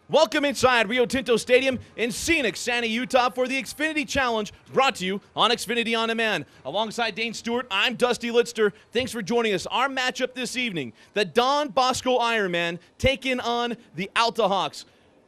Welcome inside Rio Tinto Stadium in scenic Santa, Utah for the Xfinity Challenge, brought to you on Xfinity On Demand. Alongside Dane Stewart, I'm Dusty Litster. Thanks for joining us. Our matchup this evening, the Don Bosco Ironman taking on the Alta Hawks.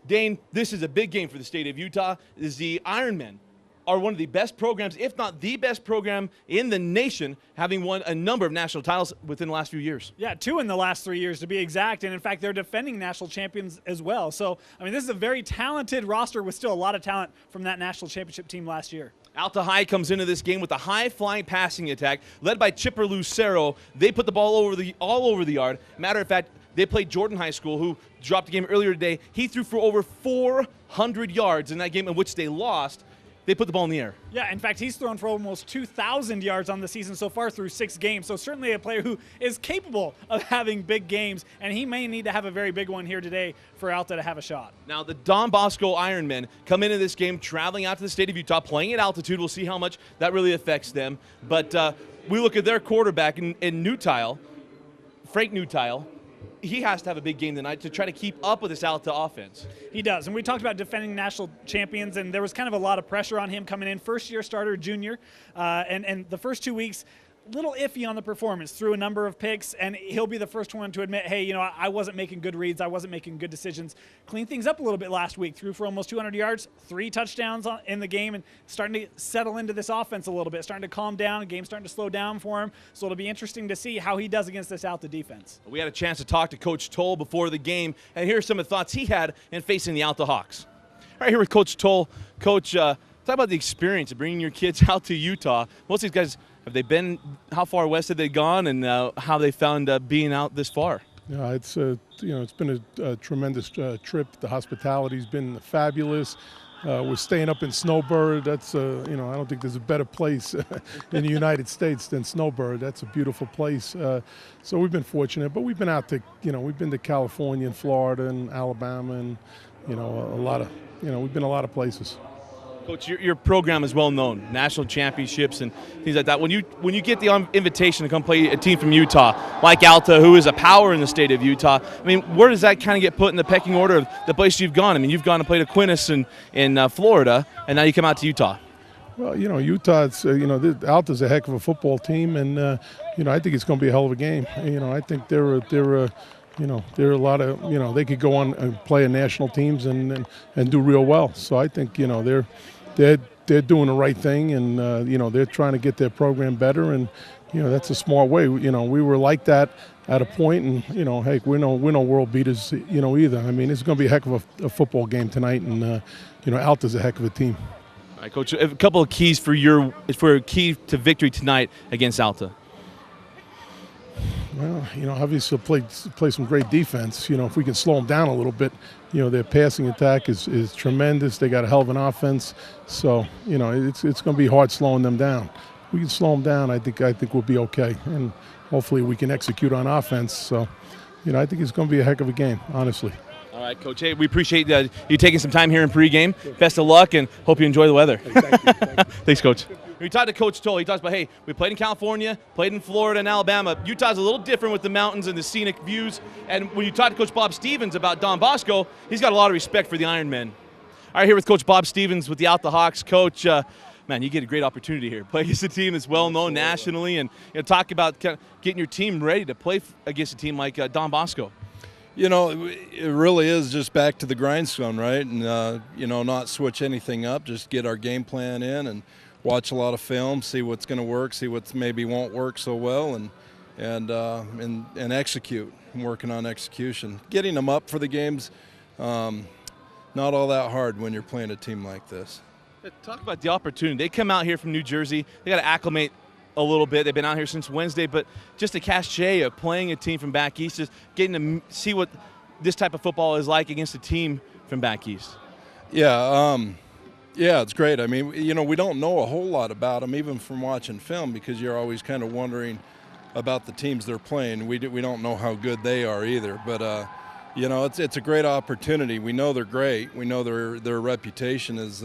Dane, this is a big game for the state of Utah. The Ironmen are one of the best programs, if not the best program in the nation, having won a number of national titles within the last few years. Yeah, 2 in the last 3 years to be exact, and in fact, they're defending national champions as well. So, I mean, this is a very talented roster with still a lot of talent from that national championship team last year. Alta High comes into this game with a high-flying passing attack led by Chipper Lucero. They put the ball all over the yard. Matter of fact, they played Jordan High School, who dropped a game earlier today. He threw for over 400 yards in that game in which they lost. They put the ball in the air. Yeah, in fact, he's thrown for almost 2,000 yards on the season so far through 6 games. So certainly a player who is capable of having big games, and he may need to have a very big one here today for Alta to have a shot. Now, the Don Bosco Ironmen come into this game traveling out to the state of Utah, playing at altitude. We'll see how much that really affects them. But we look at their quarterback in Newtile, Frank Newtile. He has to have a big game tonight to try to keep up with this Alta offense. He does, and we talked about defending national champions, and there was kind of a lot of pressure on him coming in. First-year starter, junior, and the first 2 weeks, little iffy on the performance, threw a number of picks, and he'll be the first one to admit, hey, you know, I wasn't making good reads, I wasn't making good decisions. Cleaned things up a little bit last week, threw for almost 200 yards, 3 touchdowns in the game, and starting to settle into this offense a little bit, starting to calm down, game starting to slow down for him. So it'll be interesting to see how he does against this Alta defense. We had a chance to talk to Coach Toll before the game, and here's some of the thoughts he had in facing the Alta Hawks. Right here with Coach Toll. Coach, talk about the experience of bringing your kids out to Utah. Most of these guys, have they been, how far west have they gone, and how they found being out this far? Yeah, it's it's been a tremendous trip. The hospitality's been fabulous. We're staying up in Snowbird. That's I don't think there's a better place in the United States than Snowbird. That's a beautiful place. So we've been fortunate, but we've been out to we've been to California and Florida and Alabama and a lot of we've been a lot of places. Coach, your program is well known, national championships and things like that. When you get the invitation to come play a team from Utah, like Alta, who is a power in the state of Utah, I mean, where does that kind of get put in the pecking order of the place you've gone? I mean, you've gone and played at Aquinas in Florida, and now you come out to Utah. Well, Utah, it's, Alta's a heck of a football team, and, I think it's going to be a hell of a game. I think there are a lot of, they could go on and play in national teams and do real well. So I think, they're doing the right thing, and, they're trying to get their program better, and, that's a smart way. We were like that at a point, and, hey, we're no world beaters, either. I mean, it's going to be a heck of a football game tonight, and, Alta's a heck of a team. All right, Coach, a couple of keys for a key to victory tonight against Alta. Well, obviously play some great defense. If we can slow them down a little bit, their passing attack is tremendous. They got a hell of an offense. So, it's going to be hard slowing them down. If we can slow them down, I think we'll be okay. And hopefully we can execute on offense. So, I think it's going to be a heck of a game, honestly. All right, Coach. Hey, we appreciate you taking some time here in pregame. Best of luck, and hope you enjoy the weather. Hey, thank you. Thanks, Coach. We talked to Coach Toll. He talks about, hey, we played in California, played in Florida and Alabama. Utah's a little different with the mountains and the scenic views. And when you talk to Coach Bob Stevens about Don Bosco, he's got a lot of respect for the Ironmen. All right, here with Coach Bob Stevens with the Alta Hawks. Coach, man, you get a great opportunity here. Play against a team that's well-known nationally, and talk about kind of getting your team ready to play against a team like Don Bosco. It really is just back to the grindstone, right? And, not switch anything up, just get our game plan in and watch a lot of film, see what's going to work, see what maybe won't work so well, and execute. I'm working on execution. Getting them up for the games, not all that hard when you're playing a team like this. Talk about the opportunity. They come out here from New Jersey. They got to acclimate a little bit. They've been out here since Wednesday, but just the cachet of playing a team from back east, just getting to see what this type of football is like against a team from back east. Yeah, it's great. I mean, we don't know a whole lot about them, even from watching film, because you're always kind of wondering about the teams they're playing. We don't know how good they are either, but it's a great opportunity. We know they're great. We know their reputation is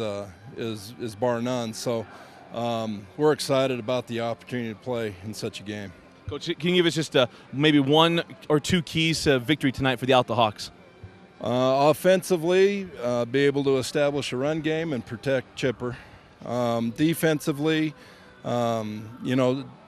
bar none. So we're excited about the opportunity to play in such a game. Coach, can you give us just maybe 1 or 2 keys to victory tonight for the Alta Hawks? Offensively, be able to establish a run game and protect Chipper. Defensively,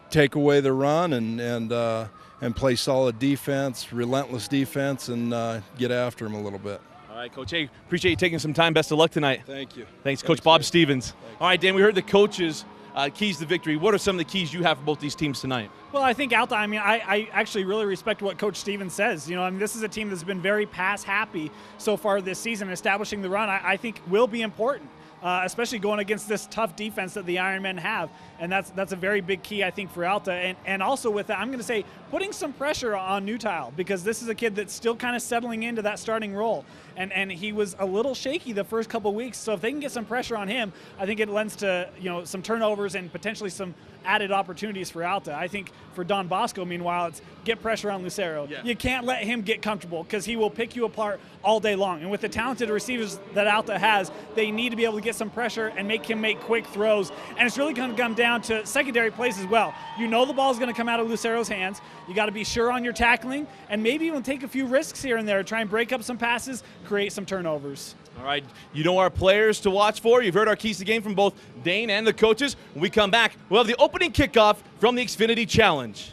take away the run and play solid defense, relentless defense, and get after him a little bit. All right, Coach. Hey, appreciate you taking some time. Best of luck tonight. Thank you. Thanks, Coach Bob Dave. Stevens. Thanks. All right, Dan, we heard the coaches' keys to victory. What are some of the keys you have for both these teams tonight? Well, I think Alta, I actually really respect what Coach Stevens says. This is a team that's been very pass happy so far this season. Establishing the run, I think, will be important. Especially going against this tough defense that the Ironmen have. And that's a very big key, I think, for Alta. And also with that, I'm going to say putting some pressure on Newtile, because this is a kid that's still kind of settling into that starting role. And he was a little shaky the first couple of weeks. So if they can get some pressure on him, I think it lends to some turnovers and potentially some added opportunities for Alta. I think for Don Bosco, meanwhile, it's get pressure on Lucero. Yeah. You can't let him get comfortable, because he will pick you apart all day long. And with the talented receivers that Alta has, they need to be able to get some pressure and make him make quick throws. And it's really going to come down to secondary plays as well. The ball is going to come out of Lucero's hands. You got to be sure on your tackling, and maybe even take a few risks here and there, try and break up some passes, create some turnovers. All right, you know our players to watch for. You've heard our keys to the game from both Dane and the coaches. When we come back, we'll have the opening kickoff from the Xfinity Challenge.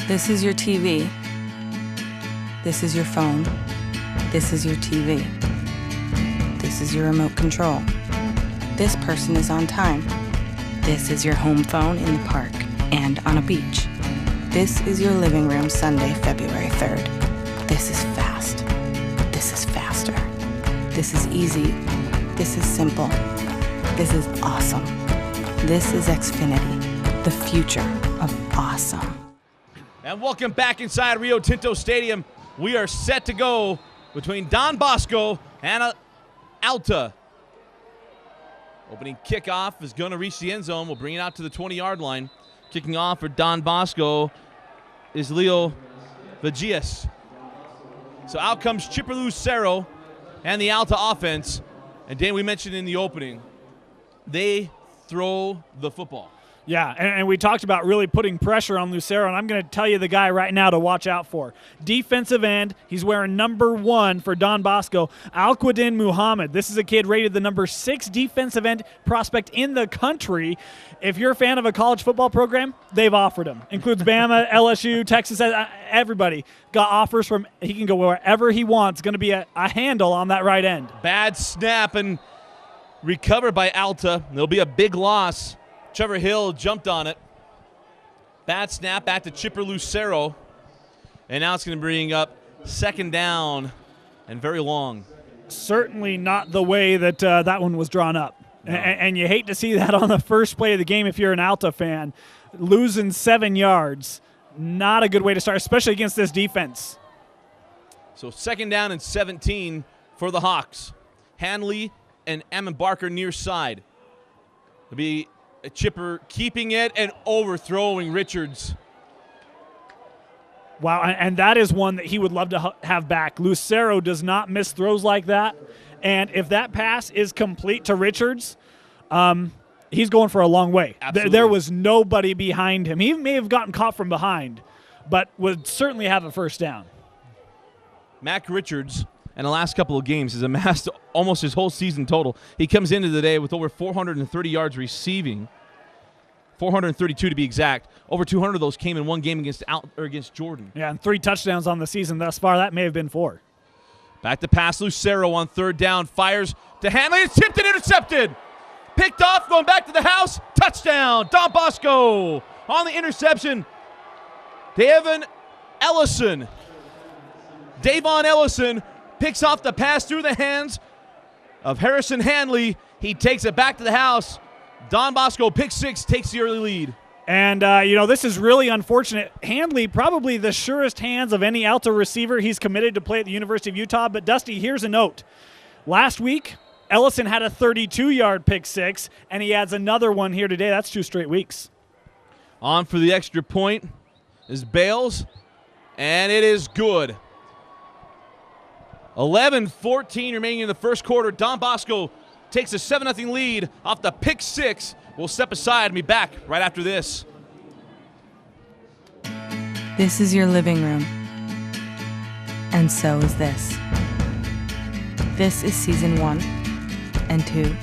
This is your TV. This is your phone. This is your TV. This is your remote control. This person is on time. This is your home phone in the park and on a beach. This is your living room Sunday, February 3rd. This is fast. This is faster. This is easy. This is simple. This is awesome. This is Xfinity, the future of awesome. And welcome back inside Rio Tinto Stadium. We are set to go between Don Bosco and Alta. Opening kickoff is going to reach the end zone. We'll bring it out to the 20-yard line. Kicking off for Don Bosco is Leo Vagias. So out comes Chipper Lucero and the Alta offense. And Dan, we mentioned in the opening, they throw the football. Yeah, and we talked about really putting pressure on Lucero, and I'm going to tell you the guy right now to watch out for. Defensive end, he's wearing number 1 for Don Bosco, Alquadin Muhammad. This is a kid rated the number 6 defensive end prospect in the country. If you're a fan of a college football program, they've offered him. Includes Bama, LSU, Texas, everybody got offers from. He can go wherever he wants. Going to be a handle on that right end. Bad snap and recovered by Alta. There'll be a big loss. Trevor Hill jumped on it. Bad snap back to Chipper Lucero. And now it's going to bring up second down and very long. Certainly not the way that that one was drawn up. No. And you hate to see that on the first play of the game if you're an Alta fan. Losing 7 yards, not a good way to start, especially against this defense. So second down and 17 for the Hawks. Hanley and Ammon Barker near side. It'll be a Chipper keeping it and overthrowing Richards. Wow, and that is one that he would love to have back. Lucero does not miss throws like that. And if that pass is complete to Richards, he's going for a long way. There was nobody behind him. He may have gotten caught from behind, but would certainly have a first down. Mac Richards, in the last couple of games, has amassed almost his whole season total. He comes into the day with over 430 yards receiving, 432 to be exact. Over 200 of those came in one game against Jordan. Yeah, and 3 touchdowns on the season thus far. That may have been 4. Back to pass, Lucero on third down. Fires to Hanley. It's tipped and intercepted. Picked off, going back to the house. Touchdown, Don Bosco on the interception. Davon Ellison picks off the pass through the hands of Harrison Hanley. He takes it back to the house. Don Bosco, pick 6, takes the early lead. And, this is really unfortunate. Hanley, probably the surest hands of any Alta receiver. He's committed to play at the University of Utah. But, Dusty, here's a note. Last week, Ellison had a 32-yard pick 6, and he adds another one here today. That's 2 straight weeks. On for the extra point is Bales, and it is good. 11-14 remaining in the first quarter. Don Bosco takes a 7-0 lead off the pick 6. We'll step aside and be back right after this. This is your living room. And so is this. This is season 1 and 2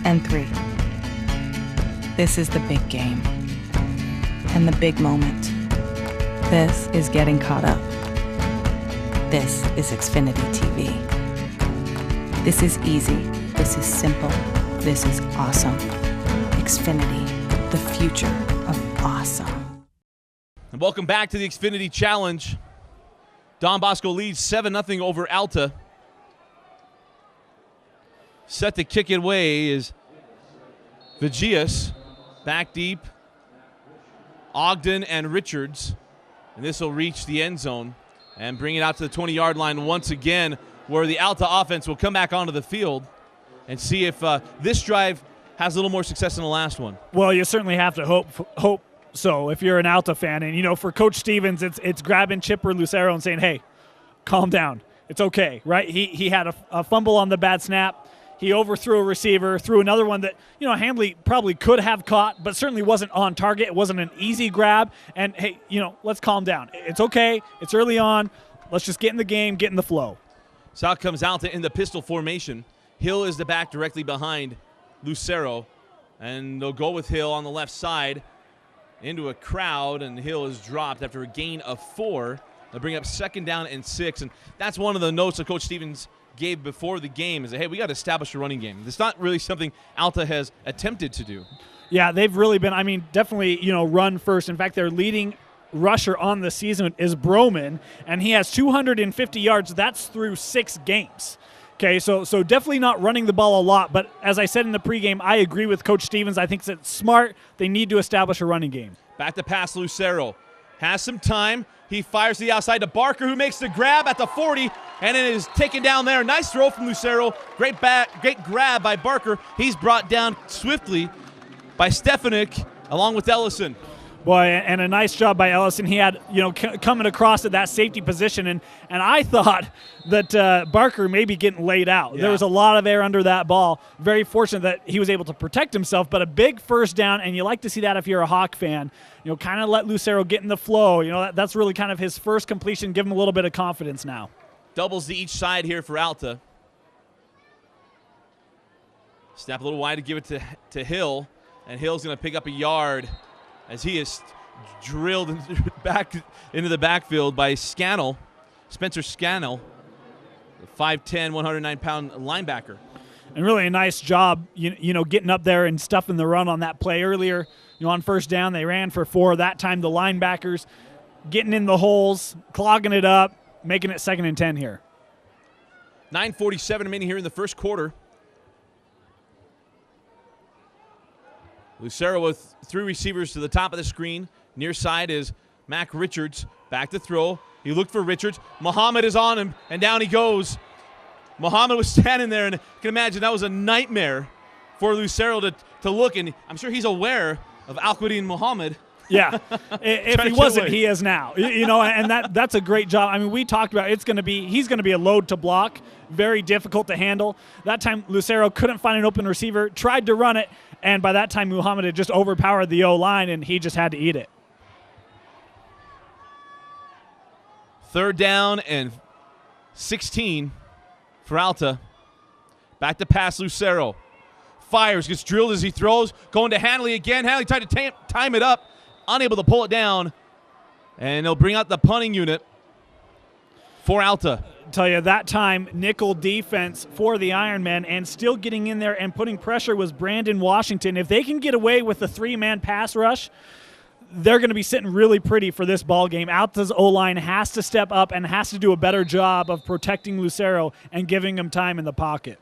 and 3. This is the big game and the big moment. This is getting caught up. This is Xfinity TV. This is easy. This is simple. This is awesome. Xfinity, the future of awesome. And welcome back to the Xfinity Challenge. Don Bosco leads 7-0 over Alta. Set to kick it away is Vigias. Back deep. Ogden and Richards. And this will reach the end zone and bring it out to the 20-yard line once again, where the Alta offense will come back onto the field and see if this drive has a little more success than the last one. Well, you certainly have to hope so if you're an Alta fan. And, you know, for Coach Stevens, it's grabbing Chipper Lucero and saying, hey, calm down. It's okay, right? He had a fumble on the bad snap. He overthrew a receiver, threw another one that, you know, Handley probably could have caught, but certainly wasn't on target. It wasn't an easy grab. And, hey, you know, let's calm down. It's okay. It's early on. Let's just get in the game, get in the flow. So out comes Alta in the pistol formation. Hill is the back directly behind Lucero. And they'll go with Hill on the left side into a crowd, and Hill is dropped after a gain of 4. They'll bring up 2nd down and 6. And that's one of the notes that Coach Stevens gave before the game is that, hey, we got to establish a running game. It's not really something Alta has attempted to do. Yeah, they've really been, I mean, definitely, you know, run first. In fact, their leading rusher on the season is Broman, and he has 250 yards. That's through 6 games. Okay, so definitely not running the ball a lot. But as I said in the pregame, I agree with Coach Stevens. I think it's smart. They need to establish a running game. Back to pass, Lucero has some time. He fires to the outside to Barker, who makes the grab at the 40, and it is taken down there. Nice throw from Lucero. Great grab by Barker. He's brought down swiftly by Stefanik along with Ellison. Boy, and a nice job by Ellison. He had, you know, coming across at that safety position, and I thought that Barker may be getting laid out. Yeah. There was a lot of air under that ball. Very fortunate that he was able to protect himself, but a big first down, and you like to see that if you're a Hawk fan. You know, kind of let Lucero get in the flow. You know, that's really kind of his first completion. Give him a little bit of confidence now. Doubles to each side here for Alta. Snap a little wide to give it to Hill, and Hill's going to pick up a yard as he is drilled back into the backfield by Spencer Scannell, the 5'10", 109-pound linebacker. And really a nice job, you know, getting up there and stuffing the run on that play earlier. You know, on first down, they ran for 4. That time the linebackers getting in the holes, clogging it up, making it 2nd and 10 here. 9:47 remaining here in the first quarter. Lucero with 3 receivers to the top of the screen. Near side is Mac Richards. Back to throw. He looked for Richards. Muhammad is on him, and down he goes. Muhammad was standing there, and you can imagine that was a nightmare for Lucero to look, and I'm sure he's aware of Al-Quadin Muhammad. Yeah, if he wasn't, he is now. You know, and that's a great job. I mean, we talked about he's going to be a load to block, very difficult to handle. That time, Lucero couldn't find an open receiver, tried to run it, and by that time, Muhammad had just overpowered the O-line, and he just had to eat it. 3rd down and 16 for Alta. Back to pass, Lucero. Fires, gets drilled as he throws, going to Handley again. Handley tried to time it up, unable to pull it down, and they'll bring out the punting unit for Alta. Tell you, that time, nickel defense for the Ironmen, and still getting in there and putting pressure was Brandon Washington. If they can get away with the 3-man pass rush, they're going to be sitting really pretty for this ball game. Alta's O-line has to step up and has to do a better job of protecting Lucero and giving him time in the pocket.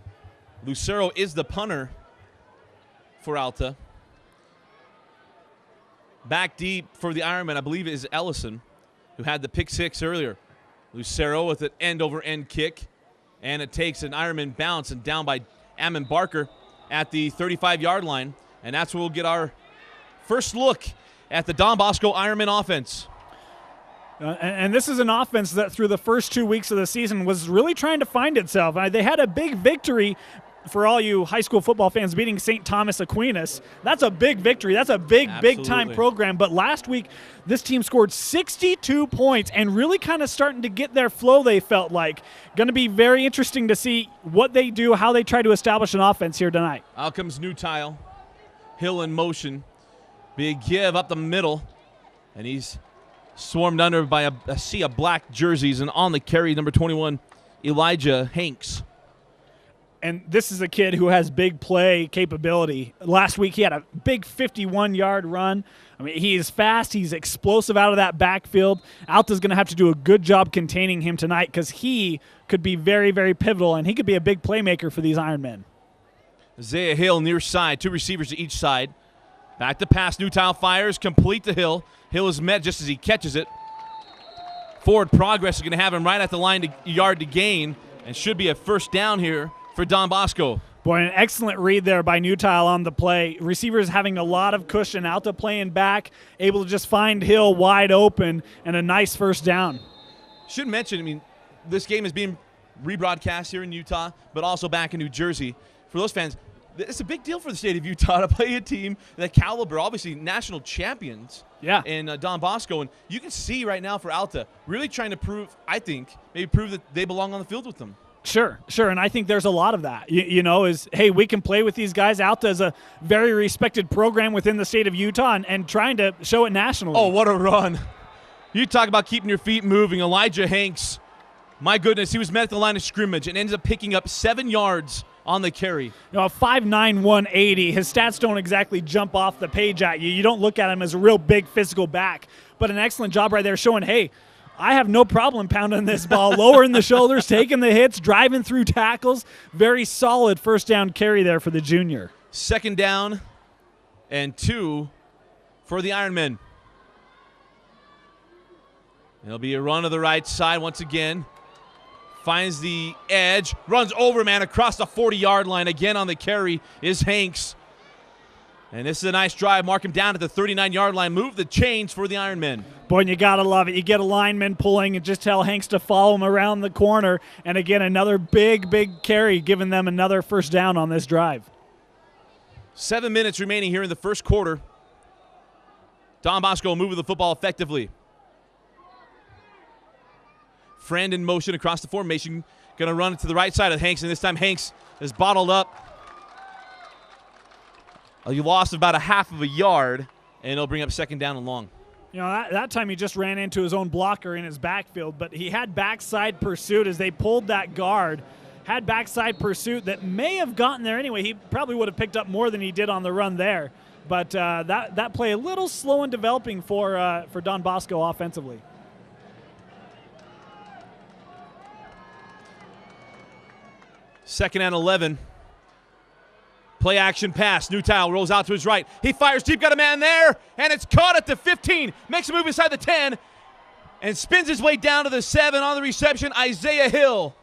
Lucero is the punter for Alta. Back deep for the Ironman, I believe it is Ellison, who had the pick 6 earlier. Lucero with an end-over-end kick, and it takes an Ironman bounce and down by Ammon Barker at the 35-yard line, and that's where we'll get our first look at the Don Bosco Ironman offense. And this is an offense that through the first 2 weeks of the season was really trying to find itself. They had a big victory for all you high school football fans, beating St. Thomas Aquinas, that's a big victory. That's a big-time program. But last week, this team scored 62 points and really kind of starting to get their flow, they felt like. Going to be very interesting to see what they do, how they try to establish an offense here tonight. Out comes New Tile. Hill in motion. Big give up the middle. And he's swarmed under by a sea of black jerseys. And on the carry, number 21, Elijah Hanks. And this is a kid who has big play capability. Last week he had a big 51-yard run. I mean, he is fast. He's explosive out of that backfield. Alta's going to have to do a good job containing him tonight because he could be very, very pivotal, and he could be a big playmaker for these Ironmen. Isaiah Hill near side, 2 receivers to each side. Back to pass, New Tile fires, complete to Hill. Hill is met just as he catches it. Forward progress is going to have him right at the line to yard to gain, and should be a first down here for Don Bosco. Boy, an excellent read there by New Tile on the play. Receivers having a lot of cushion. Alta playing back, able to just find Hill wide open, and a nice first down. Should mention, I mean, this game is being rebroadcast here in Utah, but also back in New Jersey. For those fans, it's a big deal for the state of Utah to play a team that caliber, obviously national champions. Yeah. In Don Bosco. And you can see right now for Alta, really trying to prove, I think, maybe prove that they belong on the field with them. Sure, and I think there's a lot of that, hey, we can play with these guys. Alta is a very respected program within the state of Utah and trying to show it nationally. Oh, what a run. You talk about keeping your feet moving. Elijah Hanks, my goodness, he was met at the line of scrimmage and ended up picking up 7 yards on the carry. A 5'9", 180. His stats don't exactly jump off the page at you. You don't look at him as a real big physical back, but an excellent job right there showing, hey, I have no problem pounding this ball, lowering the shoulders, taking the hits, driving through tackles. Very solid first down carry there for the junior. 2nd down and 2 for the Ironmen. It'll be a run to the right side once again. Finds the edge, runs over, man, across the 40-yard line. Again on the carry is Hanks. And this is a nice drive. Mark him down at the 39-yard line. Move the chains for the Ironmen. Boy, and you got to love it. You get a lineman pulling and just tell Hanks to follow him around the corner. And again, another big carry, giving them another first down on this drive. 7 minutes remaining here in the first quarter. Don Bosco moving the football effectively. Friend in motion across the formation. Going to run it to the right side of Hanks, and this time Hanks is bottled up. You lost about a half of a yard, and it'll bring up 2nd down and long. That time he just ran into his own blocker in his backfield, but he had backside pursuit as they pulled that guard. Had backside pursuit that may have gotten there anyway. He probably would have picked up more than he did on the run there. But that play a little slow in developing for Don Bosco offensively. Second and 11. Play action pass. New Tile rolls out to his right. He fires deep, got a man there, and it's caught at the 15. Makes a move inside the 10, and spins his way down to the 7 on the reception. Isaiah Hill.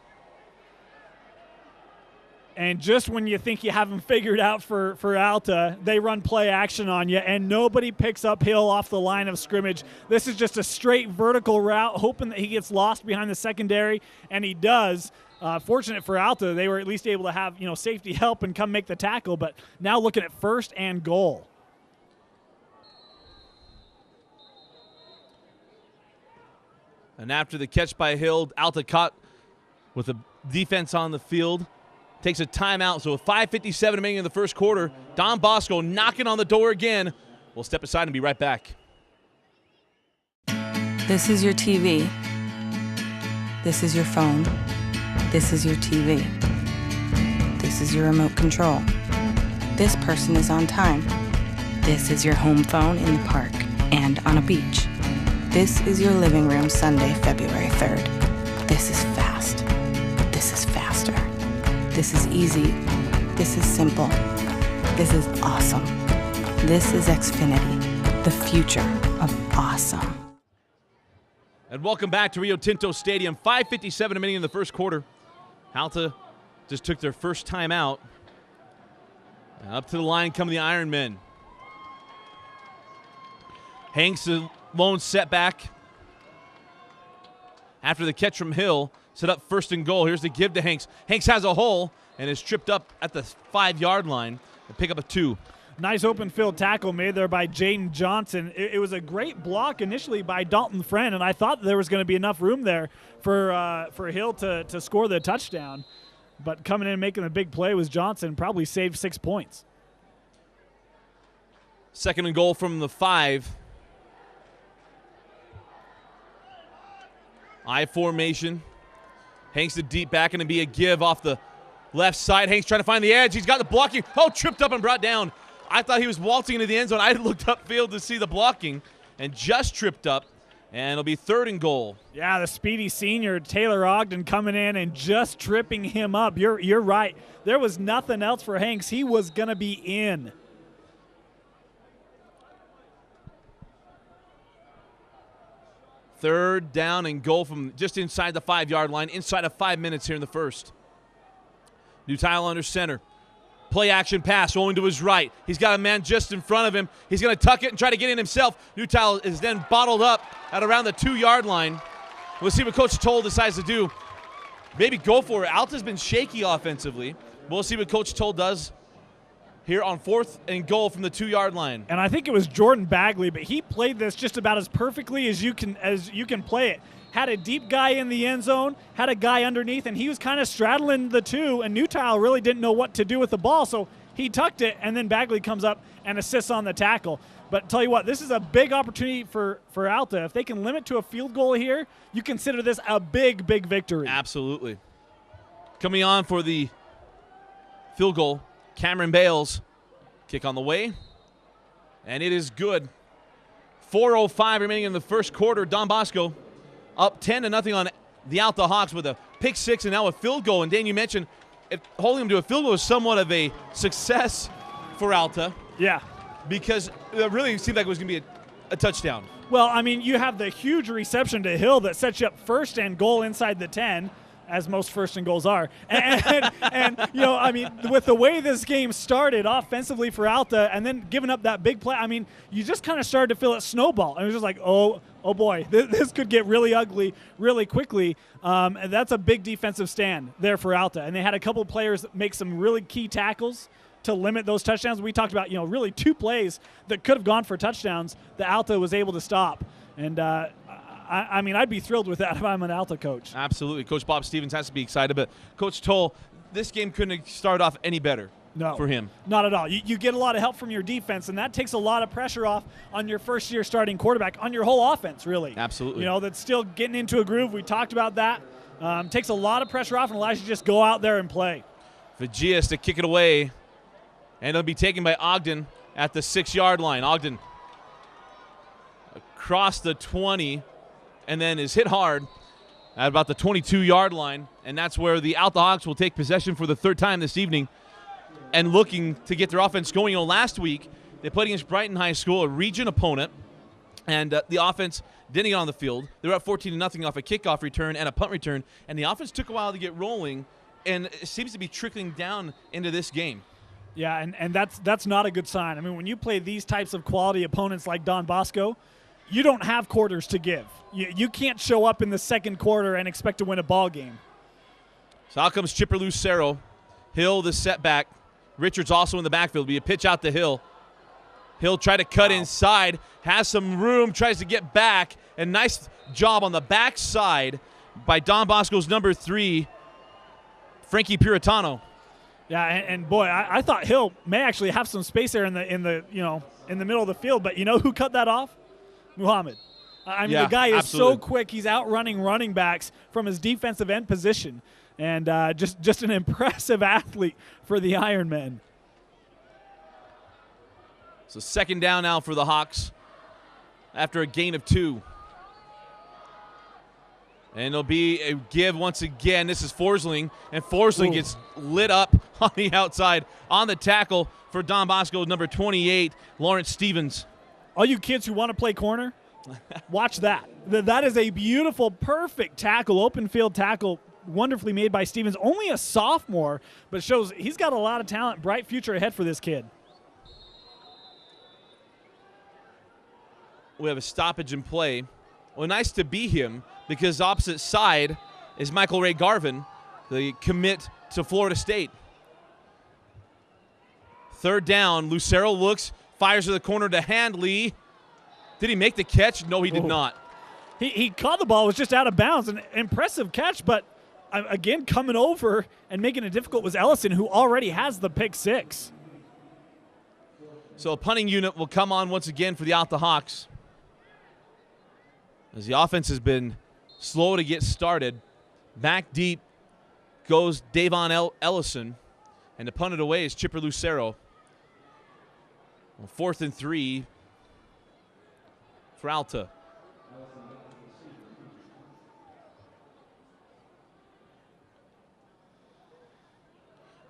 And just when you think you have him figured out for Alta, they run play action on you, and nobody picks up Hill off the line of scrimmage. This is just a straight vertical route, hoping that he gets lost behind the secondary, and he does. Fortunate for Alta, they were at least able to have safety help and come make the tackle, but now looking at 1st and goal. And after the catch by Hill, Alta caught with the defense on the field. Takes a timeout, so with 5:57 remaining in the first quarter, Don Bosco knocking on the door again. We'll step aside and be right back. This is your TV. This is your phone. This is your TV. This is your remote control. This person is on time. This is your home phone in the park and on a beach. This is your living room Sunday, February 3rd. This is fast. This is faster. This is easy. This is simple. This is awesome. This is Xfinity, the future of awesome. And welcome back to Rio Tinto Stadium. 5:57 remaining in the first quarter. Alta just took their first time out. And up to the line come the Ironmen. Hanks, a lone setback. After the catch from Hill, set up first and goal. Here's the give to Hanks. Hanks has a hole and is tripped up at the 5-yard line and pick up a 2. Nice open field tackle made there by Jaden Johnson. It was a great block initially by Dalton Friend, and I thought there was going to be enough room there for Hill to score the touchdown. But coming in and making a big play was Johnson, probably saved 6 points. Second and goal from the 5. I formation. Hanks the deep back, and to be a give off the left side. Hanks trying to find the edge. He's got the blocking. Oh, tripped up and brought down. I thought he was waltzing into the end zone. I looked upfield to see the blocking and just tripped up, and it'll be third and goal. Yeah, the speedy senior, Taylor Ogden, coming in and just tripping him up. You're right. There was nothing else for Hanks. He was going to be in. Third down and goal from just inside the 5-yard line, inside of 5 minutes here in the first. Nutile under center. Play action pass rolling to his right. He's got a man just in front of him. He's going to tuck it and try to get in himself. Nutile is then bottled up at around the 2-yard line. We'll see what Coach Toll decides to do. Maybe go for it. Alta's been shaky offensively. We'll see what Coach Toll does here on fourth and goal from the 2-yard line. And I think it was Jordan Bagley, but he played this just about as perfectly as you can play it. Had a deep guy in the end zone, had a guy underneath, and he was kind of straddling the two, and Nutile really didn't know what to do with the ball, so he tucked it, and then Bagley comes up and assists on the tackle. But tell you what, this is a big opportunity for Alta. If they can limit to a field goal here, you consider this a big, big victory. Absolutely. Coming on for the field goal, Cameron Bales. Kick on the way, and it is good. 4:05 remaining in the first quarter. Don Bosco up 10-0 on the Alta Hawks with a pick 6 and now a field goal. And Dan, you mentioned holding them to a field goal is somewhat of a success for Alta. Yeah. Because it really seemed like it was going to be a touchdown. Well, I mean, you have the huge reception to Hill that sets you up first and goal inside the 10, as most first and goals are. And you know, I mean, with the way this game started offensively for Alta and then giving up that big play, I mean, you just kind of started to feel it snowball. And it was just like, oh boy, this could get really ugly really quickly. And that's a big defensive stand there for Alta. And they had a couple players make some really key tackles to limit those touchdowns. We talked about, you know, really 2 plays that could have gone for touchdowns that Alta was able to stop. And I mean, I'd be thrilled with that if I'm an Alta coach. Absolutely. Coach Bob Stevens has to be excited. But Coach Toll, this game couldn't have started off any better for him. Not at all. You get a lot of help from your defense, and that takes a lot of pressure off on your first-year starting quarterback, on your whole offense, really. Absolutely. You know, that's still getting into a groove. We talked about that. Takes a lot of pressure off and allows you to just go out there and play. Vagias to kick it away, and it'll be taken by Ogden at the 6-yard line. Ogden across the 20, and then is hit hard at about the 22-yard line, and that's where the Alta Hawks will take possession for the third time this evening and looking to get their offense going. You know, last week they played against Brighton High School, a region opponent, and the offense didn't get on the field. They were up 14-0 off a kickoff return and a punt return, and the offense took a while to get rolling, and it seems to be trickling down into this game. Yeah, and that's not a good sign. I mean, when you play these types of quality opponents like Don Bosco, you don't have quarters to give. You can't show up in the second quarter and expect to win a ball game. So out comes Chipper Lucero. Hill the setback. Richards also in the backfield. Be a pitch out to Hill. Hill try to cut inside, has some room, tries to get back, and nice job on the backside by Don Bosco's number 3, Frankie Puritano. Yeah, and boy, I thought Hill may actually have some space there in the middle of the field, but you know who cut that off? Muhammad. I mean, the guy is so quick. He's outrunning running backs from his defensive end position, and just an impressive athlete for the Ironmen. So second down now for the Hawks after a gain of 2. And it'll be a give once again. This is Forsling, and Forsling gets lit up on the outside on the tackle for Don Bosco, number 28, Lawrence Stevens. All you kids who want to play corner, watch that. That is a beautiful, perfect tackle, open field tackle, wonderfully made by Stevens. Only a sophomore, but shows he's got a lot of talent, bright future ahead for this kid. We have a stoppage in play. Well, nice to be him because opposite side, is Michael Ray Garvin, the commit to Florida State. Third down, Lucero looks, fires to the corner to Handley. Did he make the catch? No, he did not. He caught the ball, was just out of bounds. An impressive catch, but again, coming over and making it difficult was Ellison, who already has the pick six. So a punting unit will come on once again for the Alta Hawks, as the offense has been slow to get started. Back deep goes Davon Ellison, and to punt it away is Chipper Lucero. Well, 4th and 3 for Alta.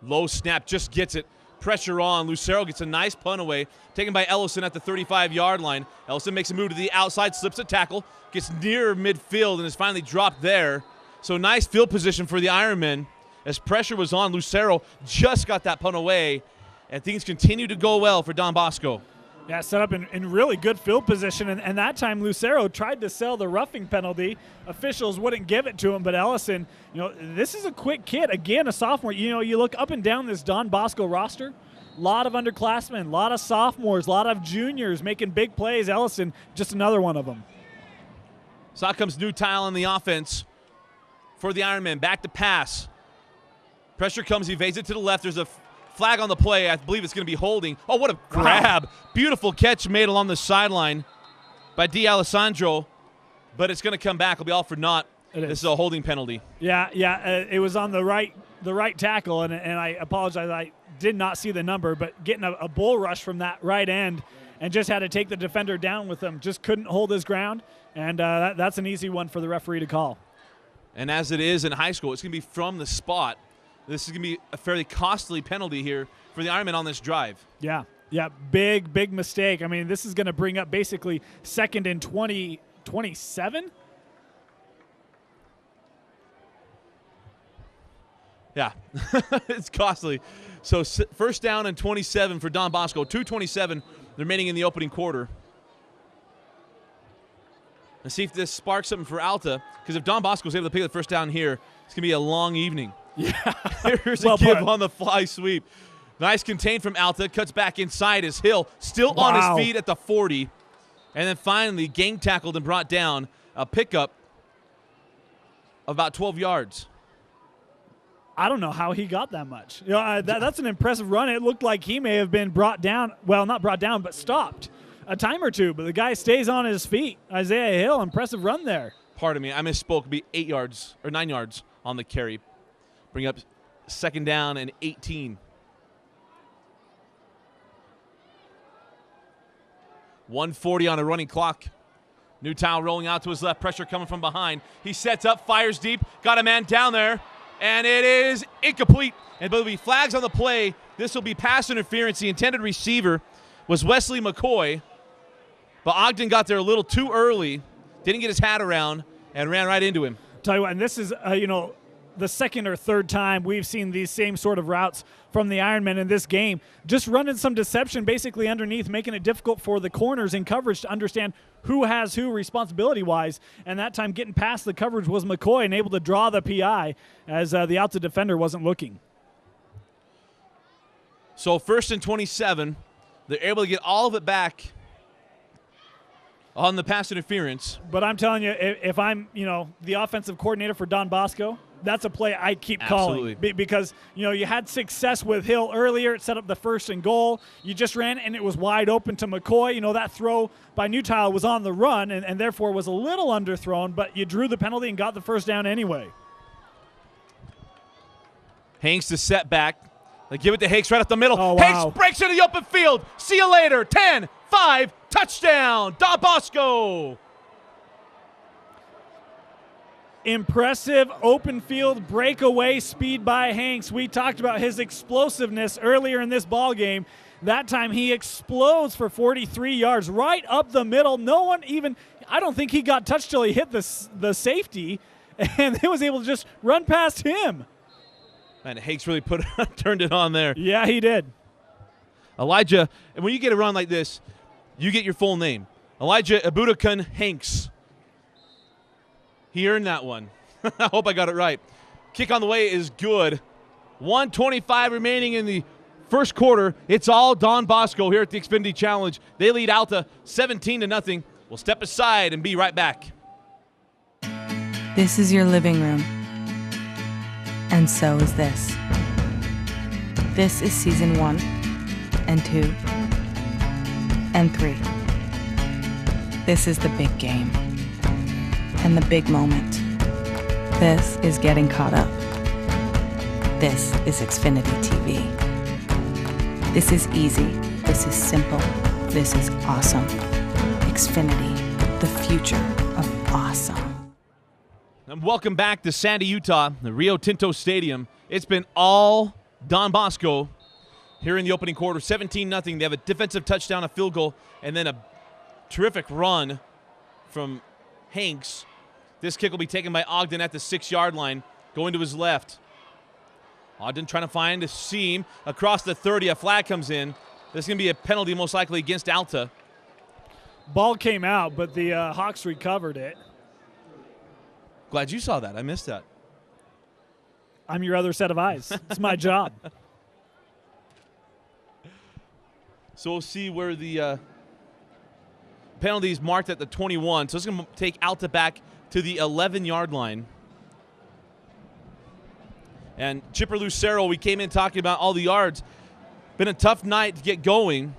Low snap, just gets it. Pressure on. Lucero gets a nice punt away, taken by Ellison at the 35-yard line. Ellison makes a move to the outside, slips a tackle, gets near midfield, and is finally dropped there. So nice field position for the Ironmen. As pressure was on, Lucero just got that punt away, and things continue to go well for Don Bosco. Yeah, set up in really good field position, and that time Lucero tried to sell the roughing penalty. Officials wouldn't give it to him, but Ellison, this is a quick kid. Again, a sophomore. You look up and down this Don Bosco roster, a lot of underclassmen, a lot of sophomores, a lot of juniors making big plays. Ellison, just another one of them. So out comes Newtile in the offense for the Ironmen. Back to pass. Pressure comes, evades it to the left. There's a flag on the play. I believe it's going to be holding. Oh, what a grab. Wow. Beautiful catch made along the sideline by D'Alessandro, but it's going to come back. It'll be all for naught. This is a holding penalty. Yeah, it was on the right tackle, and I apologize. I did not see the number, but getting a bull rush from that right end and just had to take the defender down with him. Just couldn't hold his ground, and that's an easy one for the referee to call. And as it is in high school, it's going to be from the spot. This is going to be a fairly costly penalty here for the Ironmen on this drive. Yeah, big mistake. I mean, this is going to bring up basically 2nd and 27. Yeah, it's costly. So 1st down and 27 for Don Bosco. 2:27 remaining in the opening quarter. Let's see if this sparks something for Alta, because if Don Bosco is able to pick the 1st down here, it's going to be a long evening. Yeah. Here's a give on the fly sweep. Nice contain from Alta. Cuts back inside as Hill still on his feet at the 40. And then finally gang tackled and brought down. A pickup of about 12 yards. I don't know how he got that much. That's an impressive run. It looked like he may have been brought down. Well, not brought down, but stopped a time or two. But the guy stays on his feet. Isaiah Hill, impressive run there. Pardon me, I misspoke. It'd be 8 yards or 9 yards on the carry. Bring up 2nd down and 18. 1:40 on a running clock. Newtown rolling out to his left. Pressure coming from behind. He sets up, fires deep. Got a man down there. And it is incomplete. And there'll be flags on the play. This will be pass interference. The intended receiver was Wesley McCoy. But Ogden got there a little too early. Didn't get his hat around and ran right into him. Tell you what, and this is, the 2nd or 3rd time we've seen these same sort of routes from the Ironmen in this game. Just running some deception basically underneath, making it difficult for the corners in coverage to understand who has who responsibility-wise. And that time getting past the coverage was McCoy and able to draw the PI as the Alta defender wasn't looking. So 1st and 27, they're able to get all of it back on the pass interference. But I'm telling you, if I'm, the offensive coordinator for Don Bosco, that's a play I keep calling. Because, you had success with Hill earlier. It set up the 1st and goal. You just ran, and it was wide open to McCoy. That throw by Newtile was on the run and therefore was a little underthrown, but you drew the penalty and got the 1st down anyway. Hanks to set back. They give it to Hanks right up the middle. Oh, wow. Hanks breaks into the open field. See you later. 10-5, touchdown, Don Bosco. Impressive open field breakaway speed by Hanks. We talked about his explosiveness earlier in this ball game. That time he explodes for 43 yards right up the middle. No one even, I don't think he got touched till he hit the safety, and they was able to just run past him. And Hanks really turned it on there. Yeah, he did. Elijah, and when you get a run like this, you get your full name. Elijah Abudakun Hanks. He earned that one. I hope I got it right. Kick on the way is good. 1:25 remaining in the first quarter. It's all Don Bosco here at the Xfinity Challenge. They lead Alta 17-0. We'll step aside and be right back. This is your living room. And so is this. This is season 1 and 2 and 3. This is the big game and the big moment. This is getting caught up. This is Xfinity TV. This is easy. This is simple. This is awesome. Xfinity, the future of awesome. And welcome back to Sandy, Utah, the Rio Tinto Stadium. It's been all Don Bosco here in the opening quarter. 17-0. They have a defensive touchdown, a field goal, and then a terrific run from Hanks. This kick will be taken by Ogden at the 6-yard line, going to his left. Ogden trying to find a seam across the 30. A flag comes in. This is going to be a penalty most likely against Alta. Ball came out, but the Hawks recovered it. Glad you saw that. I missed that. I'm your other set of eyes. It's my job. So we'll see where the penalty is marked at the 21. So it's going to take Alta back to the 11-yard line. And Chipper Lucero, we came in talking about all the yards. Been a tough night to get going.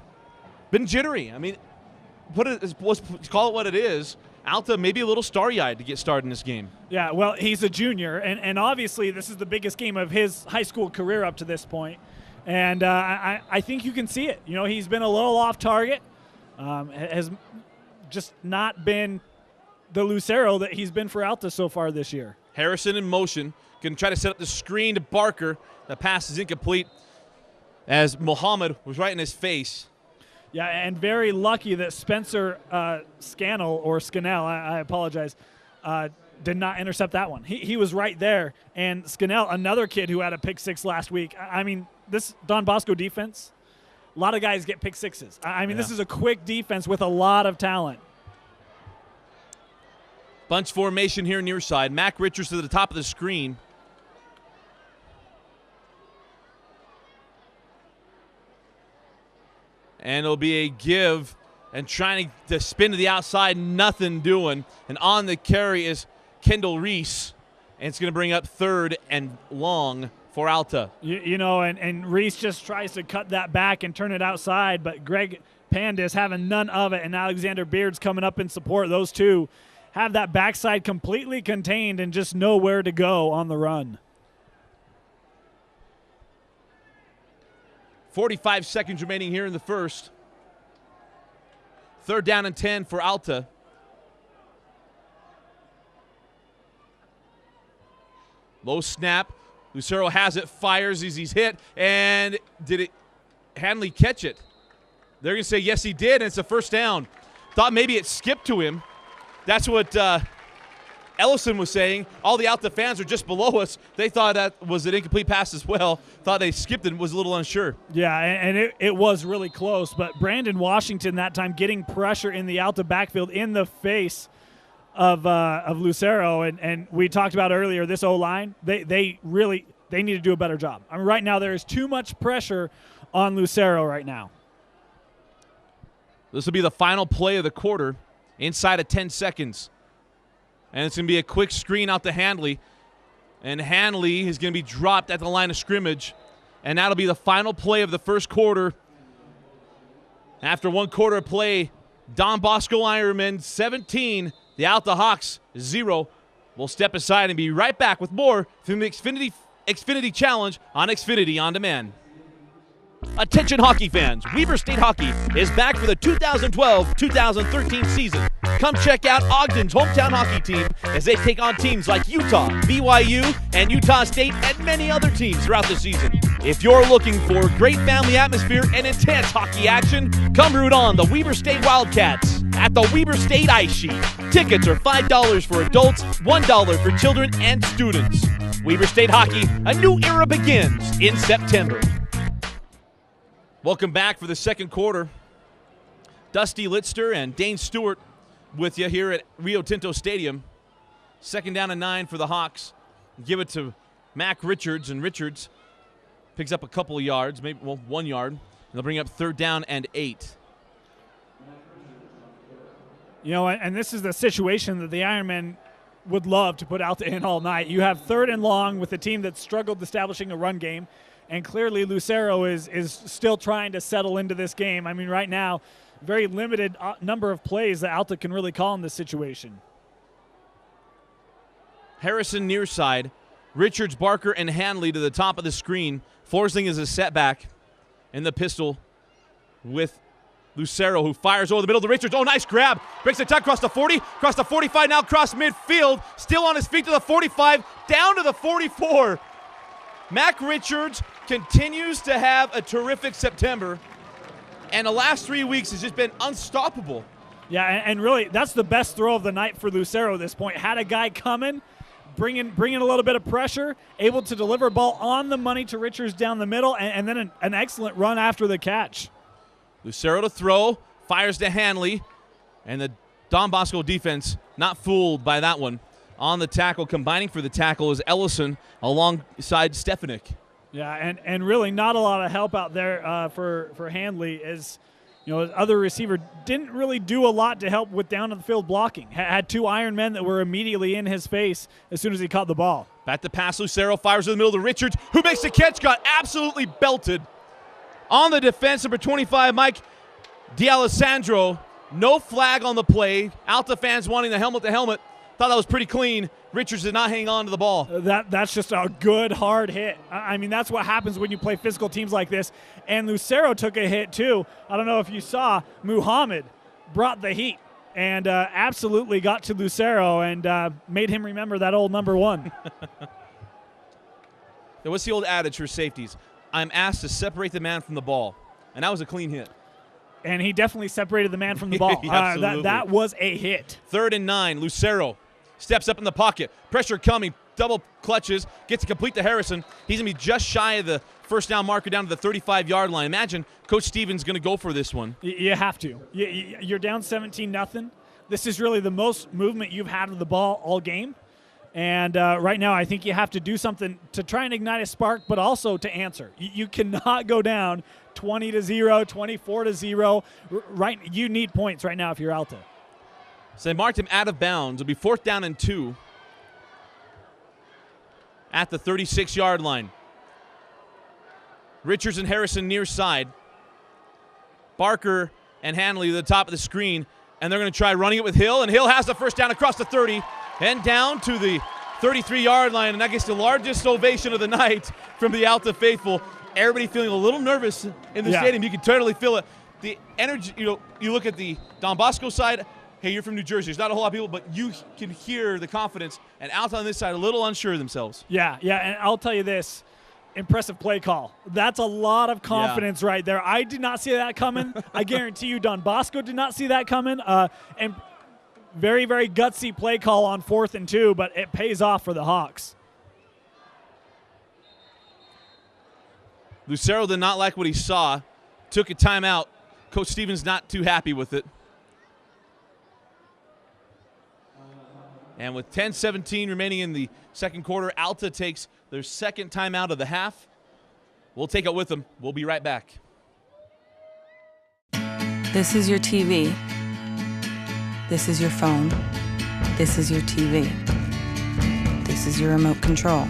Been jittery. I mean, let's call it what it is. Alta maybe a little starry-eyed to get started in this game. Yeah, well, he's a junior, and obviously this is the biggest game of his high school career up to this point. And I think you can see it. You know, he's been a little off target, has just not been the Lucero that he's been for Alta so far this year. Harrison in motion. Going to try to set up the screen to Barker. The pass is incomplete as Muhammad was right in his face. Yeah, and very lucky that Spencer Scannell, I apologize, did not intercept that one. He was right there. And Scannell, another kid who had a pick six last week. I mean, this Don Bosco defense, a lot of guys get pick sixes. I mean, This is a quick defense with a lot of talent. Bunch formation here near side. Mac Richards to the top of the screen. And it'll be a give and trying to spin to the outside, nothing doing. And on the carry is Kendall Reese. And it's going to bring up 3rd and long for Alta. You know, and Reese just tries to cut that back and turn it outside, but Greg Pandis having none of it, and Alexander Beard's coming up in support. Those two have that backside completely contained and just know where to go on the run. 45 seconds remaining here in the first. 3rd down and 10 for Alta. Low snap. Lucero has it, fires as he's hit, and did Hanley catch it? They're going to say yes, he did, and it's a first down. Thought maybe it skipped to him. That's what Ellison was saying. All the Alta fans are just below us. They thought that was an incomplete pass as well. Thought they skipped it and was a little unsure. Yeah, and it was really close. But Brandon Washington that time getting pressure in the Alta backfield in the face of Lucero. And we talked about earlier, this O-line, they need to do a better job. I mean, right now there is too much pressure on Lucero right now. This will be the final play of the quarter inside of 10 seconds. And it's going to be a quick screen out to Handley. And Handley is going to be dropped at the line of scrimmage. And that'll be the final play of the first quarter. After one quarter of play, Don Bosco Ironman 17, the Alta Hawks 0. We'll step aside and be right back with more from the Xfinity Challenge on Xfinity On Demand. Attention hockey fans, Weber State Hockey is back for the 2012-2013 season. Come check out Ogden's hometown hockey team as they take on teams like Utah, BYU, and Utah State, and many other teams throughout the season. If you're looking for great family atmosphere and intense hockey action, come root on the Weber State Wildcats at the Weber State Ice Sheet. Tickets are $5 for adults, $1 for children and students. Weber State Hockey, a new era begins in September. Welcome back for the second quarter. Dusty Litster and Dane Stewart with you here at Rio Tinto Stadium. Second down and 9 for the Hawks. Give it to Mac Richards, and Richards picks up a couple of yards, maybe 1 yard. And they'll bring up 3rd down and 8. You know, and this is the situation that the Ironmen would love to put Alta in all night. You have 3rd and long with a team that struggled establishing a run game, and clearly Lucero is still trying to settle into this game. I mean, right now, very limited number of plays that Alta can really call in this situation. Harrison near side. Richards, Barker, and Hanley to the top of the screen. Forsling is a setback in the pistol with Lucero, who fires over the middle to Richards. Oh, nice grab. Breaks the tuck across the 40, across the 45, now across midfield. Still on his feet to the 45, down to the 44. Mac Richards continues to have a terrific September, and the last 3 weeks has just been unstoppable. Yeah, and really, that's the best throw of the night for Lucero at this point. Had a guy coming, bringing a little bit of pressure, able to deliver a ball on the money to Richards down the middle, and then an excellent run after the catch. Lucero to throw, fires to Hanley, and the Don Bosco defense not fooled by that one. On the tackle, combining for the tackle is Ellison alongside Stefanik. Yeah, and really not a lot of help out there for Hanley, as you know, his other receiver didn't really do a lot to help with down the field blocking. Had 2 Iron Men that were immediately in his face as soon as he caught the ball. Back to pass, Lucero fires in the middle to Richards, who makes the catch, got absolutely belted. On the defense, number 25, Mike D'Alessandro. No flag on the play. Alta fans wanting the helmet-to-helmet. Thought that was pretty clean. Richards did not hang on to the ball. That's just a good, hard hit. I mean, that's what happens when you play physical teams like this. And Lucero took a hit, too. I don't know if you saw, Muhammad brought the heat and absolutely got to Lucero and made him remember that old number 1. What's the old adage for safeties? I'm asked to separate the man from the ball. And that was a clean hit. And he definitely separated the man from the ball. That was a hit. 3rd and 9, Lucero steps up in the pocket. Pressure coming, double clutches, gets to complete to Harrison. He's going to be just shy of the first down marker down to the 35-yard line. Imagine Coach Stevens going to go for this one. You have to. You're down 17-0. This is really the most movement you've had with the ball all game. And right now I think you have to do something to try and ignite a spark, but also to answer. You cannot go down 20-0, 24-0. Right, you need points right now if you're Alta. So they marked him out of bounds. It'll be 4th down and 2 at the 36-yard line. Richards and Harrison near side. Barker and Hanley to the top of the screen, and they're going to try running it with Hill, and Hill has the first down across the 30 and down to the 33-yard line, and that gets the largest ovation of the night from the Alta faithful. Everybody feeling a little nervous in the stadium. You can totally feel it. The energy, you look at the Don Bosco side. Hey, you're from New Jersey. There's not a whole lot of people, but you can hear the confidence. And Alta on this side, a little unsure of themselves. Yeah, and I'll tell you this. Impressive play call. That's a lot of confidence right there. I did not see that coming. I guarantee you Don Bosco did not see that coming. And very, very gutsy play call on 4th and 2, but it pays off for the Hawks. Lucero did not like what he saw. Took a timeout. Coach Stevens not too happy with it. And with 10:17 remaining in the second quarter, Alta takes their second timeout of the half. We'll take it with them. We'll be right back. This is your TV. This is your phone. This is your TV. This is your remote control.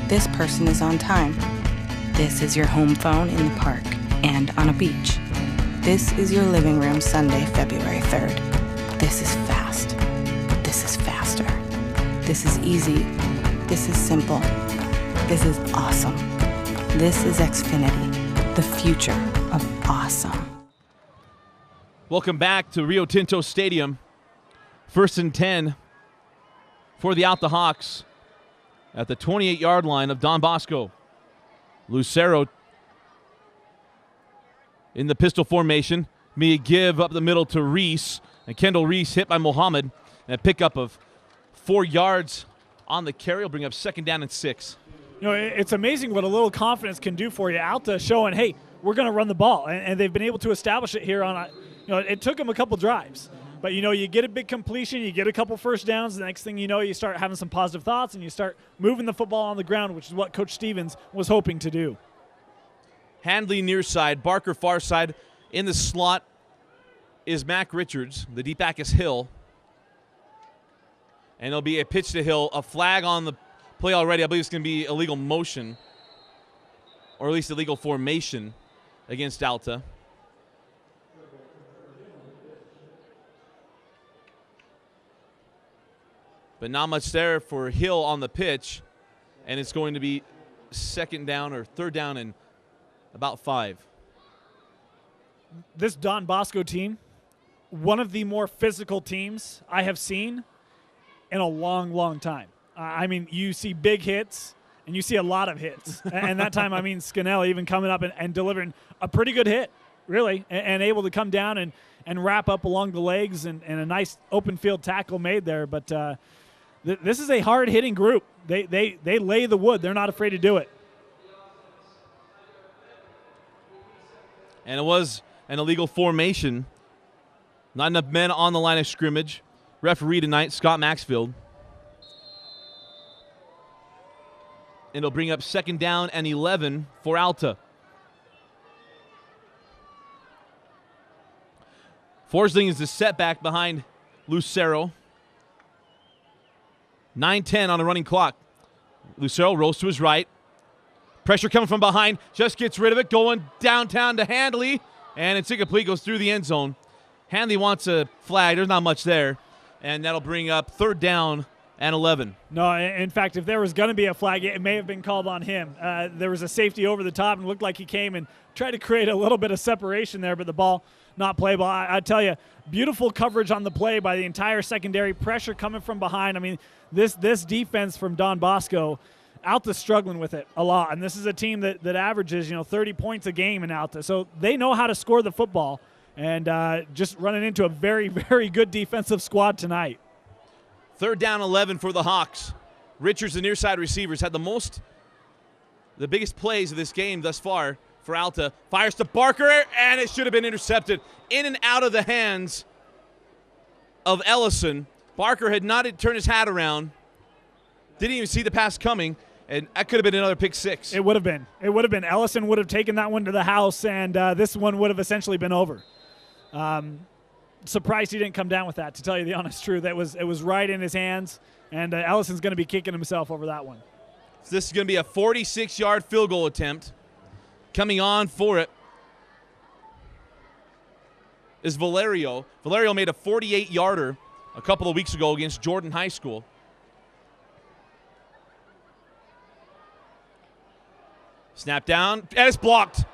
This person is on time. This is your home phone in the park and on a beach. This is your living room Sunday, February 3rd. This is fast. This is faster. This is easy. This is simple. This is awesome. This is Xfinity, the future of awesome. Welcome back to Rio Tinto Stadium. 1st and 10 for the Alta Hawks at the 28-yard line of Don Bosco. Lucero in the pistol formation. Me give up the middle to Reese. And Kendall Reese hit by Muhammad. And a pickup of 4 yards on the carry will bring up 2nd down and 6. You know, it's amazing what a little confidence can do for you. Alta showing, hey, we're going to run the ball. And they've been able to establish it here on it took them a couple drives. But, you get a big completion, you get a couple first downs, the next thing you know, you start having some positive thoughts and you start moving the football on the ground, which is what Coach Stevens was hoping to do. Handley near side, Barker far side. In the slot is Mac Richards. The deep back is Hill. And it'll be a pitch to Hill. A flag on the play already. I believe it's going to be illegal motion, or at least illegal formation against Alta. But not much there for Hill on the pitch, and it's going to be second down or third down and about 5. This Don Bosco team, one of the more physical teams I have seen in a long, long time. I mean, you see big hits, and you see a lot of hits. And that time, I mean, Scannell even coming up and delivering a pretty good hit, really, and able to come down and wrap up along the legs and a nice open field tackle made there. But this is a hard-hitting group. They lay the wood. They're not afraid to do it. And it was an illegal formation. Not enough men on the line of scrimmage. Referee tonight, Scott Maxfield. And it'll bring up second down and 11 for Alta. Forsling is the setback behind Lucero. 9:10 on the running clock. Lucero rolls to his right. Pressure coming from behind. Just gets rid of it. Going downtown to Handley. And it's incomplete. Goes through the end zone. Handley wants a flag. There's not much there. And that'll bring up third down and 11. No, in fact, if there was going to be a flag, it may have been called on him. There was a safety over the top and looked like he came and tried to create a little bit of separation there, but the ball not playable. I tell you, beautiful coverage on the play by the entire secondary. Pressure coming from behind. I mean, this defense from Don Bosco, Alta's struggling with it a lot. And this is a team that averages, 30 points a game in Alta. So they know how to score the football. And just running into a very, very good defensive squad tonight. Third down 11 for the Hawks. Richards, the near side receivers, had the biggest plays of this game thus far for Alta. Fires to Barker, and it should have been intercepted. In and out of the hands of Ellison. Barker had not turned his hat around. Didn't even see the pass coming, and that could have been another pick six. It would have been. Ellison would have taken that one to the house, and this one would have essentially been over. Surprised he didn't come down with that, to tell you the honest truth. It was right in his hands, and Ellison's going to be kicking himself over that one. So this is going to be a 46-yard field goal attempt. Coming on for it is Valerio. Valerio made a 48-yarder a couple of weeks ago against Jordan High School. Snap down, and it's blocked.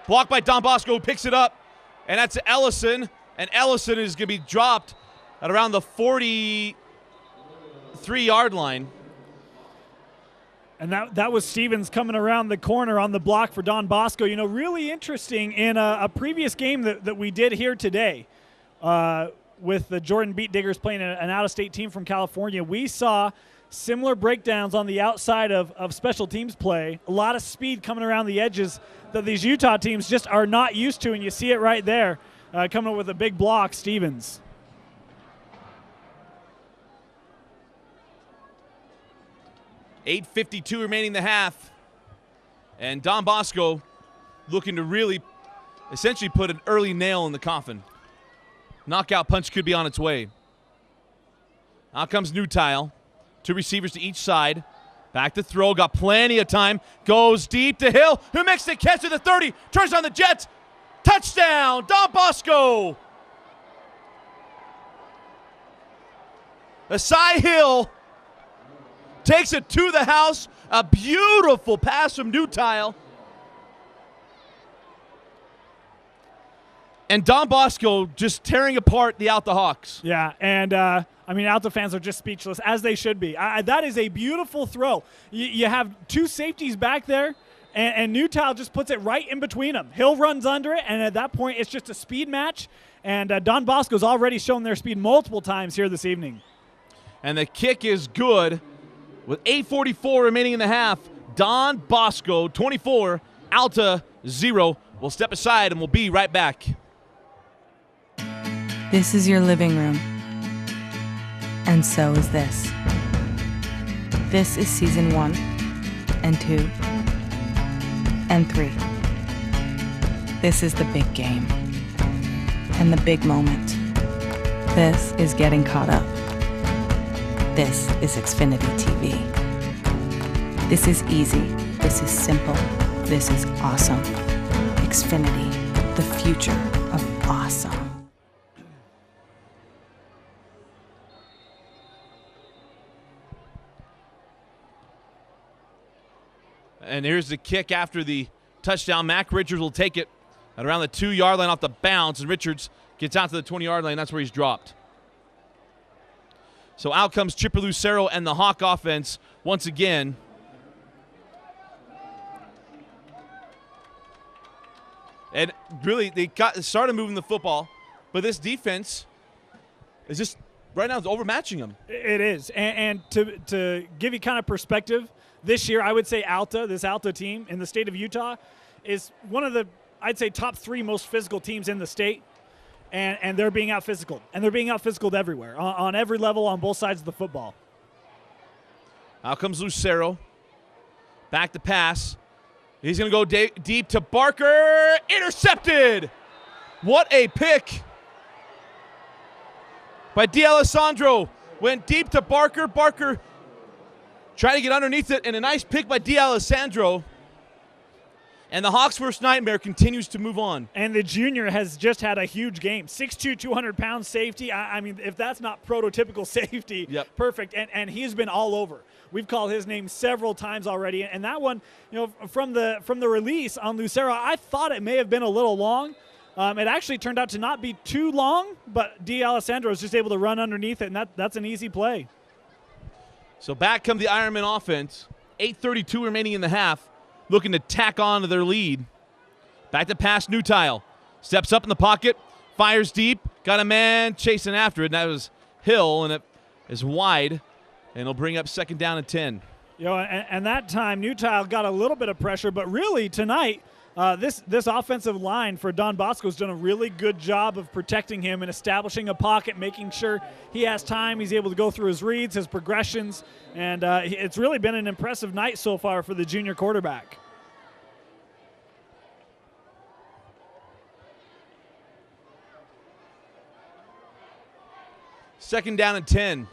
Blocked by Don Bosco, who picks it up. And that's Ellison, and Ellison is going to be dropped at around the 43-yard line. And that was Stevens coming around the corner on the block for Don Bosco. Really interesting in a previous game that we did here today with the Jordan Beat Diggers playing an out-of-state team from California. We saw similar breakdowns on the outside of special teams play. A lot of speed coming around the edges that these Utah teams just are not used to, and you see it right there coming up with a big block, Stevens. $8:52 remaining in the half. And Don Bosco looking to really essentially put an early nail in the coffin. Knockout punch could be on its way. Now comes Newtile. 2 receivers to each side. Back to throw. Got plenty of time. Goes deep to Hill, who makes the catch to the 30. Turns on the Jets. Touchdown, Don Bosco. Asai Hill takes it to the house. A beautiful pass from Newtile. And Don Bosco just tearing apart the Alta Hawks. Yeah, and Alta fans are just speechless, as they should be. That is a beautiful throw. You have 2 safeties back there, and Newtile just puts it right in between them. Hill runs under it, and at that point, it's just a speed match. And Don Bosco's already shown their speed multiple times here this evening. And the kick is good. With 8:44 remaining in the half, Don Bosco 24, Alta 0. We'll step aside and we'll be right back. This is your living room. And so is this. This is season 1 and 2 and 3. This is the big game and the big moment. This is getting caught up. This is Xfinity TV. This is easy. This is simple. This is awesome. Xfinity, the future of awesome. And here's the kick after the touchdown. Mac Richards will take it at around the 2-yard line off the bounce, and Richards gets out to the 20-yard line. That's where he's dropped. So out comes Chipper Lucero and the Hawk offense once again. And really, they started moving the football, but this defense is just right now overmatching them. It is. And to give you kind of perspective, this year I would say this Alta team in the state of Utah is one of the, I'd say, top 3 most physical teams in the state. And they're being out physical. And they're being out physical everywhere, on every level, on both sides of the football. Out comes Lucero. Back to pass. He's going to go deep to Barker. Intercepted. What a pick by D'Alessandro. Went deep to Barker. Barker trying to get underneath it, and a nice pick by D'Alessandro. And the Hawks' worst nightmare continues to move on. And the junior has just had a huge game. 6'2", 200-pound safety. I mean, if that's not prototypical safety, yep. Perfect. And he's been all over. We've called his name several times already. And that one, from the release on Lucero, I thought it may have been a little long. It actually turned out to not be too long, but D'Alessandro was just able to run underneath it, and that's an easy play. So back come the Ironman offense. 8:32 remaining in the half. Looking to tack on to their lead. Back to pass, Newtile. Steps up in the pocket, fires deep, got a man chasing after it, and that was Hill, and it is wide, and it'll bring up 2nd down and 10. And that time, Newtile got a little bit of pressure, but really tonight, this offensive line for Don Bosco has done a really good job of protecting him and establishing a pocket, making sure he has time, he's able to go through his reads, his progressions, and it's really been an impressive night so far for the junior quarterback. Second down and 10.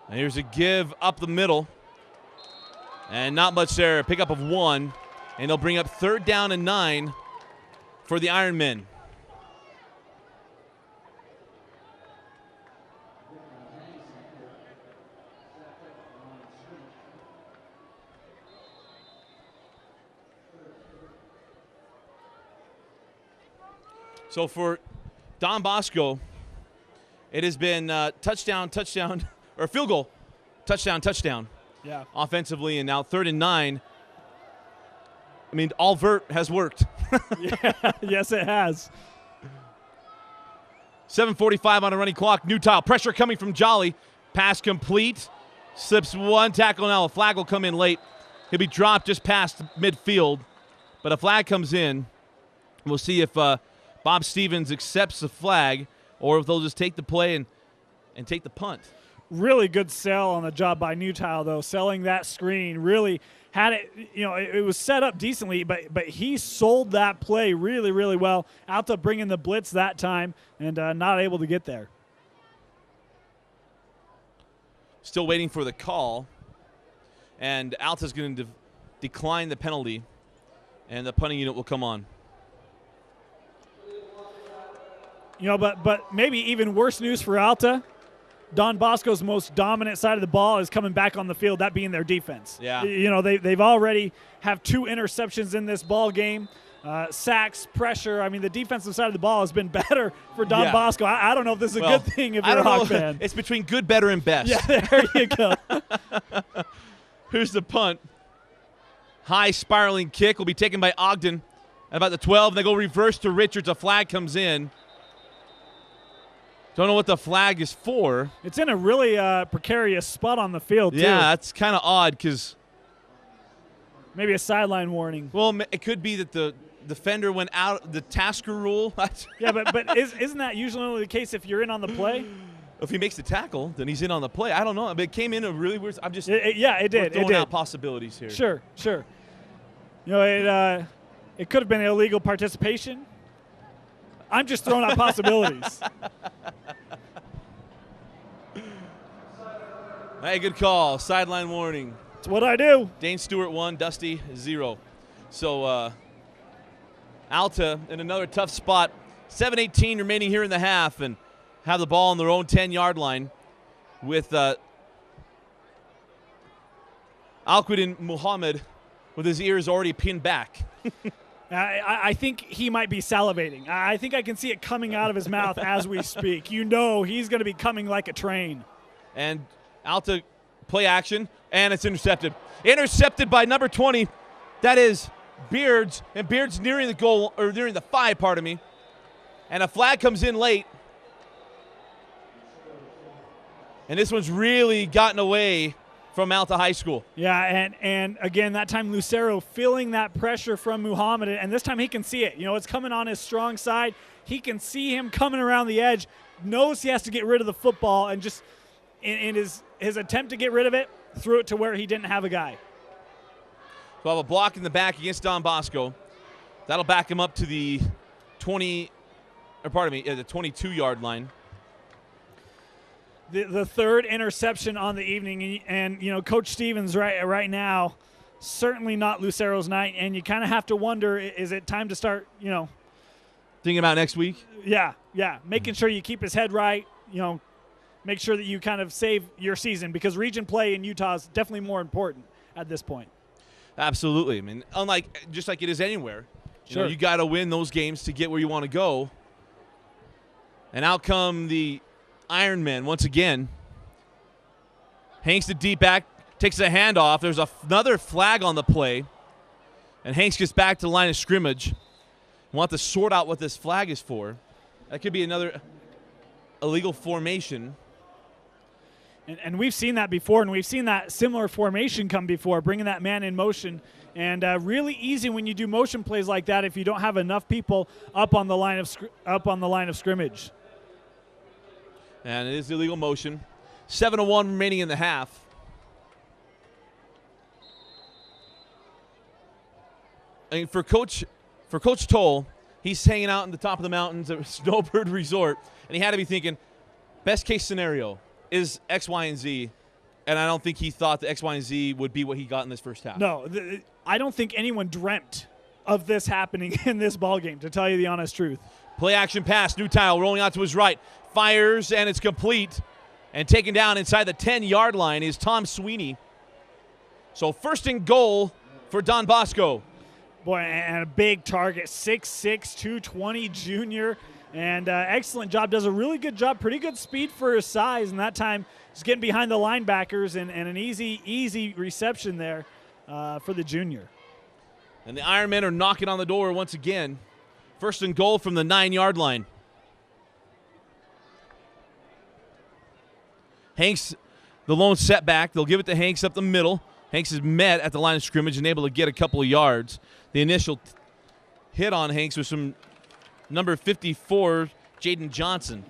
And here's a give up the middle. And not much there. A pickup of 1. And they'll bring up 3rd down and 9 for the Ironmen. So for Don Bosco, it has been touchdown, or field goal, touchdown. Yeah. Offensively, and now 3rd and 9. I mean, all vert has worked. Yeah, yes, it has. 7:45 on a running clock. Newtile, pressure coming from Jolly. Pass complete. Slips one tackle now. A flag will come in late. He'll be dropped just past midfield. But a flag comes in. We'll see if Bob Stevens accepts the flag or if they'll just take the play and take the punt. Really good sell on the job by Newtile, though. Selling that screen really had it, it was set up decently, but he sold that play really, really well. Alta bringing the blitz that time and not able to get there. Still waiting for the call. And Alta's going to decline the penalty, and the punting unit will come on. But maybe even worse news for Alta. Don Bosco's most dominant side of the ball is coming back on the field, that being their defense. Yeah. They've already have 2 interceptions in this ball game. Sacks, pressure. I mean, the defensive side of the ball has been better for Don Bosco. I don't know if this is a good thing if you're a Hawk fan. It's between good, better, and best. Yeah, there you go. Here's the punt. High spiraling kick will be taken by Ogden at about the 12. And they go reverse to Richards. A flag comes in. Don't know what the flag is for. It's in a really precarious spot on the field, too. Yeah, that's kind of odd because maybe a sideline warning. Well, it could be that the defender went out, the Tasker rule. Yeah, but isn't that usually only the case if you're in on the play? If he makes the tackle, then he's in on the play. I don't know. But it came in a really weird. I'm just. Yeah, it did. Throwing out possibilities here. Sure. You know, it could have been illegal participation. I'm just throwing out possibilities. Hey, good call. Sideline warning. It's what I do. Dane Stewart 1, Dusty 0. So Alta in another tough spot. 7:18 remaining here in the half, and have the ball on their own 10-yard line with Alquidin Muhammad with his ears already pinned back. I think he might be salivating. I think I can see it coming out of his mouth as we speak. You know he's going to be coming like a train. And Alta play action, and it's intercepted. Intercepted by number 20. That is Beards, and Beards nearing the goal, or nearing the 5, pardon me. And a flag comes in late. And this one's really gotten away from Alta High School. Yeah, and again, that time Lucero feeling that pressure from Muhammad, and this time he can see it. You know, it's coming on his strong side. He can see him coming around the edge, knows he has to get rid of the football, and just in his attempt to get rid of it, threw it to where he didn't have a guy. We'll have a block in the back against Don Bosco. That'll back him up to the 22-yard line. The third interception on the evening, and you know, Coach Stevens right now, certainly not Lucero's night, and you kind of have to wonder, is it time to start, you know, thinking about next week? Yeah, making sure you keep his head right, you know, make sure that you kind of save your season, because region play in Utah is definitely more important at this point. Absolutely. I mean, just like it is anywhere, you know, Sure. you got to win those games to get where you want to go. And out come the Ironmen once again. Hanks the deep back, takes a handoff. There's another flag on the play. And Hanks gets back to the line of scrimmage. We'll have to sort out what this flag is for. That could be another illegal formation. And we've seen that before, and we've seen that similar formation come before, bringing that man in motion. And really easy when you do motion plays like that if you don't have enough people up on the line of scrimmage. And it is illegal motion. 7:01 remaining in the half. I mean, for Coach Toll, he's hanging out in the top of the mountains at Snowbird Resort, and he had to be thinking, best case scenario is X, Y, and Z. And I don't think he thought the X, Y, and Z would be what he got in this first half. No, I don't think anyone dreamt of this happening in this ballgame, to tell you the honest truth. Play action pass, New Tile rolling out to his right. Fires, and it's complete. And taken down inside the 10-yard line is Tom Sweeney. So first and goal for Don Bosco. Boy, and a big target, 6'6", 220 junior. And excellent job, does a really good job, pretty good speed for his size. And that time he's getting behind the linebackers, and an easy reception there for the junior. And the Ironmen are knocking on the door once again. First and goal from the 9-yard line. Hanks, the lone setback. They'll give it to Hanks up the middle. Hanks is met at the line of scrimmage and able to get a couple of yards. The initial hit on Hanks was from number 54, Jaden Johnson.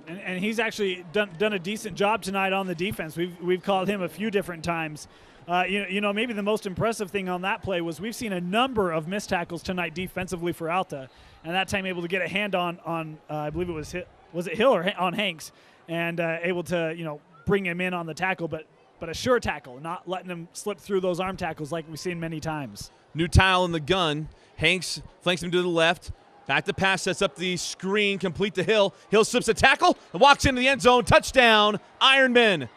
And he's actually done a decent job tonight on the defense. We've called him a few different times. You know, maybe the most impressive thing on that play was we've seen a number of missed tackles tonight defensively for Alta, and that time able to get a hand on I believe it was Hill or on Hanks, and able to, you know, bring him in on the tackle, but a sure tackle, not letting him slip through those arm tackles like we've seen many times. New Tile in the gun. Hanks flanks him to the left. Back to pass, sets up the screen, complete to Hill. Hill slips a tackle and walks into the end zone. Touchdown, Ironmen.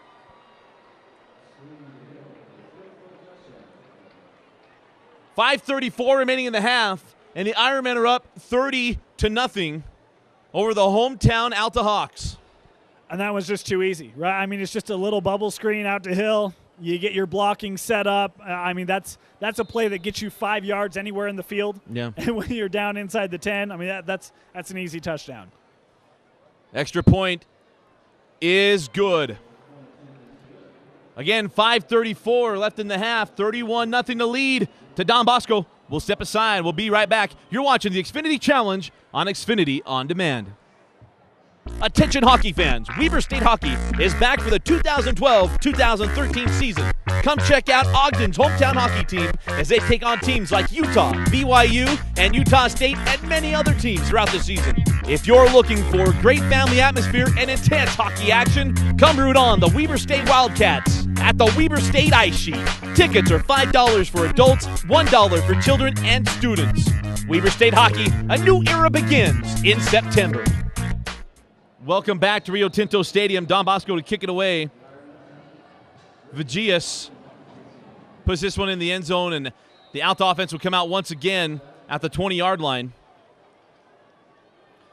.534 remaining in the half, and the Ironmen are up 30-0 over the hometown Alta Hawks. And that was just too easy, right? I mean, it's just a little bubble screen out to Hill. You get your blocking set up. I mean, that's a play that gets you 5 yards anywhere in the field. Yeah. And when you're down inside the 10, I mean, that's an easy touchdown. Extra point is good. Again, 5:34 left in the half. 31-0 to lead to Don Bosco. We'll step aside. We'll be right back. You're watching the Xfinity Challenge on Xfinity On Demand. Attention hockey fans, Weber State Hockey is back for the 2012-2013 season. Come check out Ogden's hometown hockey team as they take on teams like Utah, BYU, and Utah State, and many other teams throughout the season. If you're looking for great family atmosphere and intense hockey action, come root on the Weber State Wildcats at the Weber State Ice Sheet. Tickets are $5 for adults, $1 for children and students. Weber State Hockey, a new era begins in September. Welcome back to Rio Tinto Stadium. Don Bosco to kick it away. Vigias puts this one in the end zone, and the Alta offense will come out once again at the 20-yard line.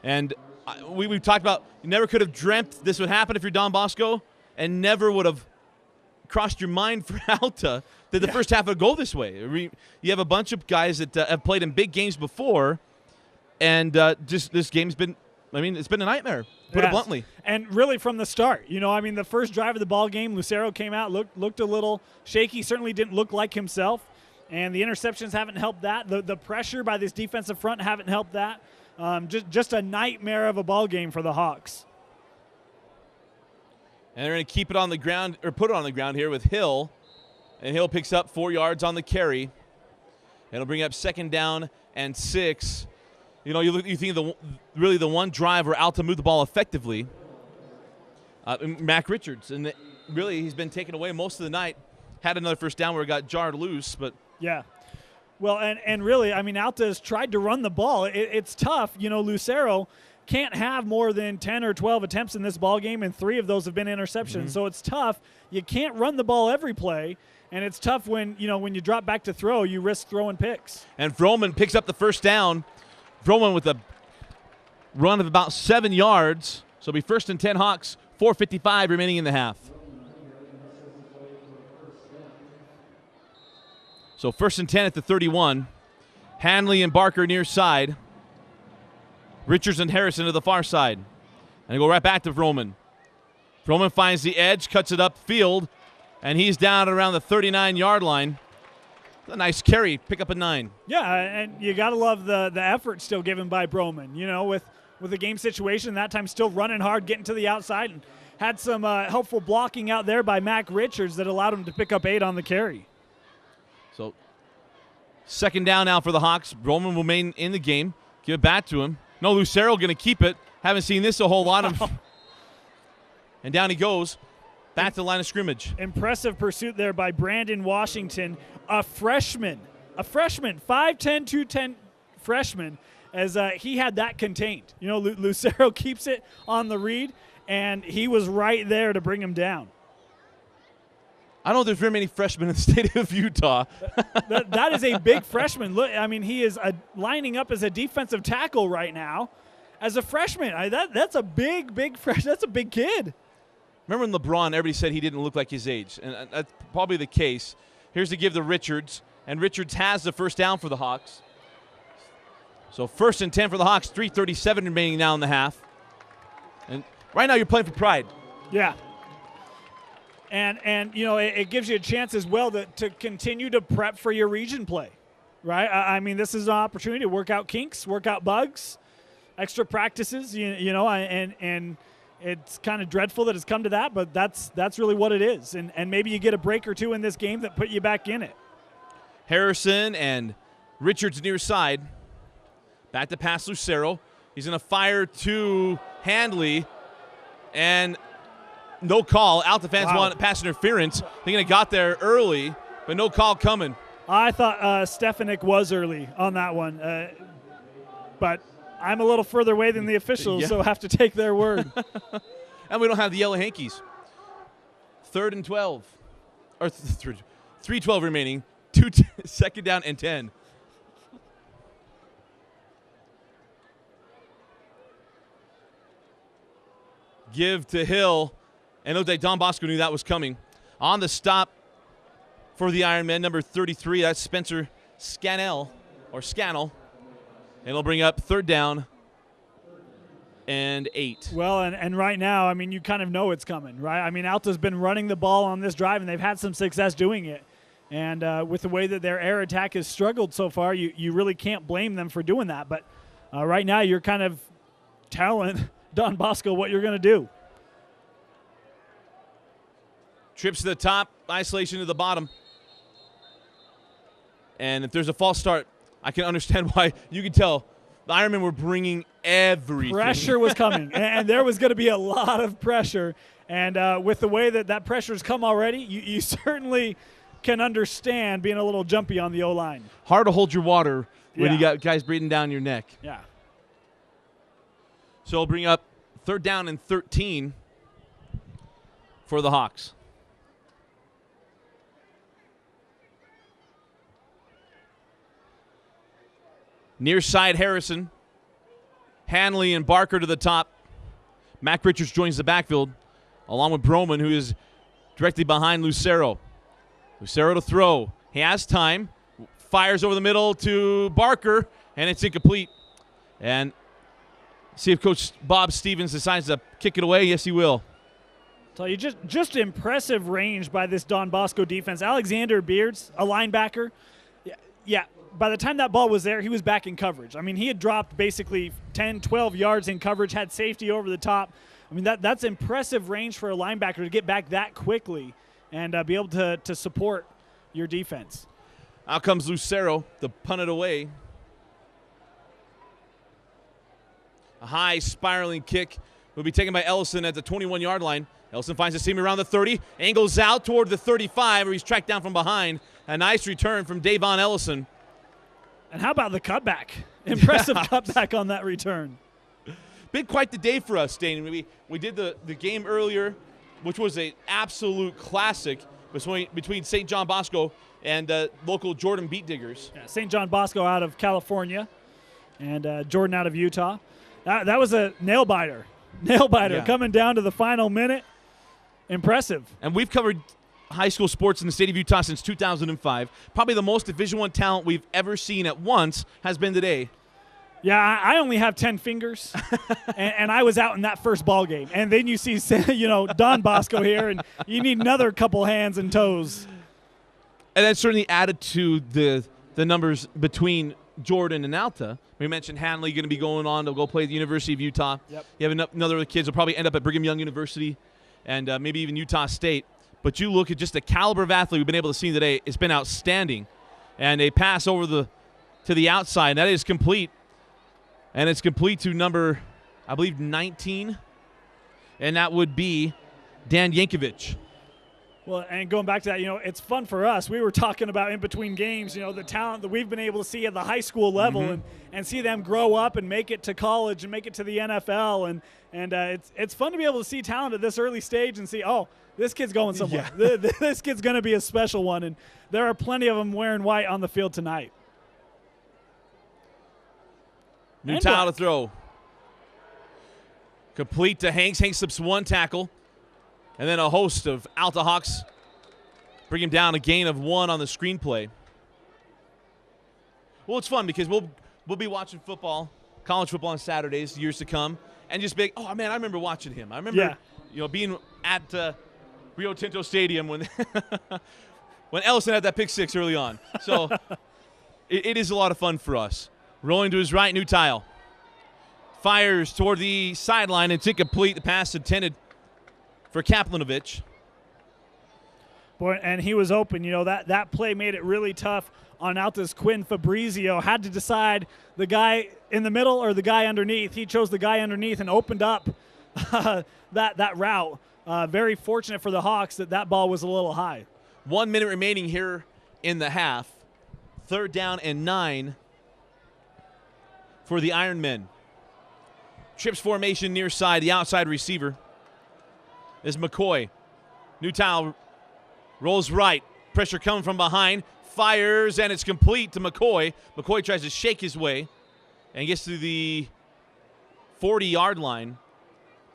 And we've talked about, you never could have dreamt this would happen if you're Don Bosco, and never would have crossed your mind for Alta that the first half would go this way. You have a bunch of guys that have played in big games before, and just this game's been, it's been a nightmare, put it bluntly. And really from the start, the first drive of the ball game, Lucero came out, looked a little shaky, certainly didn't look like himself, and the interceptions haven't helped that. The pressure by this defensive front haven't helped that. Just a nightmare of a ball game for the Hawks. And they're going to keep it on the ground, or put it on the ground here with Hill, and Hill picks up 4 yards on the carry. It'll bring up 2nd down and 6. You think of the one drive where Alta moved the ball effectively. Mac Richards, and really he's been taken away most of the night. Had another first down where it got jarred loose, but yeah. Well, and really, Alta has tried to run the ball. It's tough. Lucero can't have more than 10 or 12 attempts in this ball game, and 3 of those have been interceptions. Mm-hmm. So it's tough. You can't run the ball every play, and it's tough when you drop back to throw, you risk throwing picks. And Vroman picks up the first down. Vroman with a run of about 7 yards. So it'll be 1st and 10 Hawks, 4:55 remaining in the half. So 1st and 10 at the 31. Hanley and Barker near side. Richards and Harrison to the far side. And go right back to Vroman. Vroman finds the edge, cuts it up field, and he's down around the 39-yard line. A nice carry, pick up a 9. Yeah, and you got to love the effort still given by Broman. With the game situation, that time still running hard, getting to the outside, and had some helpful blocking out there by Mac Richards that allowed him to pick up 8 on the carry. So 2nd down now for the Hawks. Broman will remain in the game. Give it back to him. No, Lucero going to keep it. Haven't seen this a whole lot. And down he goes. Back to the line of scrimmage. Impressive pursuit there by Brandon Washington, a freshman, 5'10", 210 freshman, as he had that contained. Lucero keeps it on the read, and he was right there to bring him down. I don't know if there's very many freshmen in the state of Utah. that is a big freshman. Look, he is lining up as a defensive tackle right now as a freshman. That's a big that's a big kid. Remember when LeBron, everybody said he didn't look like his age, and that's probably the case. Here's to give to Richards, and Richards has the first down for the Hawks. So 1st and 10 for the Hawks, 3:37 remaining now in the half. And right now you're playing for pride. Yeah. And it gives you a chance as well to continue to prep for your region play, right? This is an opportunity to work out kinks, work out bugs, extra practices, and it's kind of dreadful that it's come to that, but that's really what it is. And maybe you get a break or two in this game that put you back in it. Harrison and Richards near side. Back to pass Lucero. He's going to fire to Handley, and no call. Alta fans want pass interference. They're going to got there early, but no call coming. I thought Stefanik was early on that one, but I'm a little further away than the officials, so I have to take their word. And we don't have the yellow hankies. 3rd and 12. Or 3:12 remaining. 2nd down and 10. Give to Hill. And it looked like Don Bosco knew that was coming. On the stop for the Ironman, number 33, that's Spencer Scannell. And it'll bring up 3rd down and 8. Well, and right now, you kind of know it's coming, right? Alta's been running the ball on this drive, and they've had some success doing it. And with the way that their air attack has struggled so far, you really can't blame them for doing that. But right now you're kind of telling Don Bosco what you're going to do. Trips to the top, isolation to the bottom. And if there's a false start, I can understand why. You can tell the Ironmen were bringing everything. Pressure was coming, and there was going to be a lot of pressure. And with the way that pressure's come already, you certainly can understand being a little jumpy on the O-line. Hard to hold your water when you got guys breathing down your neck. Yeah. So we'll bring up 3rd down and 13 for the Hawks. Near side Harrison. Hanley and Barker to the top. Mac Richards joins the backfield, along with Broman, who is directly behind Lucero. Lucero to throw. He has time. Fires over the middle to Barker, and it's incomplete. And see if Coach Bob Stevens decides to kick it away. Yes, he will. So you just impressive range by this Don Bosco defense. Alexander Beards, a linebacker. Yeah. By the time that ball was there, he was back in coverage. I mean, he had dropped basically 10, 12 yards in coverage, had safety over the top. I mean, that's impressive range for a linebacker to get back that quickly and be able to support your defense. Out comes Lucero to punt it away. A high spiraling kick will be taken by Ellison at the 21-yard line. Ellison finds a seam around the 30, angles out toward the 35, where he's tracked down from behind. A nice return from Davon Ellison. And how about the cutback? Impressive cutback on that return. Been quite the day for us, Dane. We did the game earlier, which was an absolute classic between St. John Bosco and local Jordan Beat Diggers. Yeah, St. John Bosco out of California and Jordan out of Utah. That was a nail-biter. Coming down to the final minute. Impressive. And we've covered high school sports in the state of Utah since 2005. Probably the most Division I talent we've ever seen at once has been today. Yeah, I only have 10 fingers, and I was out in that first ball game. And then you see, Don Bosco here, and you need another couple hands and toes. And that certainly added to the numbers between Jordan and Alta. We mentioned Hanley going to be going on to go play at the University of Utah. Yep. You have another of the kids will probably end up at Brigham Young University and maybe even Utah State. But you look at just the caliber of athlete we've been able to see today. It's been outstanding. And a pass over to the outside. And that is complete. And it's complete to number, I believe, 19. And that would be Dan Yankovic. Well, and going back to that, it's fun for us. We were talking about in between games, the talent that we've been able to see at the high school level and see them grow up and make it to college and make it to the NFL. And it's fun to be able to see talent at this early stage and see, oh, this kid's going somewhere. Yeah. This kid's going to be a special one. And there are plenty of them wearing white on the field tonight. New tile to throw. Complete to Hanks. Hanks slips one tackle. And then a host of Alta Hawks bring him down, a gain of 1 on the screenplay. Well, it's fun because we'll be watching football, college football on Saturdays, years to come, and just be, oh, man, I remember watching him. I remember being at Rio Tinto Stadium when when Ellison had that pick six early on. So it is a lot of fun for us. Rolling to his right, new tile. Fires toward the sideline. It's incomplete. The pass intended for Kaplanovich. Boy, and he was open. That play made it really tough on Alta's Quinn Fabrizio. Had to decide the guy in the middle or the guy underneath. He chose the guy underneath and opened up that route. Very fortunate for the Hawks that ball was a little high. 1 minute remaining here in the half. 3rd down and 9 for the Ironmen. Trips formation near side, the outside receiver is McCoy. New tile rolls right. Pressure coming from behind. Fires, and it's complete to McCoy. McCoy tries to shake his way and gets to the 40-yard line.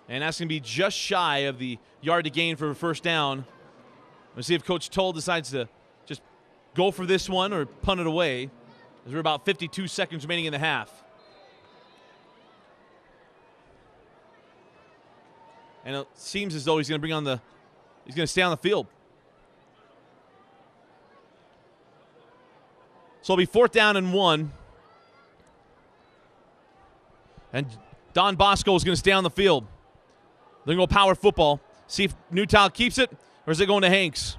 And that's going to be just shy of the yard to gain for a first down. Let's see if Coach Toll decides to just go for this one or punt it away. There's about 52 seconds remaining in the half. And it seems as though he's going to stay on the field. So it'll be 4th down and 1. And Don Bosco is going to stay on the field. They're going to go power football. See if Newtown keeps it, or is it going to Hanks?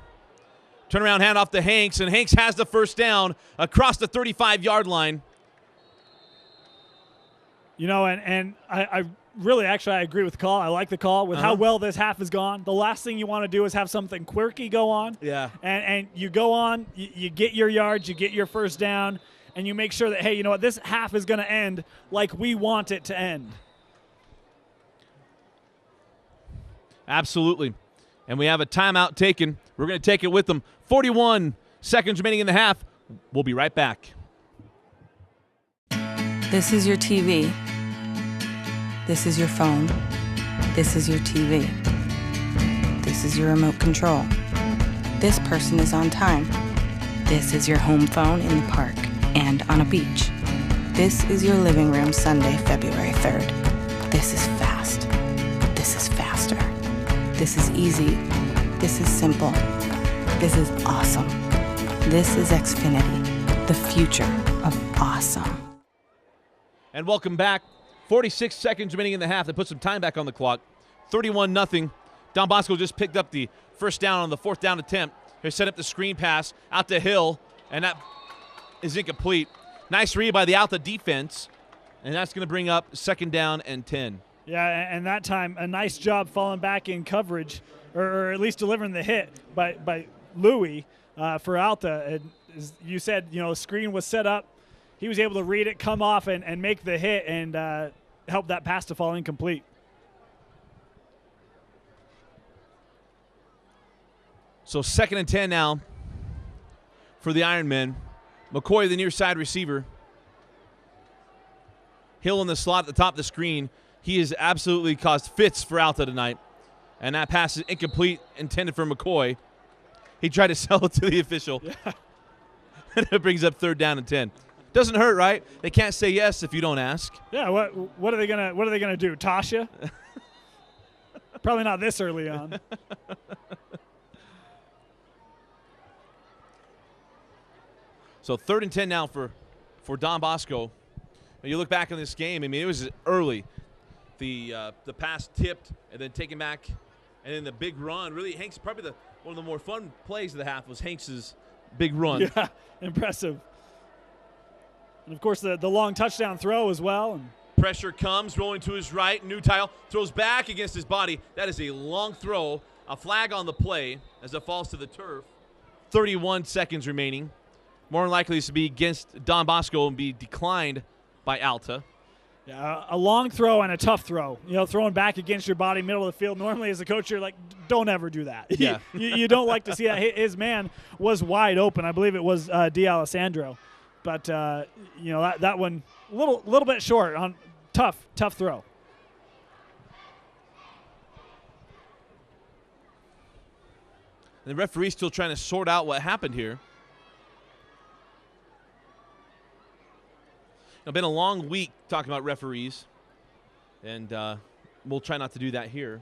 Turnaround handoff to Hanks, and Hanks has the first down across the 35-yard line. You know, and I really, actually, I agree with the call. I like the call with how well this half has gone. The last thing you want to do is have something quirky go on. Yeah. And you go on, you get your yards, you get your first down, and you make sure that, hey, you know what, this half is going to end like we want it to end. Absolutely. And we have a timeout taken. We're going to take it with them. 41 seconds remaining in the half. We'll be right back. This is your TV. This is your phone. This is your TV. This is your remote control. This person is on time. This is your home phone in the park and on a beach. This is your living room Sunday, February 3rd. This is fast. This is faster. This is easy. This is simple. This is awesome. This is Xfinity, the future of awesome. And welcome back. 46 seconds remaining in the half. They put some time back on the clock. 31-0. Don Bosco just picked up the first down on the 4th down attempt. They set up the screen pass out to Hill, and that is incomplete. Nice read by the Alta defense, and that's going to bring up 2nd down and 10. Yeah, and that time, a nice job falling back in coverage, or at least delivering the hit by Louis for Alta. And as you said, you know, the screen was set up. He was able to read it, come off, and make the hit, and help that pass to fall incomplete. So 2nd and 10 now for the Ironmen. McCoy, the near side receiver. Hill in the slot at the top of the screen. He has absolutely caused fits for Alta tonight. And that pass is incomplete, intended for McCoy. He tried to sell it to the official. Yeah. And it brings up 3rd down and 10. Doesn't hurt, right? They can't say yes if you don't ask. Yeah, what are they gonna do? Tasha? Probably not this early on. So 3rd and 10 now for Don Bosco. When you look back on this game, I mean, it was early. The pass tipped and then taken back, and then the big run. Really, Hanks, probably one of the more fun plays of the half was Hanks's big run. Yeah, impressive. And, of course, the long touchdown throw as well. And pressure comes, rolling to his right. Newtile throws back against his body. That is a long throw. A flag on the play as it falls to the turf. 31 seconds remaining. More than likely to be against Don Bosco and be declined by Alta. Yeah, a long throw and a tough throw. You know, throwing back against your body, middle of the field. Normally, as a coach, you're like, don't ever do that. Yeah. you don't like to see that. His man was wide open. I believe it was D'Alessandro. But, you know, that one a little bit short on tough throw. And the referee's still trying to sort out what happened here. It's been a long week talking about referees, and we'll try not to do that here.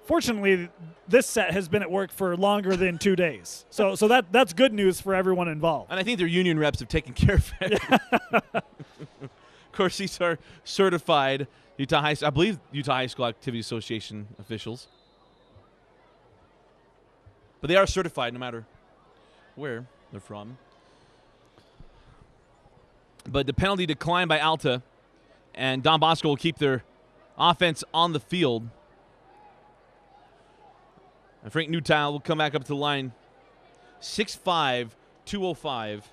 Fortunately, this set has been at work for longer than 2 days. So that's good news for everyone involved. And I think their union reps have taken care of it. Of course, these are certified I believe Utah High School Activity Association officials. But they are certified no matter where they're from. But the penalty declined by Alta, and Don Bosco will keep their offense on the field. And Frank Newtile will come back up to the line. 6'5", 205,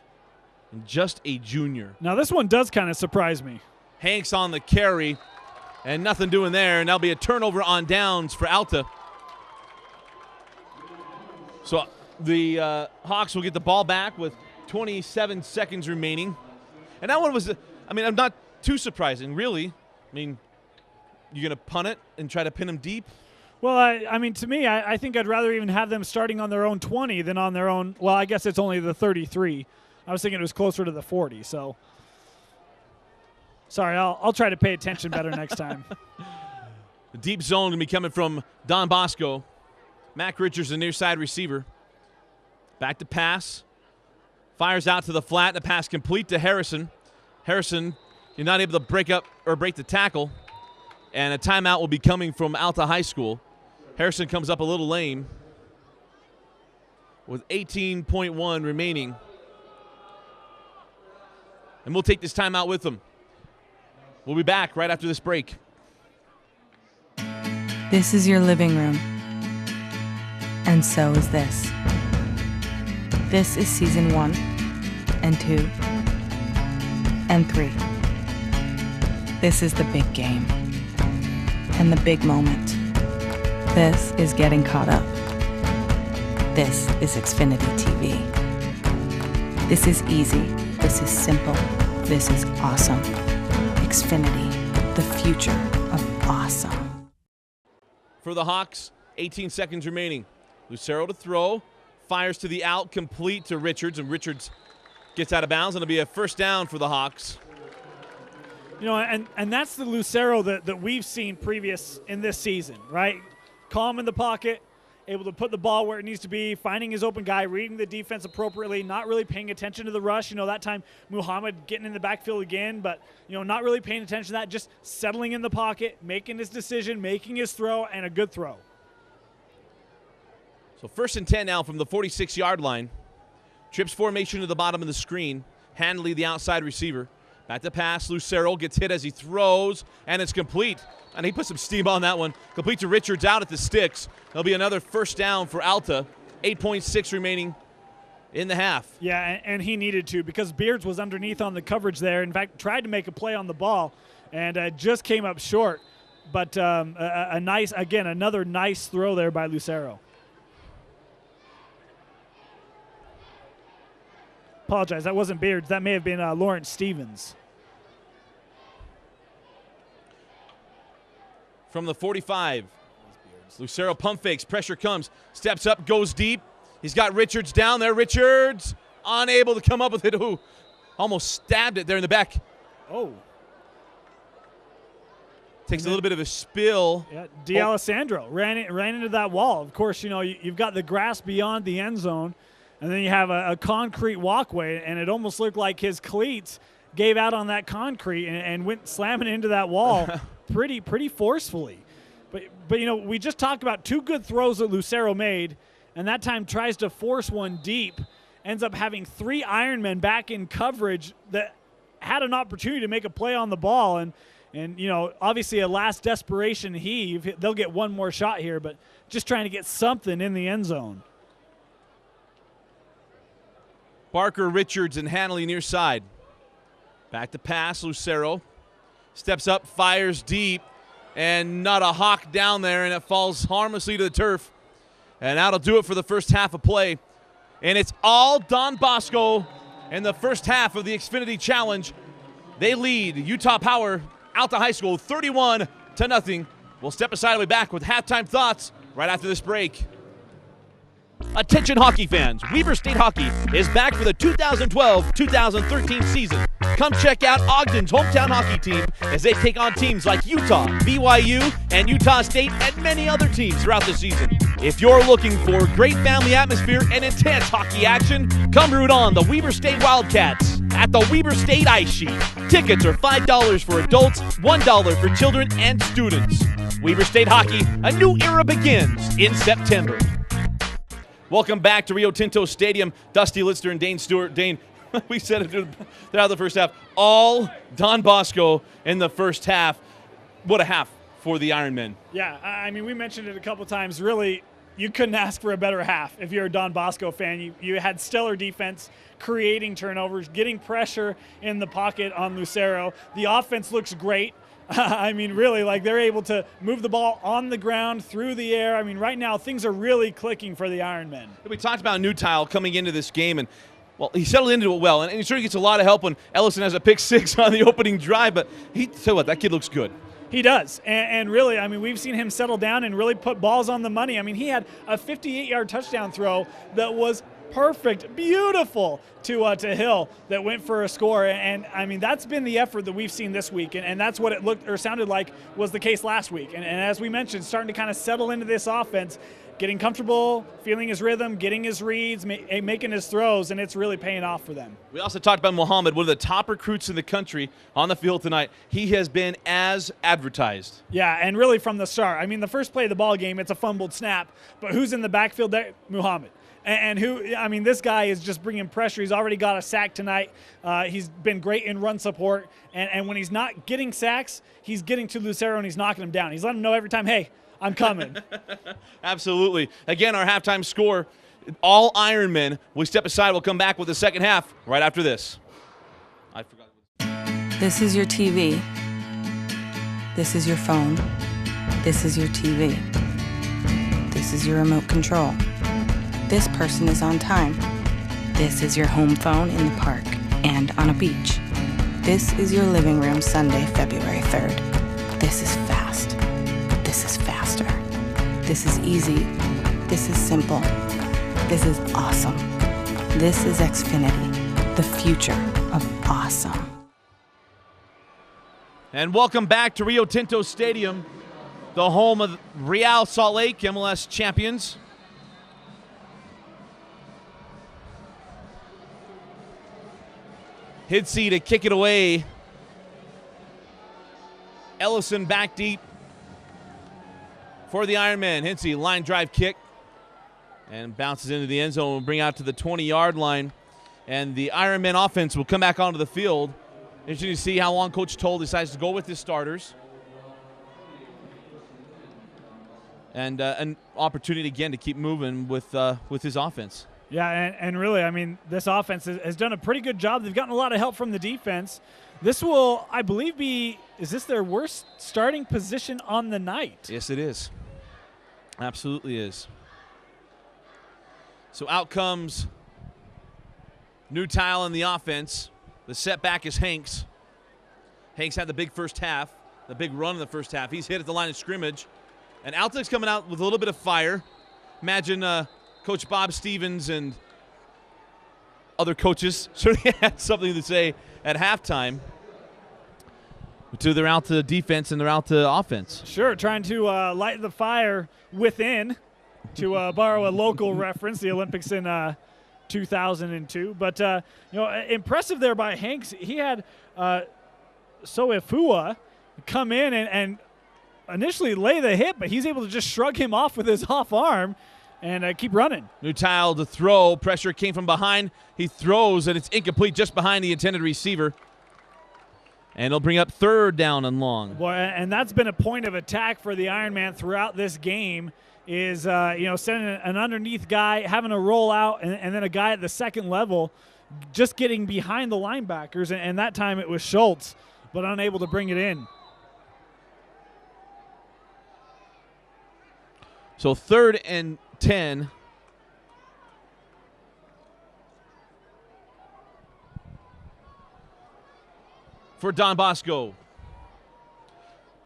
and just a junior. Now this one does kind of surprise me. Hanks on the carry, and nothing doing there, and that'll be a turnover on downs for Alta. So the Hawks will get the ball back with 27 seconds remaining. And that one was, I'm not too surprising, really. I mean, you're going to punt it and try to pin them deep? Well, I mean, to me, I think I'd rather even have them starting on their own 20 than on their own. Well, I guess it's only the 33. I was thinking it was closer to the 40. So, sorry, I'll try to pay attention better next time. The deep zone going to be coming from Don Bosco. Mac Richards, the near side receiver. Back to pass. Fires out to the flat. The pass complete to Harrison. Harrison, you're not able to break up or break the tackle. And a timeout will be coming from Alta High School. Harrison comes up a little lame with 18.1 remaining. And we'll take this timeout with them. We'll be back right after this break. This is your living room. And so is this. This is season 1 and 2 and 3. This is the big game and the big moment. This is getting caught up. This is Xfinity TV. This is easy. This is simple. This is awesome. Xfinity, the future of awesome. For the Hawks, 18 seconds remaining. Lucero to throw. Fires to the out, complete to Richards, and Richards gets out of bounds, and it'll be a first down for the Hawks. You know, and that's the Lucero that we've seen previous in this season, right? Calm in the pocket, able to put the ball where it needs to be, finding his open guy, reading the defense appropriately, not really paying attention to the rush. You know, that time Muhammad getting in the backfield again, but, you know, not really paying attention to that, just settling in the pocket, making his decision, making his throw, and a good throw. So 1st and 10 now from the 46-yard line. Trips formation to the bottom of the screen. Handley, the outside receiver. Back to pass. Lucero gets hit as he throws, and it's complete. And he put some steam on that one. Complete to Richards out at the sticks. There'll be another first down for Alta. 8.6 remaining in the half. Yeah, and he needed to because Beards was underneath on the coverage there. In fact, tried to make a play on the ball and just came up short. But another nice throw there by Lucero. Apologize, that wasn't Beards. That may have been Lawrence Stevens. From the 45, Lucero pump fakes, pressure comes, steps up, goes deep. He's got Richards down there. Richards unable to come up with it. Ooh, almost stabbed it there in the back. Oh. Takes a little bit of a spill. Yeah, D'Alessandro ran into that wall. Of course, you know, you've got the grass beyond the end zone, and then you have a concrete walkway, and it almost looked like his cleats gave out on that concrete and went slamming into that wall pretty forcefully. But you know, we just talked about 2 good throws that Lucero made, and that time tries to force one deep, ends up having 3 Ironmen back in coverage that had an opportunity to make a play on the ball, and you know, obviously a last desperation heave. They'll get one more shot here, but just trying to get something in the end zone. Barker, Richards, and Hanley near side. Back to pass, Lucero. Steps up, fires deep, and not a hawk down there, and it falls harmlessly to the turf. And that'll do it for the first half of play. And it's all Don Bosco in the first half of the Xfinity Challenge. They lead Utah Power, Alta High School, 31-0. We'll step aside and be back with halftime thoughts right after this break. Attention hockey fans, Weber State Hockey is back for the 2012-2013 season. Come check out Ogden's hometown hockey team as they take on teams like Utah, BYU, and Utah State, and many other teams throughout the season. If you're looking for great family atmosphere and intense hockey action, come root on the Weber State Wildcats at the Weber State Ice Sheet. Tickets are $5 for adults, $1 for children and students. Weber State Hockey, a new era begins in September. Welcome back to Rio Tinto Stadium. Dusty Litster and Dane Stewart. Dane, we said it throughout the first half. All Don Bosco in the first half. What a half for the Ironmen. Yeah, I mean, we mentioned it a couple times. Really, you couldn't ask for a better half if you're a Don Bosco fan. You had stellar defense, creating turnovers, getting pressure in the pocket on Lucero. The offense looks great. I mean, really, like they're able to move the ball on the ground, through the air. I mean, right now things are really clicking for the Ironmen. We talked about Newtile coming into this game, and well, he settled into it well, and he sort of gets a lot of help when Ellison has a pick 6 on the opening drive. But tell you what, that kid looks good. He does, and really, I mean, we've seen him settle down and really put balls on the money. I mean, he had a 58-yard touchdown throw that was perfect, beautiful to Hill that went for a score. And I mean, that's been the effort that we've seen this week, and that's what it looked or sounded like was the case last week. And as we mentioned, starting to kind of settle into this offense, getting comfortable, feeling his rhythm, getting his reads, making his throws, and it's really paying off for them. We also talked about Muhammad, one of the top recruits in the country on the field tonight. He has been as advertised. Yeah, and really from the start. I mean, the first play of the ball game, it's a fumbled snap, but who's in the backfield there? Muhammad. And who, I mean, this guy is just bringing pressure. He's already got a sack tonight. He's been great in run support. And when he's not getting sacks, he's getting to Lucero and he's knocking him down. He's letting him know every time, hey, I'm coming. Absolutely. Again, our halftime score, all Ironmen. We step aside. We'll come back with the second half right after this. I forgot. This is your TV. This is your phone. This is your TV. This is your remote control. This person is on time. This is your home phone in the park and on a beach. This is your living room Sunday, February 3rd. This is fast. This is faster. This is easy. This is simple. This is awesome. This is Xfinity, the future of awesome. And welcome back to Rio Tinto Stadium, the home of Real Salt Lake, MLS champions. Hidsey to kick it away. Ellison back deep for the Ironman. Hidsey, line drive kick. And bounces into the end zone. Will bring out to the 20-yard line. And the Ironman offense will come back onto the field. Interesting to see how long Coach Toll decides to go with his starters. And an opportunity again to keep moving with his offense. Yeah, and really, I mean, this offense has done a pretty good job. They've gotten a lot of help from the defense. This will, I believe, is this their worst starting position on the night? Yes, it is. Absolutely is. So out comes New Tile in the offense. The setback is Hanks. Hanks had the big first half, the big run in the first half. He's hit at the line of scrimmage. And Alta's coming out with a little bit of fire. Imagine Coach Bob Stevens and other coaches certainly had something to say at halftime to their Alta defense and their Alta offense. Sure, trying to light the fire within, to borrow a local reference, the Olympics in 2002. But, impressive there by Hanks. He had Soefua come in and initially lay the hit, but he's able to just shrug him off with his off arm and keep running. New Tile to throw. Pressure came from behind. He throws, and it's incomplete just behind the intended receiver. And he'll bring up third down and long. Boy, and that's been a point of attack for the Ironman throughout this game is, sending an underneath guy, having a roll out, and then a guy at the second level just getting behind the linebackers. And that time it was Schultz, but unable to bring it in. So 3rd and 10. For Don Bosco.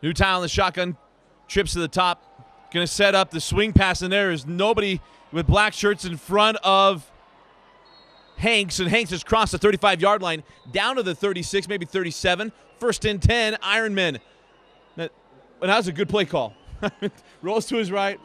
New Tile in the shotgun. Trips to the top. Going to set up the swing pass, and there is nobody with black shirts in front of Hanks. And Hanks has crossed the 35-yard line down to the 36, maybe 37. 1st and 10, Ironman. That was a good play call. Rolls to his right.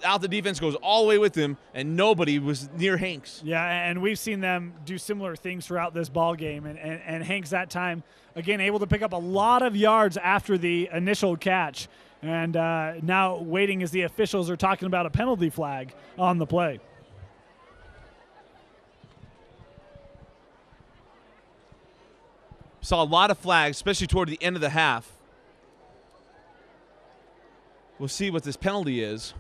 Out the defense goes all the way with him, and nobody was near Hanks. Yeah, and we've seen them do similar things throughout this ball game. And Hanks that time, again, able to pick up a lot of yards after the initial catch. And now waiting as the officials are talking about a penalty flag on the play. Saw a lot of flags, especially toward the end of the half. We'll see what this penalty is.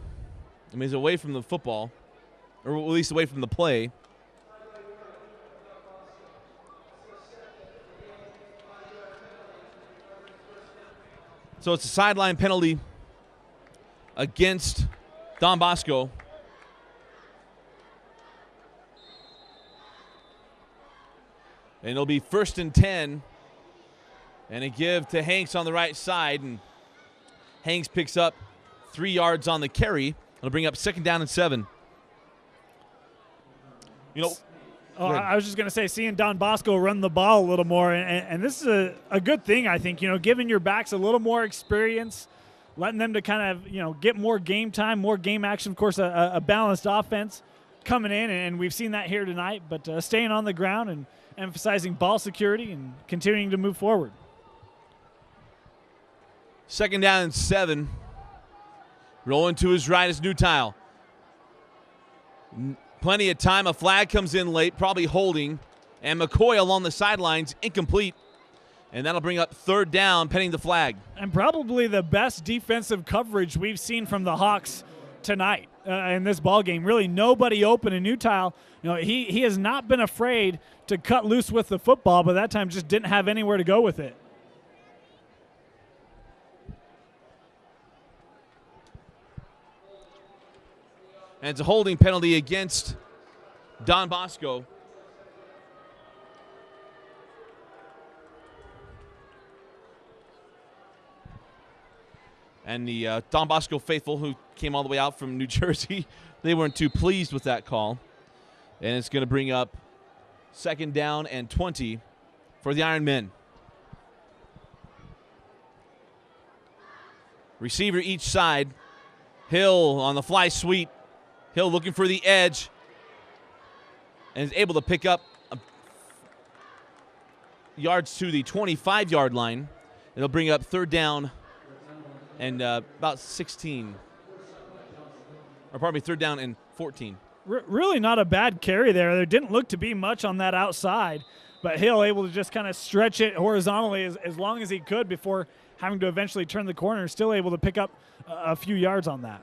I mean, he's away from the football, or at least away from the play. So it's a sideline penalty against Don Bosco. And it'll be 1st and 10. And a give to Hanks on the right side. And Hanks picks up 3 yards on the carry. It'll bring up 2nd down and 7. You know, I was just going to say, seeing Don Bosco run the ball a little more, and this is a good thing, I think, giving your backs a little more experience, letting them to kind of, get more game time, more game action, of course, a balanced offense coming in, and we've seen that here tonight, but staying on the ground and emphasizing ball security and continuing to move forward. 2nd down and 7. Rolling to his right is Newtile. Plenty of time. A flag comes in late, probably holding. And McCoy along the sidelines, incomplete. And that'll bring up 3rd down, pending the flag. And probably the best defensive coverage we've seen from the Hawks tonight in this ball game. Really nobody open in Newtile. He has not been afraid to cut loose with the football, but that time just didn't have anywhere to go with it. And it's a holding penalty against Don Bosco. And the Don Bosco faithful, who came all the way out from New Jersey, they weren't too pleased with that call. And it's going to bring up 2nd down and 20 for the Iron Men. Receiver each side. Hill on the fly sweep. Hill looking for the edge and is able to pick up yards to the 25-yard line. It'll bring up 3rd down and about 16. Or pardon me, 3rd down and 14. Really not a bad carry there. There didn't look to be much on that outside, but Hill able to just kind of stretch it horizontally as long as he could before having to eventually turn the corner, still able to pick up a few yards on that.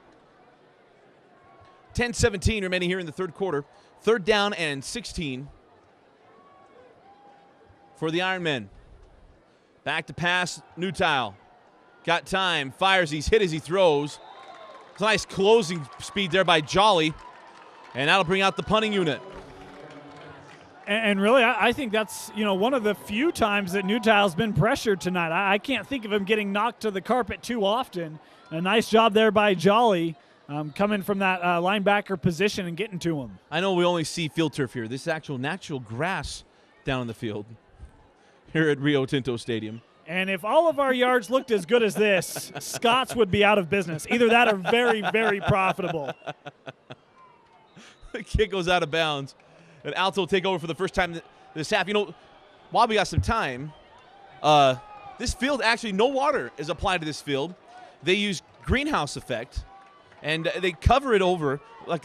10-17 remaining here in the 3rd quarter. 3rd down and 16 for the Iron Men. Back to pass, Newtile. Got time, fires, he's hit as he throws. It's a nice closing speed there by Jolly, and that'll bring out the punting unit. And really, I think that's, one of the few times that Newtile's been pressured tonight. I can't think of him getting knocked to the carpet too often. A nice job there by Jolly. Coming from that linebacker position and getting to him. I know we only see field turf here. This is actual natural grass down in the field here at Rio Tinto Stadium. And if all of our yards looked as good as this, Scott's would be out of business. Either that or very, very profitable. The kick goes out of bounds. And Alta will take over for the first time this half. While we got some time, this field, actually no water is applied to this field. They use greenhouse effect. And they cover it over I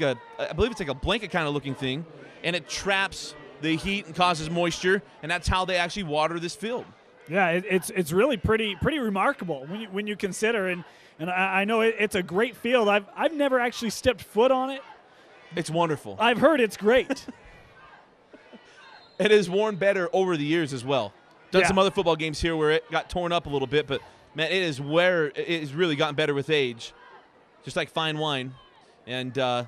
believe it's like a blanket kind of looking thing, and it traps the heat and causes moisture, and that's how they actually water this field. Yeah, it's really pretty remarkable when you consider, and I know it's a great field. I've never actually stepped foot on it. It's wonderful. I've heard it's great. It has worn better over the years as well. Done some other football games here where it got torn up a little bit, but man, it has really gotten better with age. Just like fine wine. And a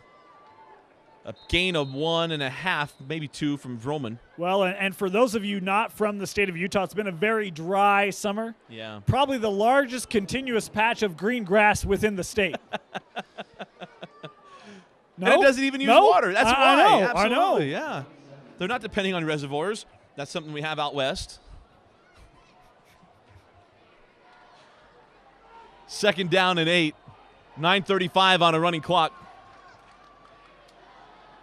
gain of 1.5, maybe 2 from Vroman. Well, and for those of you not from the state of Utah, it's been a very dry summer. Yeah. Probably the largest continuous patch of green grass within the state. No? And it doesn't even use water. That's why. I know. Absolutely, yeah. They're not depending on reservoirs. That's something we have out west. 2nd down and 8. 9:35 on a running clock.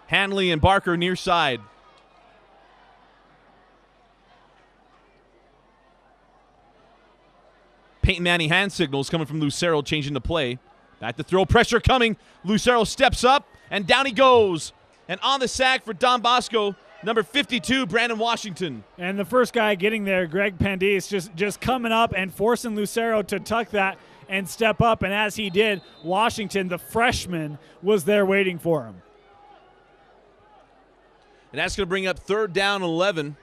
Hanley and Barker near side. Peyton Manning hand signals coming from Lucero, changing the play. Back to throw, pressure coming. Lucero steps up, and down he goes. And on the sack for Don Bosco, number 52, Brandon Washington. And the first guy getting there, Greg Pandis, just coming up and forcing Lucero to tuck that and step up, and as he did, Washington, the freshman, was there waiting for him. And that's going to bring up 3rd down and 11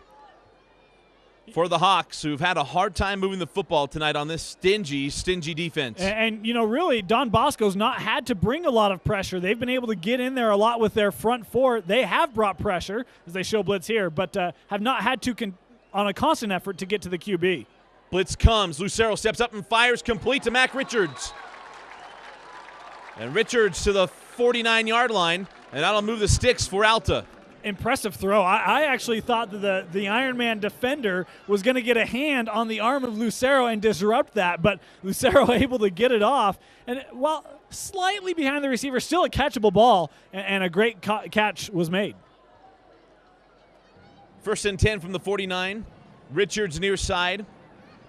for the Hawks, who've had a hard time moving the football tonight on this stingy defense. And really, Don Bosco's not had to bring a lot of pressure. They've been able to get in there a lot with their front four. They have brought pressure, as they show blitz here, but have not had to, on a constant effort, to get to the QB. Blitz comes. Lucero steps up and fires complete to Mac Richards. And Richards to the 49-yard line, and that'll move the sticks for Alta. impressive throw. I actually thought that the Ironman defender was going to get a hand on the arm of Lucero and disrupt that, but Lucero able to get it off. And while slightly behind the receiver, still a catchable ball, and a great catch was made. 1st and 10 from the 49. Richards near side.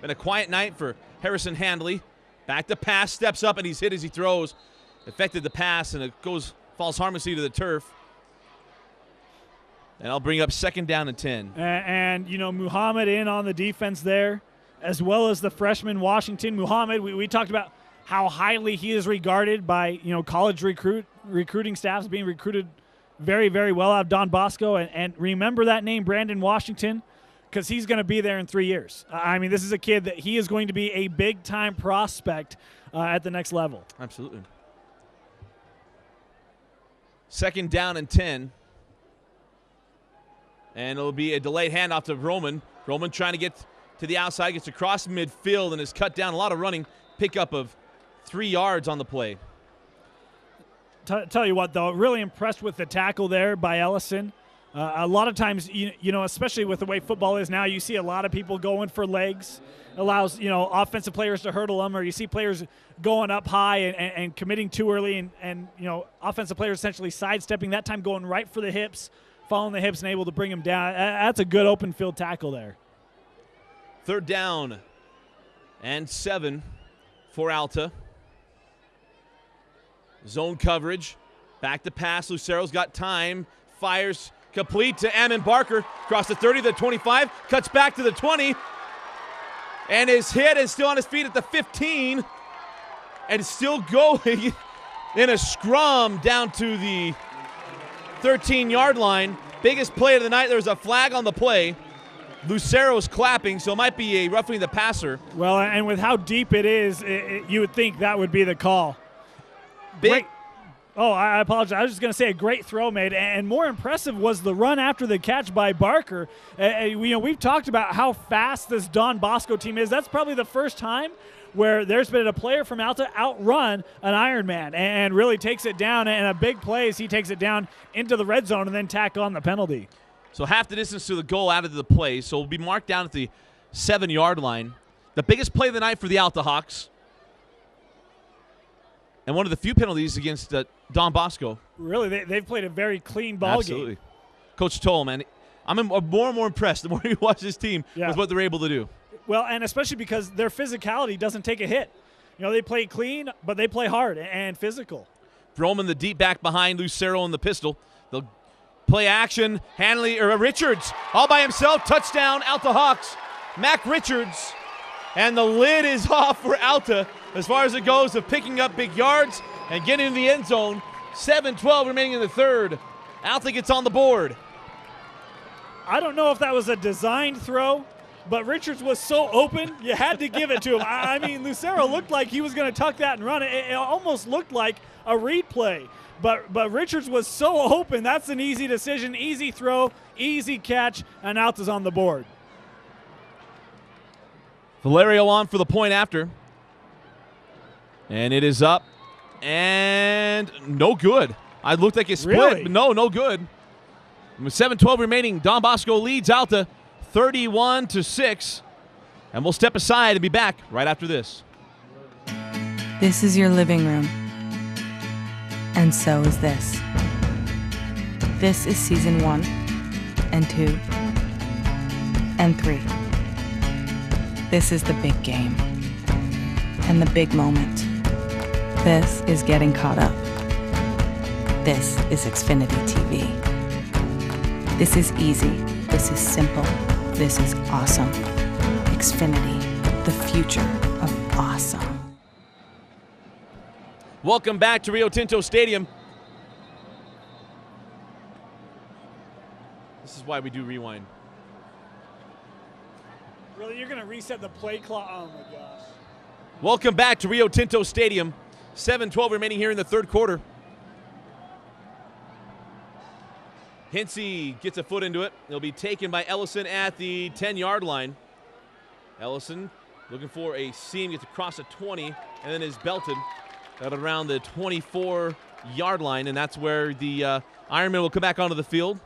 Been a quiet night for Harrison Handley. Back to pass, steps up, and he's hit as he throws. Affected the pass, and it falls harmlessly to the turf. And I'll bring up 2nd down and 10. And Muhammad in on the defense there, as well as the freshman Washington. Muhammad, we talked about how highly he is regarded by college recruiting staffs, being recruited very, very well out of Don Bosco. And remember that name, Brandon Washington, because he's going to be there in 3 years. I mean, this is a kid that he is going to be a big-time prospect at the next level. Absolutely. 2nd down and 10. And it'll be a delayed handoff to Roman. Roman trying to get to the outside, gets across midfield and is cut down. A lot of running, pickup of 3 yards on the play. Tell you what, though, really impressed with the tackle there by Ellison. A lot of times, especially with the way football is now, you see a lot of people going for legs. Allows, offensive players to hurdle them, or you see players going up high and committing too early, and offensive players essentially sidestepping, that time going right for the hips, following the hips and able to bring him down. That's a good open field tackle there. 3rd down and 7 for Alta. Zone coverage. Back to pass. Lucero's got time. Fires complete to Ammon Barker. Across the 30 to the 25. Cuts back to the 20. And is hit and still on his feet at the 15. And still going in a scrum down to the 13-yard line. Biggest play of the night. There was a flag on the play. Lucero's clapping, so it might be a roughing the passer. Well, and with how deep it is, you would think that would be the call. Big. Oh, I apologize. I was just going to say a great throw made, and more impressive was the run after the catch by Barker. We've talked about how fast this Don Bosco team is. That's probably the first time where there's been a player from Alta outrun an Ironman and really takes it down. And a big play as he takes it down into the red zone and then tack on the penalty. So half the distance to the goal out of the play. So it'll be marked down at the 7-yard line. The biggest play of the night for the Alta Hawks. And one of the few penalties against Don Bosco. Really, they've played a very clean ball Absolutely. game. Coach Toll, man, I'm more and more impressed the more you watch this team with what they're able to do. Well, and especially because their physicality doesn't take a hit. They play clean, but they play hard and physical. Roman, the deep back behind Lucero in the pistol. They'll play action. Hanley or Richards all by himself. Touchdown, Alta Hawks. Mac Richards. And the lid is off for Alta as far as it goes of picking up big yards and getting in the end zone. 7-12 remaining in the third. Alta gets on the board. I don't know if that was a designed throw, but Richards was so open, you had to give it to him. I mean, Lucero looked like he was going to tuck that and run it. It almost looked like a read play. But Richards was so open, that's an easy decision, easy throw, easy catch, and Alta's on the board. Valerio on for the point after. And it is up. And no good. I looked like it split, Really? but no good. With 7-12 remaining, Don Bosco leads Alta 31-6. And we'll step aside and be back right after this. This is your living room. And so is this. This is season 1 and 2 and 3. This is the big game and the big moment. This is getting caught up. This is Xfinity TV. This is easy. This is simple. This is awesome. Xfinity, the future of awesome. Welcome back to Rio Tinto Stadium. This is why we do rewind. Really, you're going to reset the play clock? Oh, my gosh. Welcome back to Rio Tinto Stadium. 7-12 remaining here in the third quarter. Hinsey gets a foot into it. It'll be taken by Ellison at the 10-yard line. Ellison looking for a seam, gets across the 20, and then is belted at around the 24-yard line, and that's where the Ironman will come back onto the field.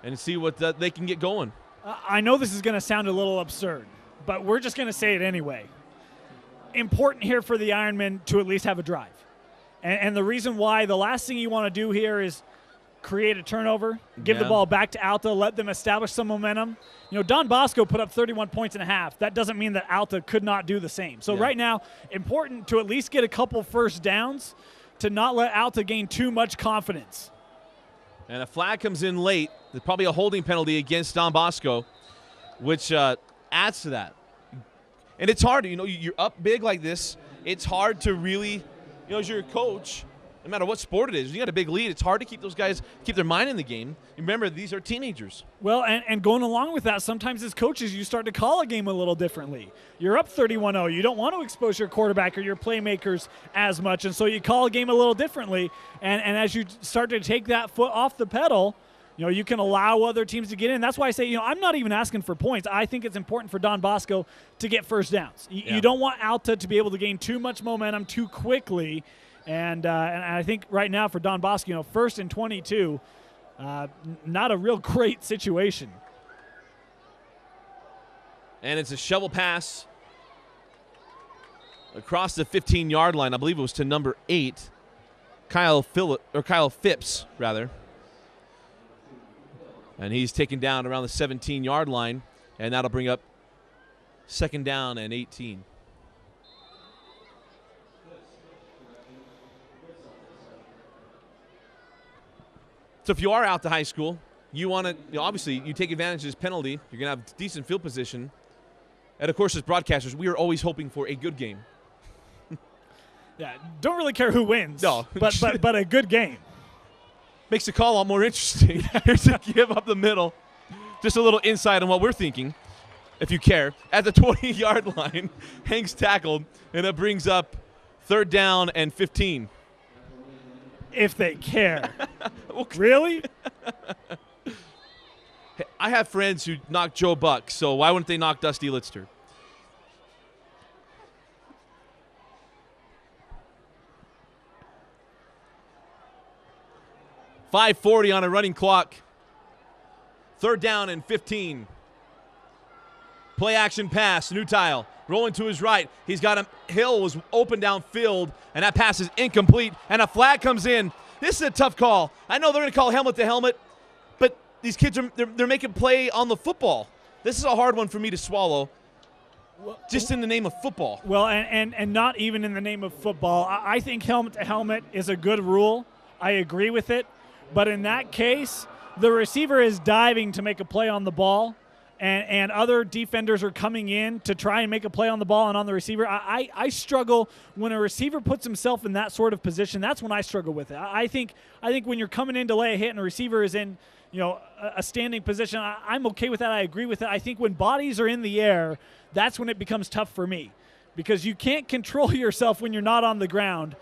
and see what they can get going. I know this is going to sound a little absurd, but we're just going to say it anyway. Important here for the Ironmen to at least have a drive. And the reason why, the last thing you want to do here is create a turnover, give the ball back to Alta, let them establish some momentum. Don Bosco put up 31 points and a half. That doesn't mean that Alta could not do the same. So right now, important to at least get a couple first downs to not let Alta gain too much confidence. And a flag comes in late. There's probably a holding penalty against Don Bosco, which adds to that. And it's hard, you're up big like this. It's hard to really, as your coach, no matter what sport it is, you got a big lead. It's hard to keep those guys, keep their mind in the game. Remember, these are teenagers. Well, and going along with that, sometimes as coaches, you start to call a game a little differently. You're up 31-0. You don't want to expose your quarterback or your playmakers as much, and so you call a game a little differently. And as you start to take that foot off the pedal, you can allow other teams to get in. That's why I say, I'm not even asking for points. I think it's important for Don Bosco to get first downs. You don't want Alta to be able to gain too much momentum too quickly. And I think right now for Don Bosco, 1st and 22, not a real great situation. And it's a shovel pass across the 15-yard line. I believe it was to number 8, Kyle Phipps, rather. And he's taken down around the 17-yard line, and that'll bring up 2nd down and 18. So if you are out to high school, you want to, obviously, you take advantage of this penalty. You're going to have decent field position. And, of course, as broadcasters, we are always hoping for a good game. Yeah, don't really care who wins. No. but a good game. Makes the call a lot more interesting. Here's a give up the middle. Just a little insight on what we're thinking, if you care. At the 20-yard line, Hanks tackled, and it brings up 3rd down and 15. If they care. Really? I have friends who knock Joe Buck, so why wouldn't they knock Dusty Litster? .540 on a running clock. 3rd down and 15. Play action pass. Nutile rolling to his right. He's got him. Hill was open downfield, and that pass is incomplete, and a flag comes in. This is a tough call. I know they're going to call helmet to helmet, but these kids they're making play on the football. This is a hard one for me to swallow, just in the name of football. Well, and not even in the name of football. I think helmet to helmet is a good rule. I agree with it. But in that case, the receiver is diving to make a play on the ball, and other defenders are coming in to try and make a play on the ball and on the receiver. I struggle when a receiver puts himself in that sort of position. That's when I struggle with it. I think when you're coming in to lay a hit and a receiver is in a standing position, I'm okay with that. I agree with it. I think when bodies are in the air, that's when it becomes tough for me, because you can't control yourself when you're not on the ground.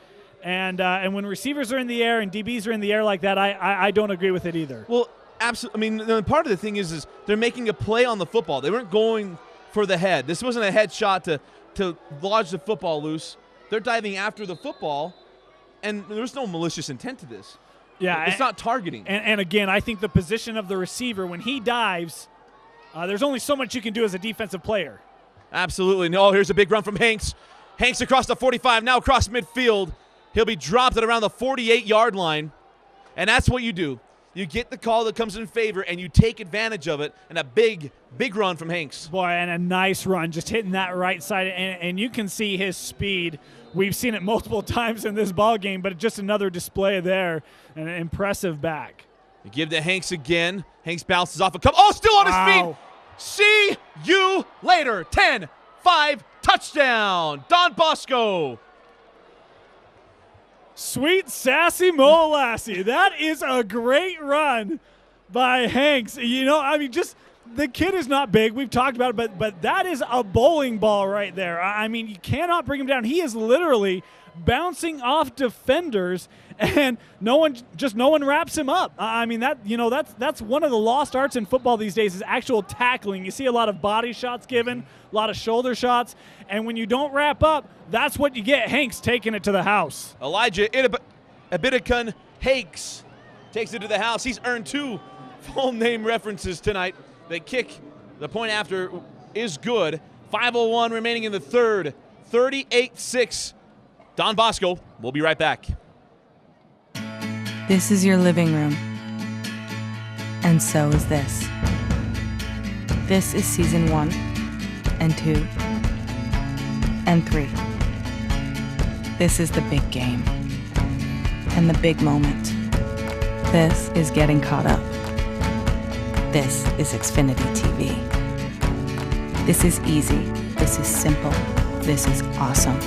And when receivers are in the air and DBs are in the air like that, I don't agree with it either. Well, absolutely. I mean, part of the thing is they're making a play on the football. They weren't going for the head. This wasn't a head shot to lodge the football loose. They're diving after the football, and there's no malicious intent to this. Yeah, it's not targeting. And again, I think the position of the receiver when he dives, there's only so much you can do as a defensive player. Absolutely. No, here's a big run from Hanks. Hanks across the 45, now across midfield. He'll be dropped at around the 48-yard line, and that's what you do. You get the call that comes in favor, and you take advantage of it, and a big, big run from Hanks. Boy, and a nice run, just hitting that right side, and you can see his speed. We've seen it multiple times in this ball game, but just another display there, and an impressive back. You give to Hanks again. Hanks bounces off a couple. Oh, still on his feet. See you later. 10-5 touchdown. Don Bosco. Sweet sassy Molassie. That is a great run by Hanks. Just the kid is not big. We've talked about it, but that is a bowling ball right there. I mean, you cannot bring him down. He is literally bouncing off defenders, and no one wraps him up. I mean, that's one of the lost arts in football these days is actual tackling. You see a lot of body shots given, a lot of shoulder shots, and when you don't wrap up, that's what you get. Hanks taking it to the house. Elijah Abidikun Hanks takes it to the house. He's earned 2 full name references tonight. The kick, the point after, is good. 5:01 remaining in the third. 38-6. Don Bosco. We'll be right back. This is your living room. And so is this. This is season 1 and 2 and 3. This is the big game and the big moment. This is getting caught up. This is Xfinity TV. This is easy. This is simple. This is awesome.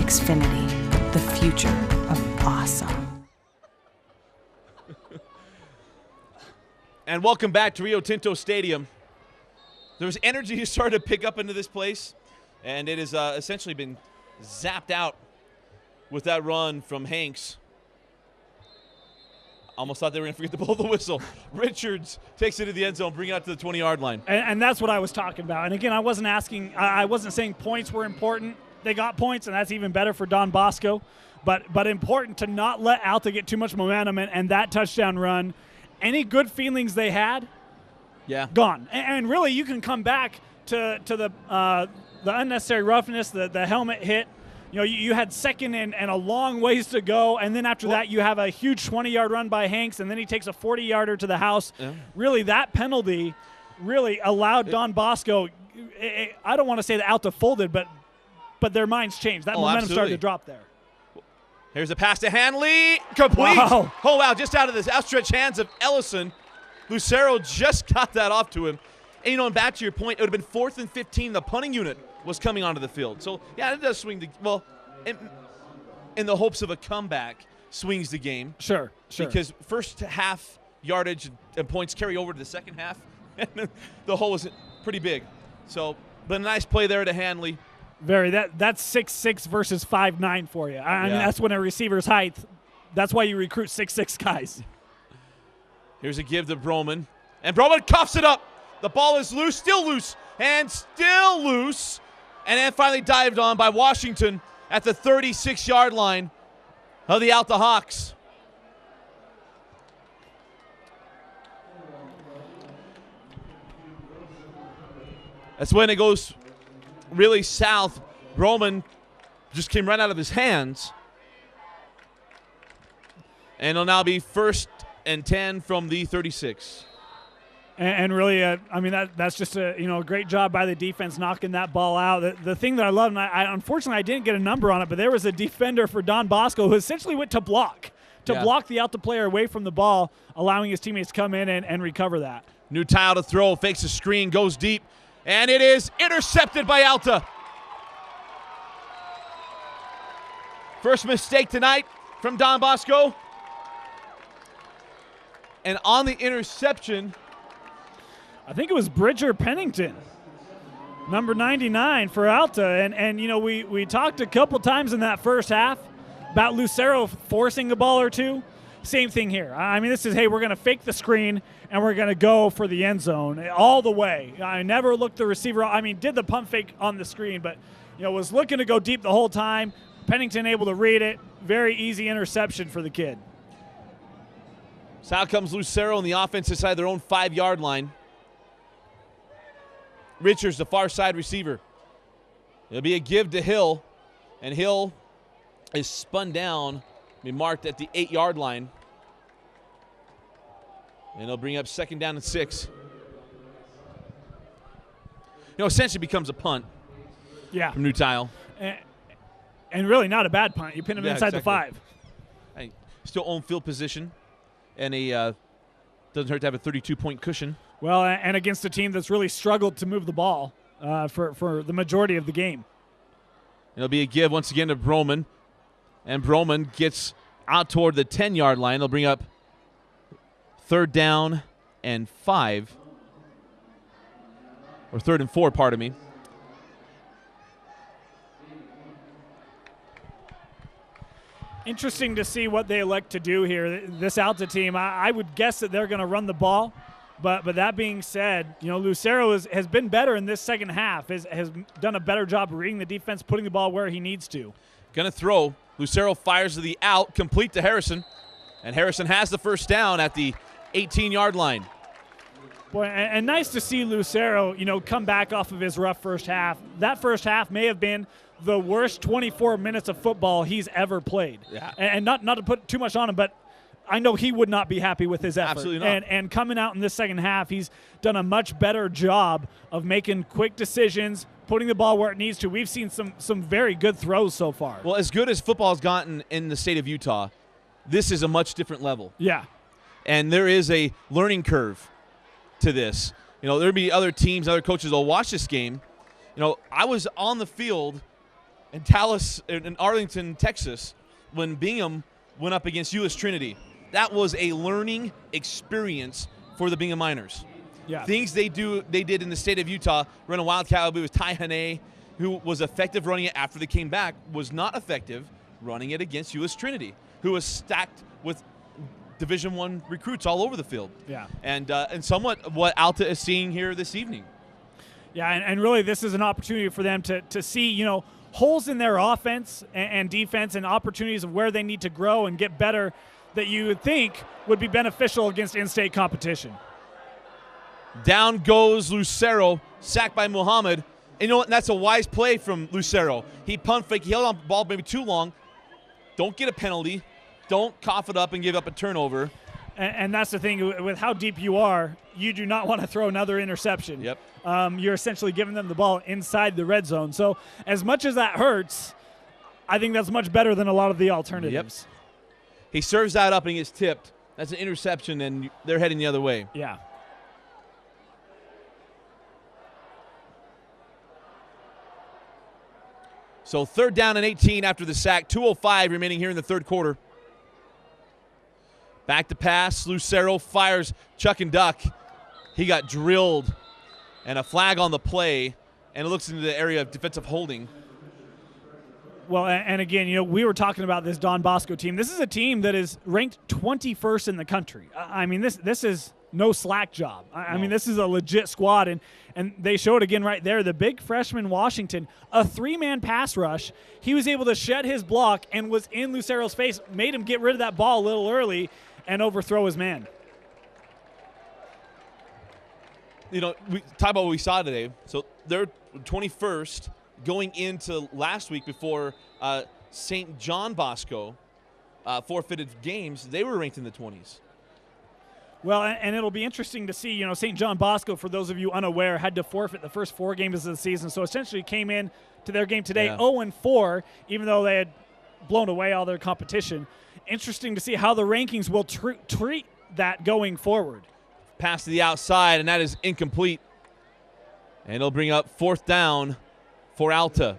Xfinity, the future of awesome. And welcome back to Rio Tinto Stadium. There's energy you started to pick up into this place, and it has essentially been zapped out with that run from Hanks. Almost thought they were going to forget to blow the whistle. Richards takes it to the end zone, bring it out to the 20-yard line. And that's what I was talking about. And again, I wasn't saying points were important. They got points, and that's even better for Don Bosco. But important to not let Alta get too much momentum, and that touchdown run, any good feelings they had, gone. And really, you can come back to the unnecessary roughness, the helmet hit. You know, you had second and a long ways to go, and then after that, you have a huge 20-yard run by Hanks, and then he takes a 40-yarder to the house. Yeah. Really, that penalty really allowed Don Bosco. I don't want to say that Alta folded, but their minds changed. That momentum started to drop there. Here's a pass to Hanley. Complete. Wow. Oh, wow, just out of the outstretched hands of Ellison. Lucero just got that off to him. And, you know, and back to your point, it would have been 4th and 15. The punting unit was coming onto the field. So, yeah, it does swing in the hopes of a comeback, swings the game. Sure. Because first half yardage and points carry over to the second half. And the hole was pretty big. So, but a nice play there to Hanley. That's 6'6" versus 5'9" for you. I mean, that's when a receiver's height. That's why you recruit 6'6" guys. Here's a give to Broman. And Broman cuffs it up. The ball is loose, and still loose. And then finally dived on by Washington at the 36-yard line of the Alta Hawks. That's when it goes really south. Broman just came right out of his hands. And it'll now be 1st and 10 from the 36. And really, I mean, that's just a great job by the defense knocking that ball out. The thing that I love, and I unfortunately I didn't get a number on it, but there was a defender for Don Bosco who essentially went to block the Alta player away from the ball, allowing his teammates to come in and recover that. New tile to throw, fakes a screen, goes deep, and it is intercepted by Alta. First mistake tonight from Don Bosco. And on the interception, I think it was Bridger Pennington, number 99 for Alta. And you know, we talked a couple times in that first half about Lucero forcing a ball or two. Same thing here. I mean, this is, hey, we're going to fake the screen, and we're going to go for the end zone all the way. I never looked the receiver. I mean, did the pump fake on the screen, but, you know, was looking to go deep the whole time. Pennington able to read it. Very easy interception for the kid. So out comes Lucero on the offensive side of their own 5-yard line. Richards, the far side receiver. It'll be a give to Hill, and Hill is spun down, be marked at the 8-yard line. And they'll bring up 2nd down and 6. You know, essentially becomes a punt. Yeah. From New Tile. And really not a bad punt. You pin him inside the 5. Still own field position, and doesn't hurt to have a 32-point cushion. Well, and against a team that's really struggled to move the ball for the majority of the game. It'll be a give once again to Broman. And Broman gets out toward the 10-yard line. They'll bring up 3rd down and 5. Or 3rd and 4, pardon me. Interesting to see what they elect to do here. This Alta team, I would guess that they're going to run the ball. But that being said, you know, Lucero has been better in this second half, has done a better job reading the defense, putting the ball where he needs to. Going to throw. Lucero fires to the out, complete to Harrison. And Harrison has the first down at the 18-yard line. Boy, and nice to see Lucero, come back off of his rough first half. That first half may have been the worst 24 minutes of football he's ever played. Yeah. And not to put too much on him, but I know he would not be happy with his effort. Absolutely not. And coming out in this second half, he's done a much better job of making quick decisions, putting the ball where it needs to. We've seen some very good throws so far. Well, as good as football has gotten in the state of Utah, this is a much different level. Yeah. And there is a learning curve to this. There'll be other teams, other coaches will watch this game. I was on the field in Arlington, Texas, when Bingham went up against U.S. Trinity. That was a learning experience for the Bingham Miners. Yeah. Things they did in the state of Utah, run a Wildcat. It was Ty Hane, who was effective running it after they came back, was not effective running it against U.S. Trinity, who was stacked with Division I recruits all over the field. Yeah. And somewhat what Alta is seeing here this evening. Yeah, and really this is an opportunity for them to see, holes in their offense and defense and opportunities of where they need to grow and get better that you would think would be beneficial against in-state competition. Down goes Lucero, sacked by Muhammad. And you know what? That's a wise play from Lucero. He punt fake. He held on the ball maybe too long. Don't get a penalty. Don't cough it up and give up a turnover. And that's the thing. With how deep you are, you do not want to throw another interception. Yep. You're essentially giving them the ball inside the red zone. So as much as that hurts, I think that's much better than a lot of the alternatives. Yep. He serves that up and he gets tipped. That's an interception, and they're heading the other way. Yeah. So 3rd down and 18 after the sack. 2:05 remaining here in the third quarter. Back to pass. Lucero fires Chuck and Duck. He got drilled. And a flag on the play. And it looks into the area of defensive holding. Well, and again, we were talking about this Don Bosco team. This is a team that is ranked 21st in the country. I mean, this is no slack job. I mean, this is a legit squad, and they showed again right there. The big freshman Washington, a 3-man pass rush. He was able to shed his block and was in Lucero's face, made him get rid of that ball a little early and overthrow his man. We talk about what we saw today. So they're 21st. Going into last week before St. John Bosco forfeited games, they were ranked in the 20s. Well, and it'll be interesting to see, St. John Bosco, for those of you unaware, had to forfeit the first 4 games of the season. So essentially came in to their game today 0-4, even though they had blown away all their competition. Interesting to see how the rankings will treat that going forward. Pass to the outside, and that is incomplete. And it'll bring up 4th down for Alta.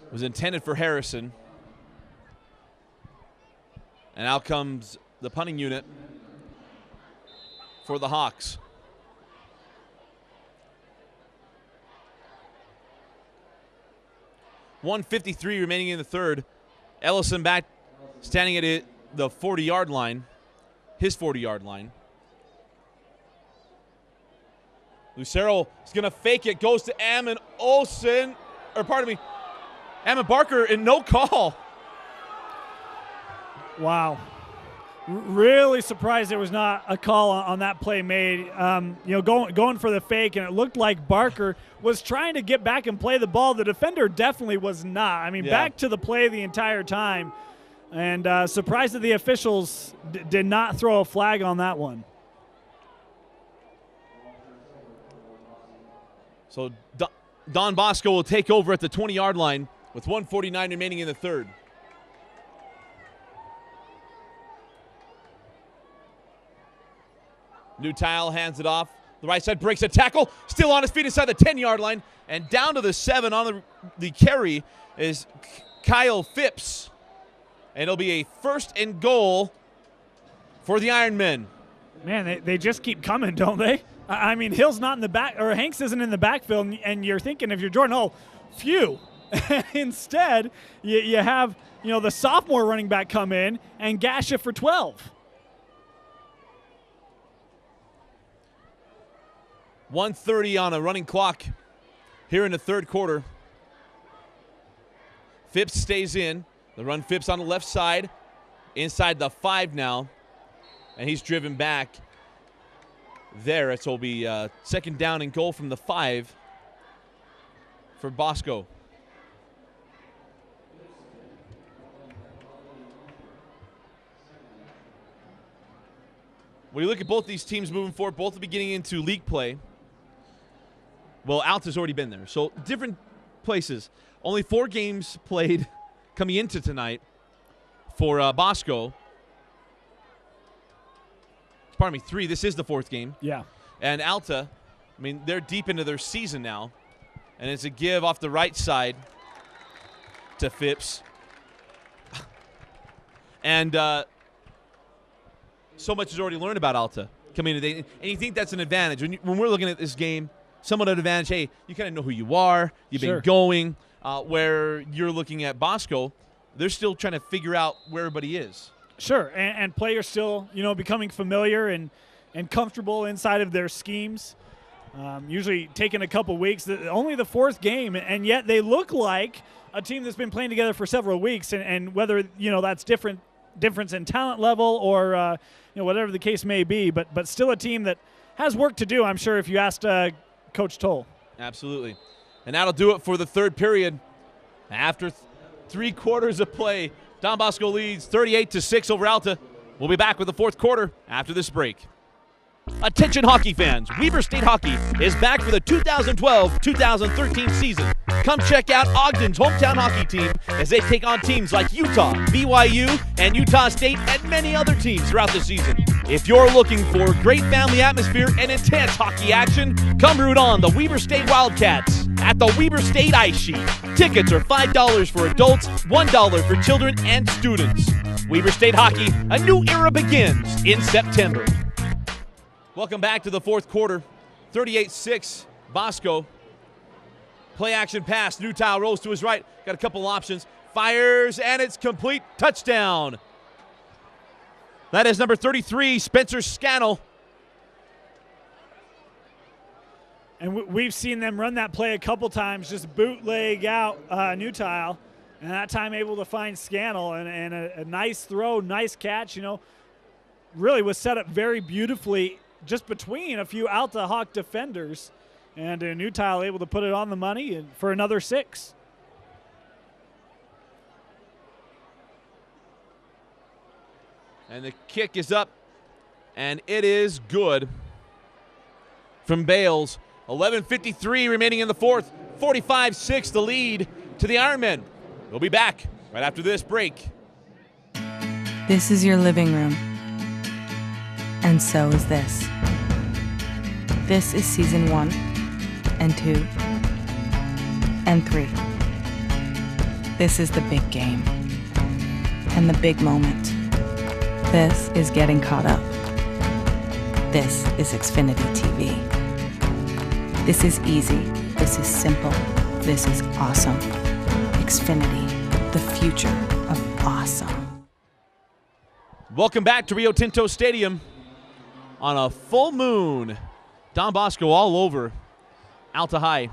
It was intended for Harrison. And out comes the punting unit for the Hawks. .153 remaining in the third. Ellison back standing at the 40-yard line, his 40-yard line. Lucero is going to fake it, goes to Ammon Barker, and no call. Wow. Really surprised there was not a call on that play made. Going for the fake, and it looked like Barker was trying to get back and play the ball. The defender definitely was not. I mean, back to the play the entire time. And surprised that the officials did not throw a flag on that one. So Don Bosco will take over at the 20-yard line with 1:49 remaining in the third. Newtile hands it off. The right side breaks a tackle. Still on his feet inside the 10-yard line. And down to the 7 on the carry is Kyle Phipps. And it'll be a 1st and goal for the Ironmen. Man, they just keep coming, don't they? I mean, Hill's not in the back, or Hanks isn't in the backfield, and you're thinking if you're Jordan, phew. Instead, you have, the sophomore running back come in and gash it for 12. 1:30 on a running clock here in the third quarter. Phipps stays in. The run Phipps on the left side. Inside the 5 now. And he's driven back there. So it'll be second down and goal from the 5 for Bosco. When you look at both these teams moving forward, both are beginning into league play. Well, Alta's already been there. So different places. Only 4 games played coming into tonight for Bosco. Pardon me, 3. This is the 4th game. Yeah. And Alta, I mean, they're deep into their season now. And it's a give off the right side to Phipps. And so much is already learned about Alta coming into the, and you think that's an advantage. When we're looking at this game, somewhat an advantage, hey, you kind of know who you are, you've been going, where you're looking at Bosco, they're still trying to figure out where everybody is. Sure, and players still, becoming familiar and comfortable inside of their schemes. Usually taking a couple weeks, only the 4th game, and yet they look like a team that's been playing together for several weeks, and whether, that's difference in talent level or, whatever the case may be, but still a team that has work to do, I'm sure, if you asked Coach Toll. Absolutely. And that'll do it for the 3rd period. After 3 quarters of play, Don Bosco leads 38-6 over Alta. We'll be back with the 4th quarter after this break. Attention hockey fans, Weber State Hockey is back for the 2012-2013 season. Come check out Ogden's hometown hockey team as they take on teams like Utah, BYU, and Utah State, and many other teams throughout the season. If you're looking for great family atmosphere and intense hockey action, come root on the Weber State Wildcats at the Weber State Ice Sheet. Tickets are $5 for adults, $1 for children and students. Weber State Hockey, a new era begins in September. Welcome back to the 4th quarter. 38-6, Bosco. Play action pass. Newtown rolls to his right. Got a couple options. Fires, and it's complete. Touchdown. That is number 33, Spencer Scannell. And we've seen them run that play a couple times, just bootleg out Newtown, and that time able to find Scannell, and a nice throw, nice catch, really was set up very beautifully just between a few Alta Hawk defenders, and Newtown able to put it on the money and for another 6. And the kick is up, and it is good from Bales. 11:53 remaining in the 4th. 45-6 the lead to the Ironmen. We'll be back right after this break. This is your living room. And so is this. This is season 1 and 2 and 3. This is the big game and the big moment. This is getting caught up. This is Xfinity TV. This is easy. This is simple. This is awesome. Xfinity, the future of awesome. Welcome back to Rio Tinto Stadium on a full moon. Don Bosco all over Alta High.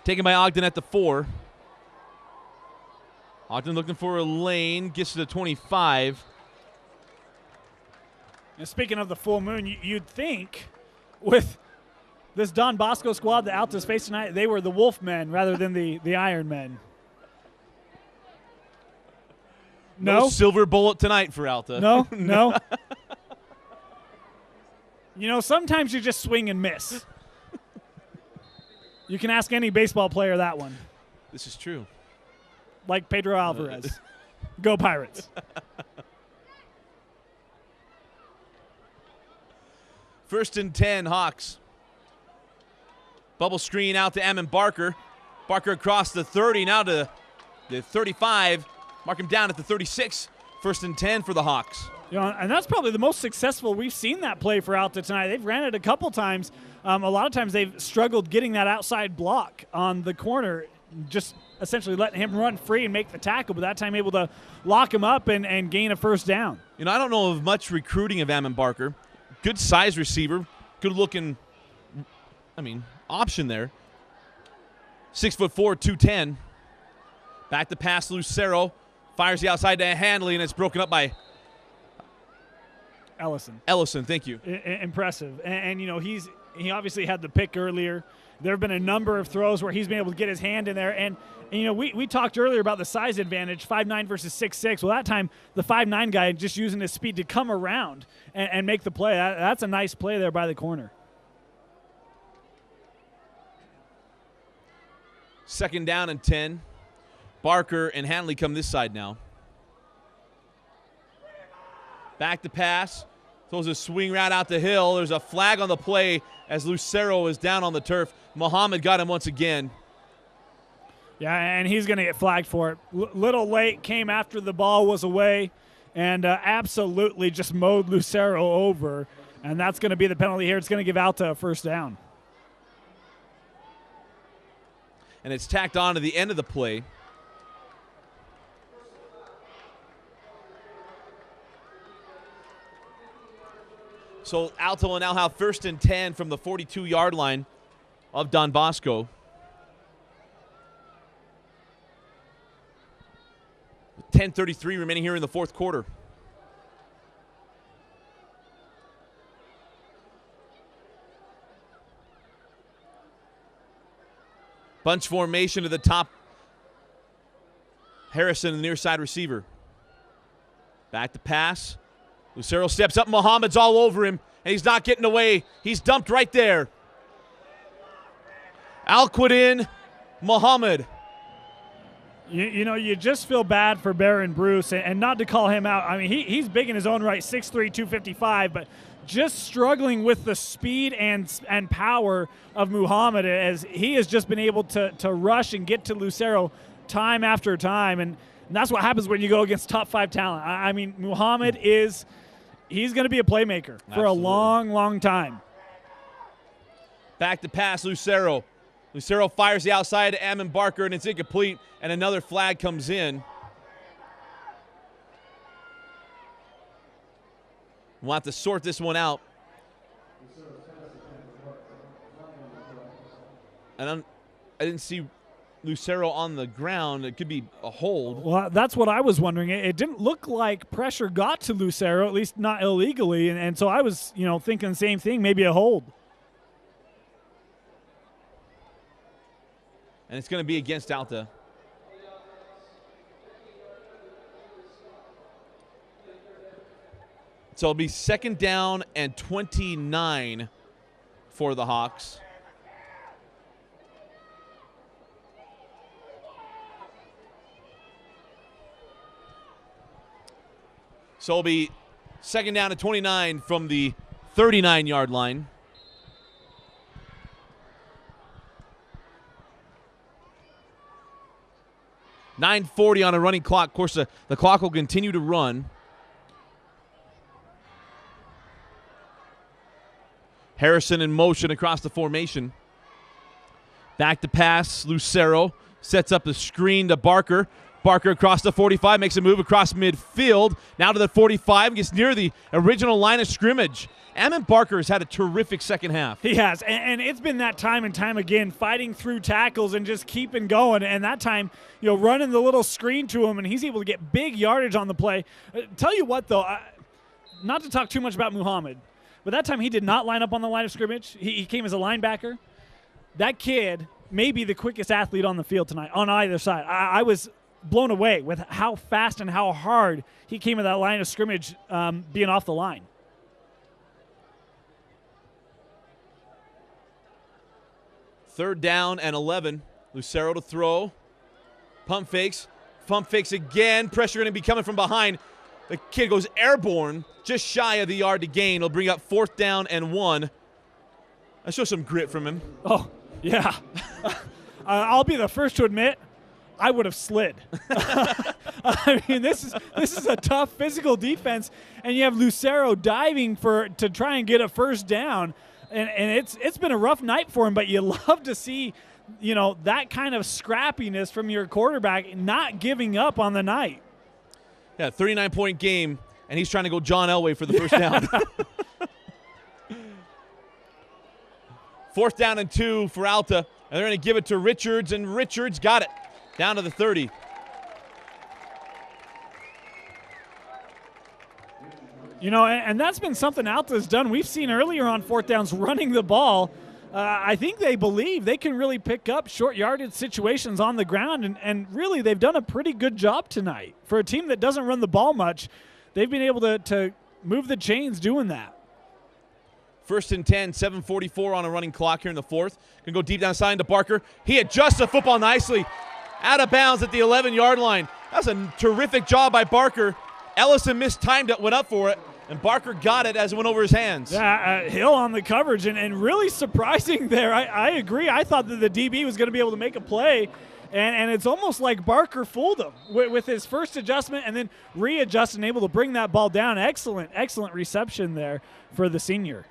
Taken by Ogden at the 4. Ogden looking for a lane, gets to the 25. And speaking of the full moon, you'd think with this Don Bosco squad that Alta's faced tonight, they were the Wolfmen rather than the Iron Men. No silver bullet tonight for Alta. No. Sometimes you just swing and miss. You can ask any baseball player that one. This is true. Like Pedro Alvarez. Go Pirates. First and 10, Hawks. Bubble screen out to Ammon Barker. Barker across the 30, now to the 35. Mark him down at the 36. First and 10 for the Hawks. And that's probably the most successful we've seen that play for Alta tonight. They've ran it a couple times. A lot of times they've struggled getting that outside block on the corner, just essentially letting him run free and make the tackle, but that time able to lock him up and gain a first down. I don't know of much recruiting of Ammon Barker. Good size receiver, good looking, option there. 6'4", 210. Back to pass, Lucero. Fires the outside to Handley, and it's broken up by Ellison, thank you. Impressive. And he obviously had the pick earlier. There have been a number of throws where he's been able to get his hand in there. And we talked earlier about the size advantage, 5'9" versus 6'6". Well, that time the 5'9" guy just using his speed to come around and make the play. That's a nice play there by the corner. Second down and 10. Barker and Hanley come this side now. Back to pass. Throws a swing route out the hill. There's a flag on the play as Lucero is down on the turf. Muhammad got him once again. Yeah, and he's going to get flagged for it. Little late, came after the ball was away, and absolutely just mowed Lucero over. And that's going to be the penalty here. It's going to give Alta a first down. And it's tacked on to the end of the play. So Alta will now have 1st and 10 from the 42-yard line of Don Bosco. With 10:33 remaining here in the fourth quarter. Bunch formation to the top. Harrison, the near side receiver. Back to pass. Lucero steps up. Muhammad's all over him, and he's not getting away. He's dumped right there. Alquidin, Muhammad. You just feel bad for Baron Bruce, and not to call him out. I mean, he's big in his own right, 6'3", 255, but just struggling with the speed and power of Muhammad as he has just been able to rush and get to Lucero time after time. And that's what happens when you go against top 5 talent. I mean, Muhammad he's going to be a playmaker for a long, long time. Back to pass, Lucero. Lucero fires the outside to Ammon Barker, and it's incomplete, and another flag comes in. We'll have to sort this one out. And I didn't see Lucero on the ground. It could be a hold. Well, that's what I was wondering. It didn't look like pressure got to Lucero, at least not illegally, and so I was, thinking the same thing, maybe a hold. And it's going to be against Alta. So it'll be 2nd down and 29 for the Hawks. So it'll be 2nd down and 29 from the 39-yard line. .940 on a running clock. Of course, the clock will continue to run. Harrison in motion across the formation. Back to pass. Lucero sets up the screen to Barker. Barker across the 45, makes a move across midfield. Now to the 45, gets near the original line of scrimmage. Ammon Barker has had a terrific second half. He has, and it's been that time and time again, fighting through tackles and just keeping going. And that time, running the little screen to him, and he's able to get big yardage on the play. Tell you what, though, not to talk too much about Muhammad, but that time he did not line up on the line of scrimmage. He came as a linebacker. That kid may be the quickest athlete on the field tonight on either side. I was blown away with how fast and how hard he came at that line of scrimmage being off the line. Third down and 11. Lucero to throw. Pump fakes. Pump fakes again. Pressure going to be coming from behind. The kid goes airborne, just shy of the yard to gain. It'll bring up 4th down and 1. I show some grit from him. Oh, yeah. I'll be the first to admit I would have slid. I mean, this is a tough physical defense, and you have Lucero diving to try and get a first down. And it's been a rough night for him, but you love to see, that kind of scrappiness from your quarterback not giving up on the night. Yeah, 39-point game, and he's trying to go John Elway for the first down. 4th down and 2 for Alta, and they're going to give it to Richards, and Richards got it down to the 30. And that's been something Alta's done. We've seen earlier on fourth downs running the ball. I think they believe they can really pick up short yardage situations on the ground, and really they've done a pretty good job tonight. For a team that doesn't run the ball much, they've been able to move the chains doing that. 1st and 10, 7:44 on a running clock here in the fourth. Going to go deep down side to Barker. He adjusts the football nicely. Out of bounds at the 11-yard line. That's a terrific job by Barker. Ellison mistimed it, went up for it, and Barker got it as it went over his hands. Yeah, Hill on the coverage, and really surprising there. I agree. I thought that the DB was going to be able to make a play, and it's almost like Barker fooled him with his first adjustment and then readjust and able to bring that ball down. Excellent reception there for the senior.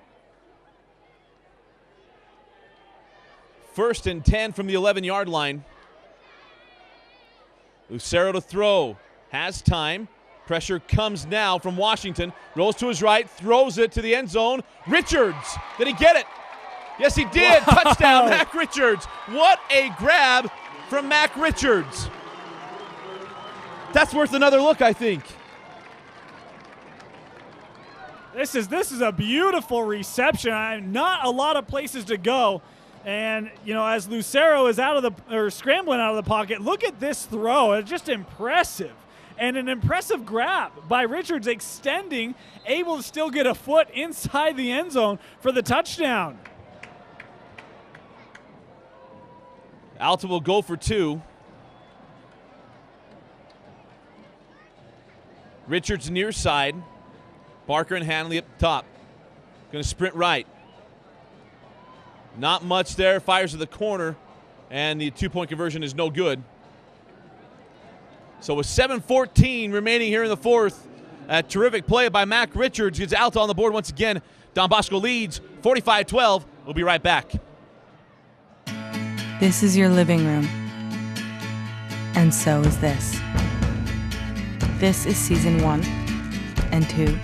1st and 10 from the 11-yard line. Lucero to throw. Has time. Pressure comes now from Washington. Rolls to his right. Throws it to the end zone. Richards. Did he get it? Yes, he did. Wow. Touchdown, Mac Richards. What a grab from Mac Richards. That's worth another look, I think. This is a beautiful reception. Not a lot of places to go. And, as Lucero is scrambling out of the pocket, look at this throw. It's just impressive. And an impressive grab by Richards, extending, able to still get a foot inside the end zone for the touchdown. Alta will go for 2. Richards near side. Barker and Hanley up top. Going to sprint right. Not much there. Fires to the corner, and the 2-point conversion is no good. So with 7:14 remaining here in the fourth, a terrific play by Mac Richards gets Alta on the board once again. Don Bosco leads 45-12. We'll be right back. This is your living room. And so is this. This is season 1 and 2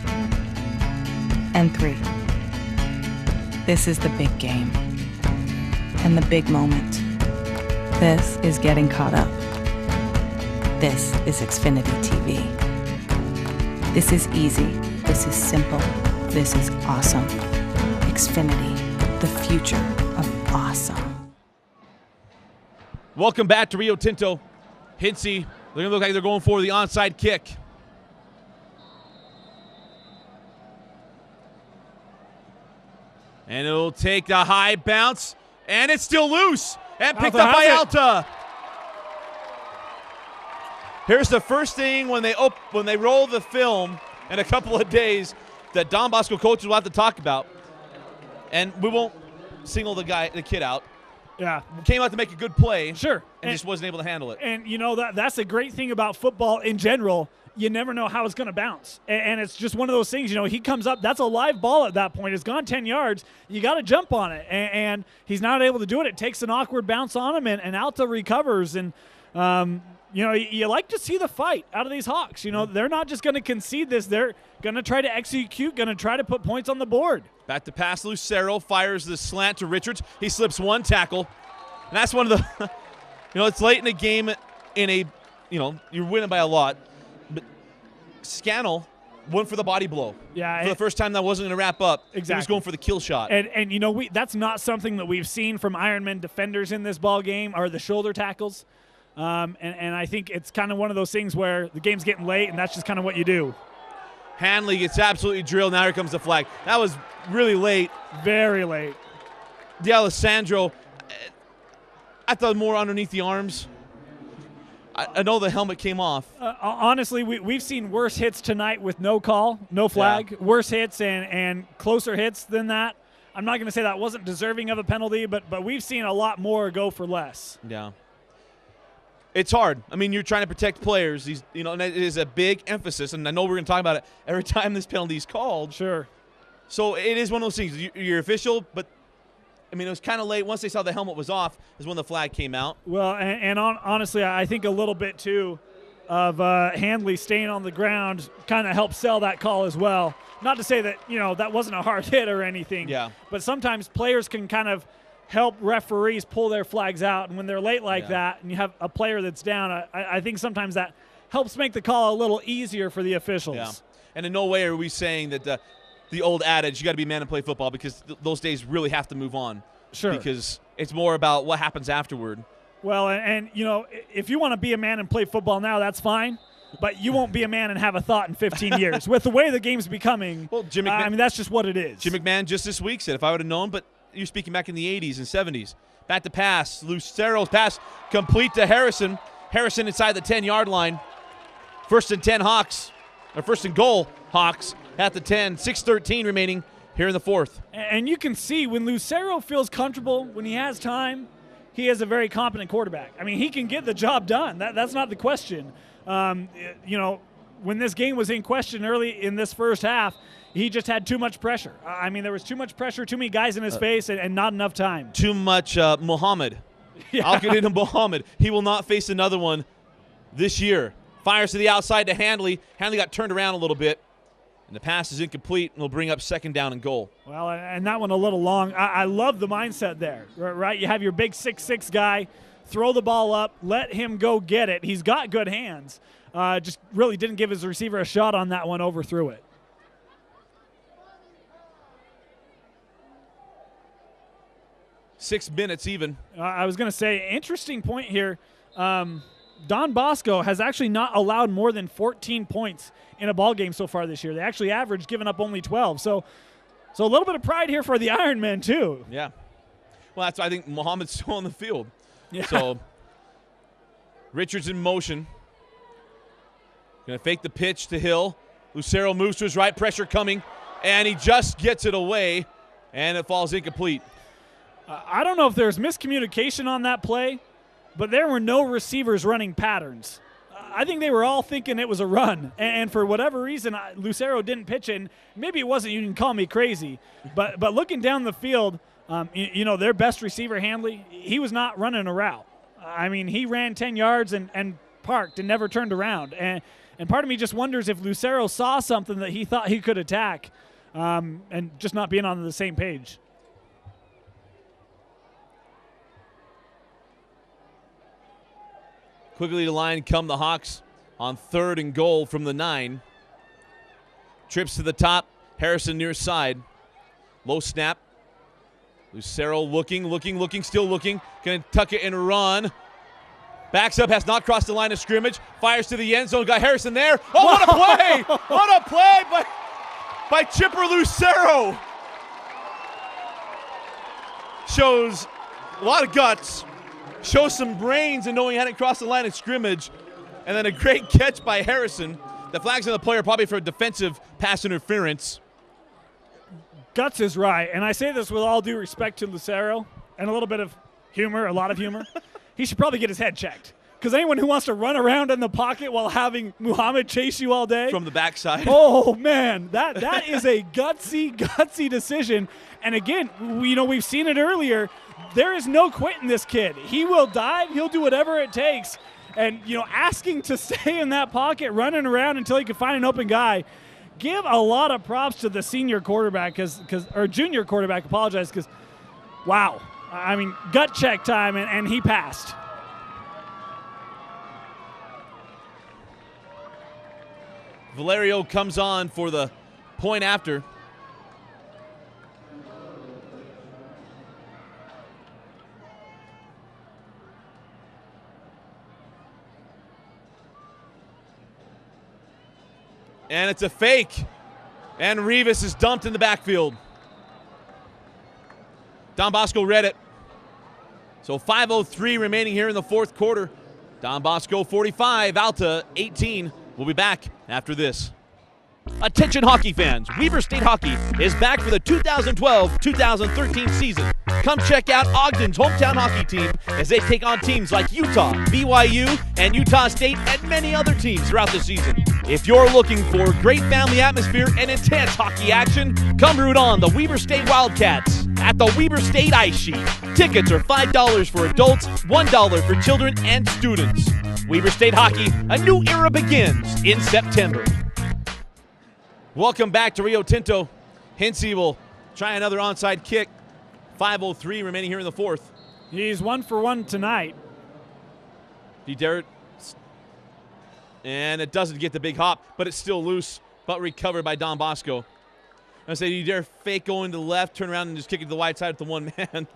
and 3. This is the big game and the big moment. This is getting caught up. This is Xfinity TV. This is easy. This is simple. This is awesome. Xfinity, the future of awesome. Welcome back to Rio Tinto. Hinsey, they're going to look like they're going for the onside kick. And it'll take a high bounce, and it's still loose, and picked up by Alta. Here's the first thing when they roll the film in a couple of days that Don Bosco coaches will have to talk about, and we won't single the kid out. Yeah, came out to make a good play. Sure, and just wasn't able to handle it. And that's a great thing about football in general. You never know how it's going to bounce. And it's just one of those things, he comes up, that's a live ball at that point. It's gone 10 yards. You got to jump on it. And he's not able to do it. It takes an awkward bounce on him, and Alta recovers. And, you like to see the fight out of these Hawks. They're not just going to concede this. They're going to try to execute, going to try to put points on the board. Back to pass, Lucero fires the slant to Richards. He slips one tackle. And that's one of the, it's late in the game you're winning by a lot. But Scannell went for the body blow. Yeah. For the first time that wasn't going to wrap up. Exactly. He was going for the kill shot. And that's not something that we've seen from Ironman defenders in this ball game, are the shoulder tackles. And I think it's kind of one of those things where the game's getting late, and that's just kind of what you do. Hanley gets absolutely drilled. Now here comes the flag. That was really late. Very late. D'Alessandro, I thought more underneath the arms. I know the helmet came off. Honestly, we've seen worse hits tonight with no call, no flag. Yeah. Worse hits and closer hits than that. I'm not going to say that wasn't deserving of a penalty, but we've seen a lot more go for less. Yeah. It's hard. I mean, you're trying to protect players. And it is a big emphasis, and I know we're going to talk about it every time this penalty is called. Sure. So it is one of those things. You're official, but it was kind of late. Once they saw the helmet was off is when the flag came out. Well, honestly, I think a little bit, too, of Hanley staying on the ground kind of helped sell that call as well. Not to say that, that wasn't a hard hit or anything. Yeah. But sometimes players can kind of help referees pull their flags out. And when they're late like that and you have a player that's down, I think sometimes that helps make the call a little easier for the officials. Yeah. And in no way are we saying that the old adage, you got to be a man and play football, because those days really have to move on. Sure. Because it's more about what happens afterward. Well, and you know, if you want to be a man and play football now, that's fine. But you won't be a man and have a thought in 15 years. With the way the game's becoming, well, Jim McMahon, I mean, that's just what it is. Jim McMahon just this week said, if I would have known, but you're speaking back in the 80s and 70s. Back to pass. Lucero's pass complete to Harrison. Harrison inside the 10-yard line. 1st and 10 Hawks, or 1st and goal Hawks at the 10. 6:13 remaining here in the 4th. And you can see when Lucero feels comfortable, when he has time, he is a very competent quarterback. I mean, he can get the job done. That's not the question. You know, when this game was in question early in this first half, he just had too much pressure. I mean, there was too much pressure, too many guys in his face, and not enough time. Too much Muhammad. Yeah. I'll get into Muhammad. He will not face another one this year. Fires to the outside to Handley. Handley got turned around a little bit, and the pass is incomplete, and will bring up 2nd down and goal. Well, and that one a little long. I love the mindset there, right? You have your big 6'6" guy, throw the ball up, let him go get it. He's got good hands. Just really didn't give his receiver a shot on that one, overthrew it. Six minutes even. I was going to say, interesting point here. Don Bosco has actually not allowed more than 14 points in a ball game so far this year. They actually averaged giving up only 12. So a little bit of pride here for the Ironmen too. Yeah. Well, that's why I think Muhammad's still on the field. Yeah. So Richards in motion. Going to fake the pitch to Hill. Lucero moves to his right, pressure coming, and he just gets it away, and it falls incomplete. I don't know if there's miscommunication on that play, but there were no receivers running patterns. I think they were all thinking it was a run, and for whatever reason, Lucero didn't pitch it. And maybe it wasn't. You can call me crazy, but looking down the field, you know, their best receiver, Handley, he was not running a route. I mean, he ran 10 yards and parked and never turned around. And part of me just wonders if Lucero saw something that he thought he could attack, and just not being on the same page. Quickly to line come the Hawks on 3rd and goal from the 9. Trips to the top. Harrison near side. Low snap. Lucero looking, still looking. Going to tuck it and run. Backs up, has not crossed the line of scrimmage. Fires to the end zone. Got Harrison there. Oh, what a play! What a play by Chipper Lucero. Shows a lot of guts. Shows some brains and knowing he hadn't crossed the line of scrimmage. And then a great catch by Harrison. The flag's on the player probably for a defensive pass interference. Guts is right, and I say this with all due respect to Lucero and a little bit of humor, a lot of humor. He should probably get his head checked, because anyone who wants to run around in the pocket while having Muhammad chase you all day. From the backside. Oh, man, that is a gutsy decision. And again, we've seen it earlier. There is no quitting this kid. He will dive. He'll do whatever it takes. And, asking to stay in that pocket, running around until he can find an open guy. Give a lot of props to the senior quarterback, or junior quarterback, because, wow. I mean, gut check time, and he passed. Valerio comes on for the point after. And it's a fake. And Rivas is dumped in the backfield. Don Bosco read it. So 5:03 remaining here in the 4th quarter. Don Bosco 45, Alta 18. We'll be back after this. Attention hockey fans, Weber State Hockey is back for the 2012-2013 season. Come check out Ogden's hometown hockey team as they take on teams like Utah, BYU, and Utah State, and many other teams throughout the season. If you're looking for great family atmosphere and intense hockey action, come root on the Weber State Wildcats at the Weber State Ice Sheet. Tickets are $5 for adults, $1 for children and students. Weber State Hockey, a new era begins in September. Welcome back to Rio Tinto. Hinsey will try another onside kick. 5:03 remaining here in the 4th. He's 1 for 1 tonight. And it doesn't get the big hop, but it's still loose but recovered by Don Bosco. I say, you dare fake going to the left, turn around, and just kick it to the wide side with the one man.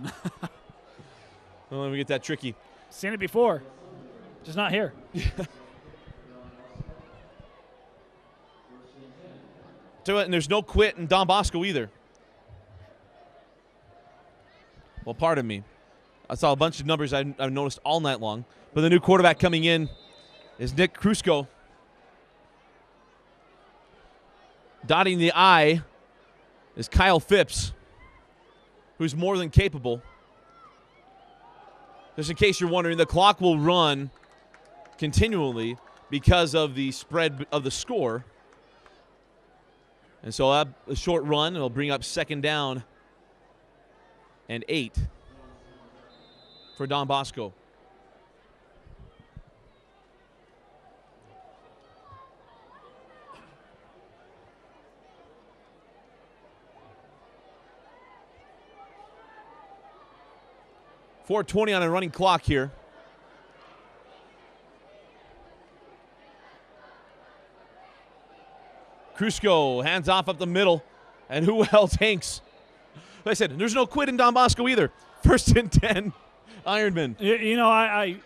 Well, let me get that tricky. Seen it before, just not here. And there's no quit in Don Bosco either. Well, pardon me. I saw a bunch of numbers I've noticed all night long. But the new quarterback coming in is Nick Krusko. Dotting the I is Kyle Phipps, who's more than capable. Just in case you're wondering, the clock will run continually because of the spread of the score. And so a short run, it'll bring up 2nd down and 8 for Don Bosco. .420 on a running clock here. Krusko hands off up the middle. And who else? Hanks. Like I said, there's no quit in Don Bosco either. 1st and 10, Ironman. You know, I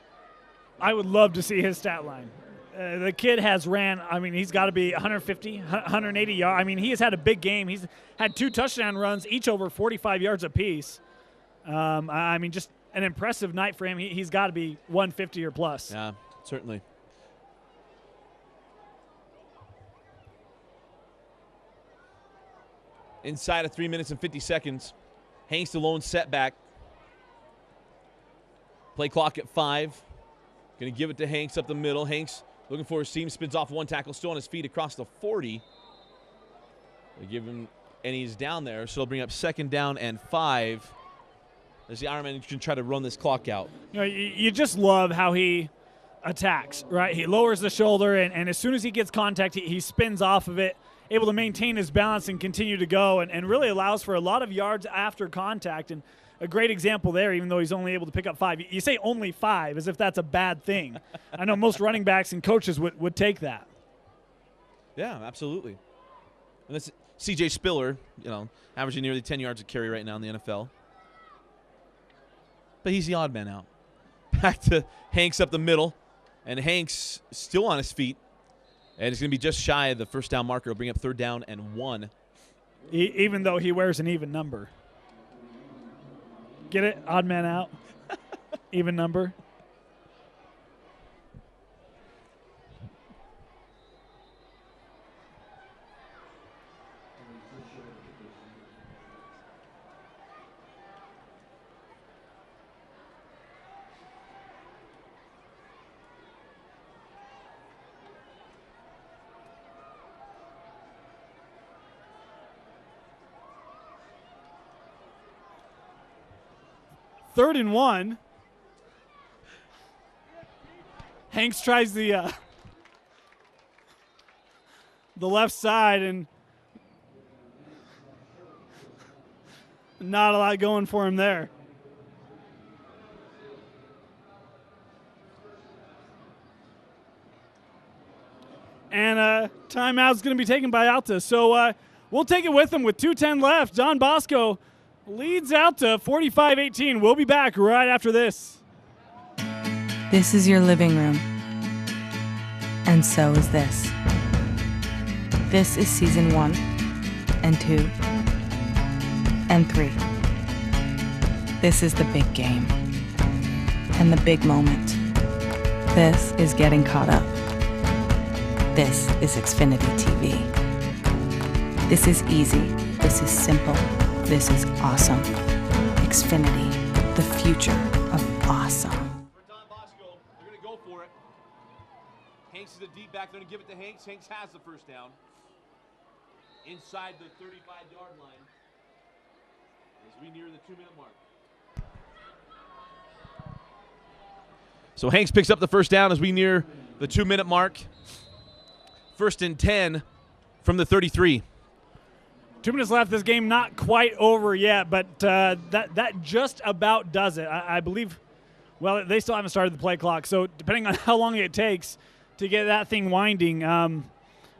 would love to see his stat line. The kid has ran, I mean, he's got to be 150, 180 yards. I mean, he has had a big game. He's had 2 touchdown runs, each over 45 yards apiece. I mean, just an impressive night for him. He's got to be 150 or plus. Yeah, certainly. Inside of 3 minutes and 50 seconds. Hanks the lone setback. Play clock at 5. Going to give it to Hanks up the middle. Hanks looking for a seam, spins off one tackle, still on his feet across the 40. They give him, and he's down there, so they'll bring up 2nd down and 5. As the Ironman can try to run this clock out. You know, you just love how he attacks, right? He lowers the shoulder, and as soon as he gets contact, he spins off of it, able to maintain his balance and continue to go, and really allows for a lot of yards after contact. And a great example there, even though he's only able to pick up 5. You say only 5 as if that's a bad thing. I know most running backs and coaches would take that. Yeah, absolutely. And that's C.J. Spiller, you know, averaging nearly 10 yards a carry right now in the NFL. But he's the odd man out. Back to Hanks up the middle. And Hanks still on his feet. And it's going to be just shy of the 1st down marker. It'll bring up 3rd down and 1. Even though he wears an even number. Get it? Odd man out. Even number. Third and 1. Hanks tries the left side, and not a lot going for him there. And timeout's going to be taken by Alta. So we'll take it with them with 2:10 left. Don Bosco leads Alta 45-18. We'll be back right after this. This is your living room. And so is this. This is season 1 and 2 and 3. This is the big game and the big moment. This is getting caught up. This is Xfinity TV. This is easy. This is simple. This is awesome. Xfinity, the future of awesome. For Don Bosco, they're going to go for it. Hanks is a deep back. They're going to give it to Hanks. Hanks has the 1st down. Inside the 35-yard line as we near the 2-minute mark. So Hanks picks up the 1st down as we near the 2-minute mark. 1st and 10 from the 33. 2 minutes left. This game not quite over yet, but that just about does it. I believe, well, they still haven't started the play clock, so depending on how long it takes to get that thing winding,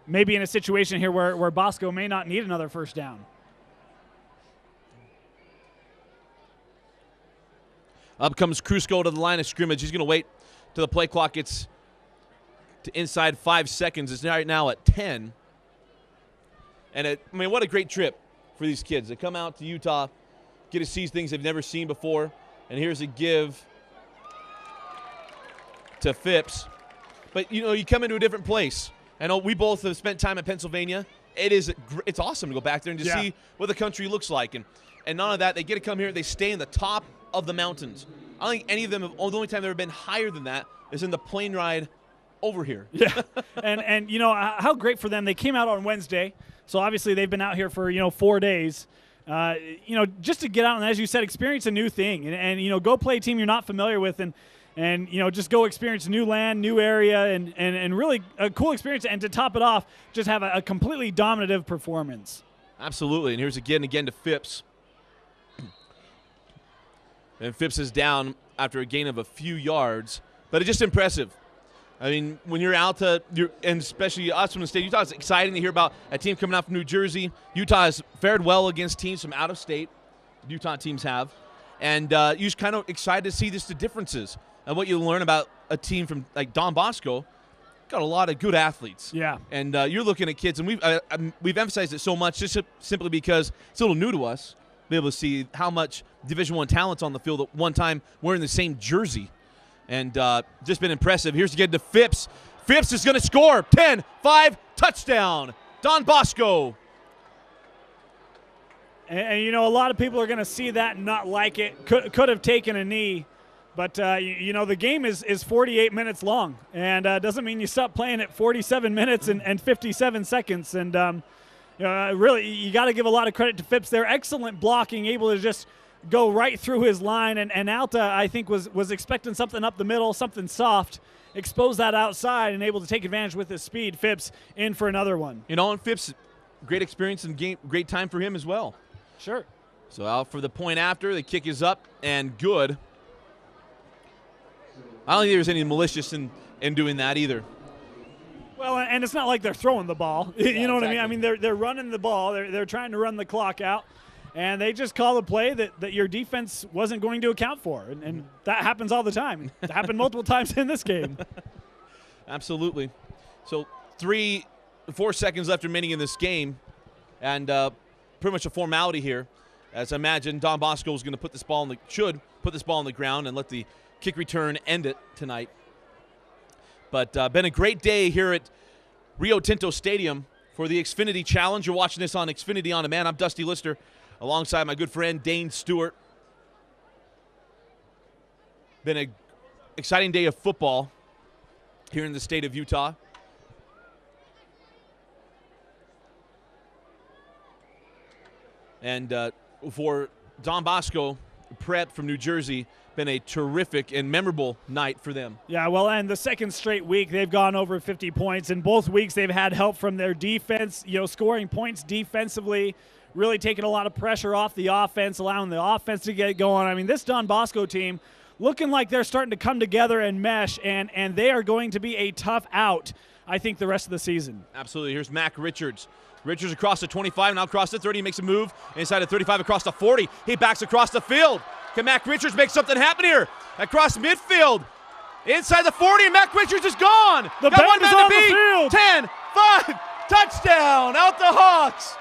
maybe in a situation here where Bosco may not need another first down. Up comes Crusko to the line of scrimmage. He's going to wait till the play clock gets to inside 5 seconds. It's right now at 10. And what a great trip for these kids. They come out to Utah, get to see things they've never seen before. And here's a give to Phipps. But, you come into a different place. I know we both have spent time in Pennsylvania. It's awesome to go back there and just see what the country looks like. And none of that. They get to come here. They stay in the top of the mountains. I don't think any of them the only time they've ever been higher than that is in the plane ride over here. Yeah. and how great for them. They came out on Wednesday. So obviously they've been out here for, 4 days. Just to get out and, as you said, experience a new thing and go play a team you're not familiar with and just go experience new land, new area, and really a cool experience. And to top it off, just have a completely dominative performance. Absolutely. And here's again to Phipps. And Phipps is down after a gain of a few yards, but it's just impressive. I mean, when you're Alta, and especially us from the state of Utah, it's exciting to hear about a team coming out from New Jersey. Utah has fared well against teams from out of state. Utah teams have. And you're just kind of excited to see the differences and what you learn about a team from like Don Bosco. Got a lot of good athletes. Yeah. And you're looking at kids, and we've emphasized it so much just simply because it's a little new to us. Be able to see how much Division I talent's on the field at one time wearing the same jersey. And just been impressive. Here's to get to Phipps. Phipps is going to score. 10-5, touchdown. Don Bosco. And a lot of people are going to see that and not like it. Could have taken a knee. But, the game is 48 minutes long. And doesn't mean you stop playing at 47 minutes and 57 seconds. And, really, you got to give a lot of credit to Phipps. They're excellent blocking, able to just go right through his line. And Alta, I think, was expecting something up the middle, something soft, expose that outside, and able to take advantage with his speed. Phipps in for another one. And Phipps, great experience and game, great time for him as well. Sure. So out for the point after. The kick is up and good. I don't think there's any malicious in doing that either. Well, and it's not like they're throwing the ball. You know what I mean? I mean, they're running the ball. They're trying to run the clock out. And they just call a play that your defense wasn't going to account for. And that happens all the time. It happened multiple times in this game. Absolutely. So 3-4 seconds left remaining in this game. And pretty much a formality here. As I imagine, Don Bosco is going to should put this ball on the ground and let the kick return end it tonight. But been a great day here at Rio Tinto Stadium for the Xfinity Challenge. You're watching this on Xfinity On Demand. I'm Dusty Lister alongside my good friend Dane Stewart. Been an exciting day of football here in the state of Utah. And for Don Bosco, Prep from New Jersey, been a terrific and memorable night for them. Yeah, well, and the second straight week they've gone over 50 points. In both weeks they've had help from their defense, scoring points defensively, really taking a lot of pressure off the offense, allowing the offense to get going. I mean, this Don Bosco team looking like they're starting to come together and mesh, and they are going to be a tough out, I think, the rest of the season. Absolutely. Here's Mac Richards. Richards across the 25, now across the 30. He makes a move inside the 35 across the 40. He backs across the field. Can Mac Richards make something happen here? Across midfield. Inside the 40, and Mac Richards is gone. The Got one band is man on to beat. the field. 10-5, touchdown, Alta Hawks.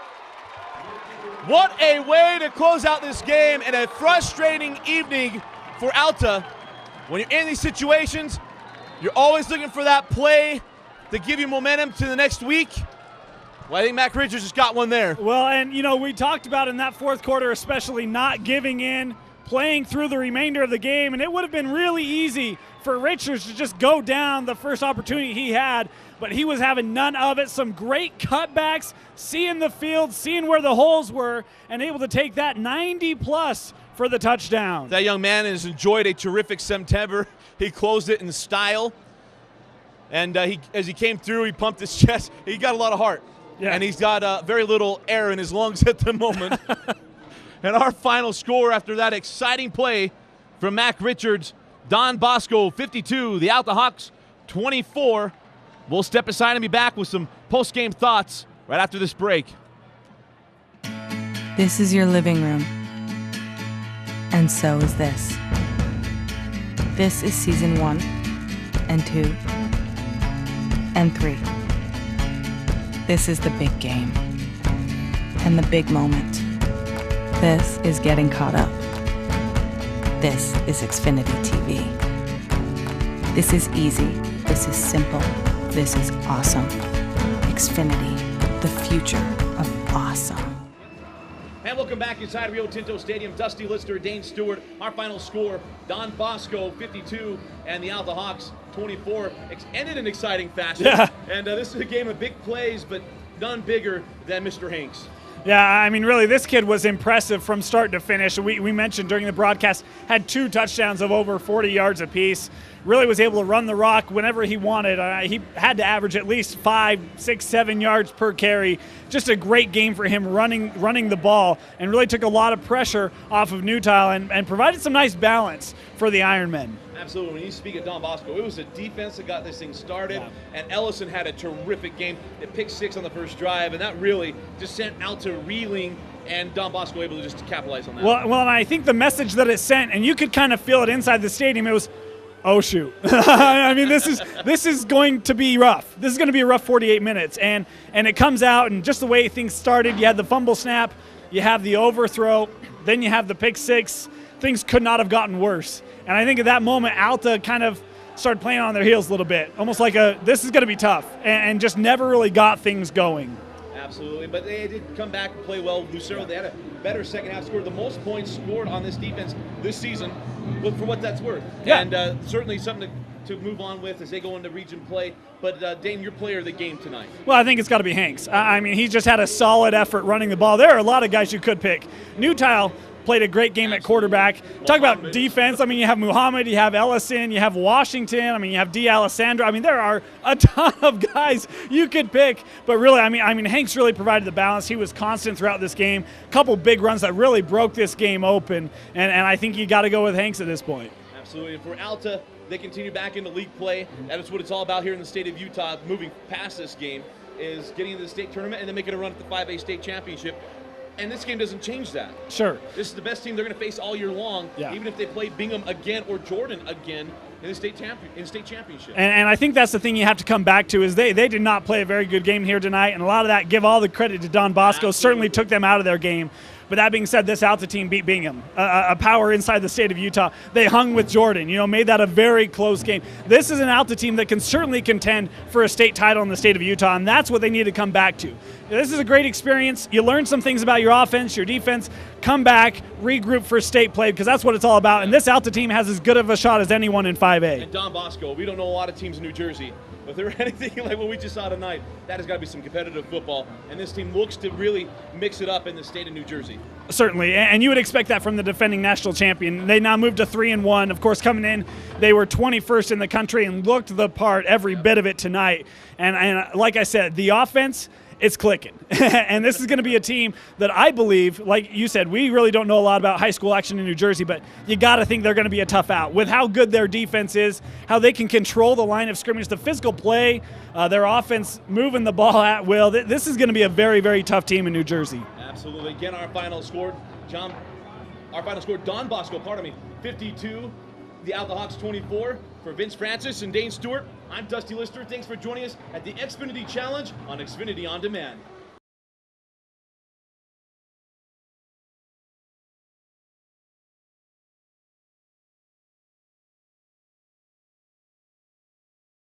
What a way to close out this game, and a frustrating evening for Alta. When you're in these situations, you're always looking for that play to give you momentum to the next week. Well, I think Mac Richards just got one there. Well, and, we talked about in that fourth quarter especially not giving in, playing through the remainder of the game, and it would have been really easy for Richards to just go down the first opportunity he had, but he was having none of it. Some great cutbacks, seeing the field, seeing where the holes were, and able to take that 90-plus for the touchdown. That young man has enjoyed a terrific September. He closed it in style, and as he came through, he pumped his chest. He got a lot of heart. Yeah. And he's got very little air in his lungs at the moment. And our final score after that exciting play from Mac Richards, Don Bosco 52, the Alta Hawks 24. We'll step aside and be back with some post-game thoughts right after this break. This is your living room. And so is this. This is season 1 and 2 and 3. This is the big game and the big moment. This is getting caught up. This is Xfinity TV. This is easy. This is simple. This is awesome. Xfinity, the future of awesome. And welcome back inside Rio Tinto Stadium. Dusty Lister, Dane Stewart. Our final score, Don Bosco 52 and the Alta Hawks 24. Ended in exciting fashion. Yeah. And this is a game of big plays, but none bigger than Mr. Hanks. Yeah, I mean, really, this kid was impressive from start to finish. We mentioned during the broadcast, had 2 touchdowns of over 40 yards apiece. Really was able to run the rock whenever he wanted. He had to average at least 5, 6, 7 yards per carry. Just a great game for him running the ball, and really took a lot of pressure off of Newtile and provided some nice balance for the Ironmen. Absolutely. When you speak of Don Bosco, it was a defense that got this thing started, and Ellison had a terrific game. They picked 6 on the first drive, and that really just sent Alta reeling, and Don Bosco able to just capitalize on that. Well, and I think the message that it sent, and you could kind of feel it inside the stadium, it was, oh shoot. I mean, this is going to be rough. This is going to be a rough 48 minutes, and it comes out, and just the way things started, you had the fumble snap, you have the overthrow, then you have the pick 6. Things could not have gotten worse. And I think at that moment, Alta kind of started playing on their heels a little bit, almost like this is going to be tough, and just never really got things going. Absolutely, but they did come back and play well. Lucero, they had a better second half, scored the most points scored on this defense this season, for what that's worth. Yeah. And certainly something to move on with as they go into region play. But Dane, your player of the game tonight. Well, I think it's got to be Hanks. I mean, he just had a solid effort running the ball. There are a lot of guys you could pick. Newtile played a great game at quarterback. Talk about defense. I mean, you have Muhammad, you have Ellison, you have Washington. I mean, you have D'Alessandro. I mean, there are a ton of guys you could pick. But really, I mean, Hanks really provided the balance. He was constant throughout this game. A couple big runs that really broke this game open. And I think you got to go with Hanks at this point. Absolutely. And for Alta, they continue back into league play. That is what it's all about here in the state of Utah, moving past this game, is getting into the state tournament and then making a run at the 5A state championship. And this game doesn't change that. Sure. This is the best team they're going to face all year long, even if they play Bingham again or Jordan again in the state championship. And I think that's the thing you have to come back to is they did not play a very good game here tonight, and a lot of that, give all the credit to Don Bosco, certainly took them out of their game. But that being said, this Alta team beat Bingham, a power inside the state of Utah. They hung with Jordan, made that a very close game. This is an Alta team that can certainly contend for a state title in the state of Utah, and that's what they need to come back to. This is a great experience. You learn some things about your offense, your defense, come back, regroup for state play, because that's what it's all about. And this Alta team has as good of a shot as anyone in 5A. And Don Bosco, we don't know a lot of teams in New Jersey, but if they're anything like what we just saw tonight, that has got to be some competitive football. And this team looks to really mix it up in the state of New Jersey. Certainly, and you would expect that from the defending national champion. They now moved to 3-1. Of course, coming in, they were 21st in the country and looked the part every bit of it tonight. And like I said, the offense, it's clicking. And this is going to be a team that I believe, like you said, we really don't know a lot about high school action in New Jersey, but you got to think they're going to be a tough out. With how good their defense is, how they can control the line of scrimmage, the physical play, their offense moving the ball at will. This is going to be a very, very tough team in New Jersey. Absolutely. Again, our final score, Don Bosco, 52. The Alta Hawks 24. For Vince Francis and Dane Stewart, I'm Dusty Lister. Thanks for joining us at the Xfinity Challenge on Xfinity On Demand.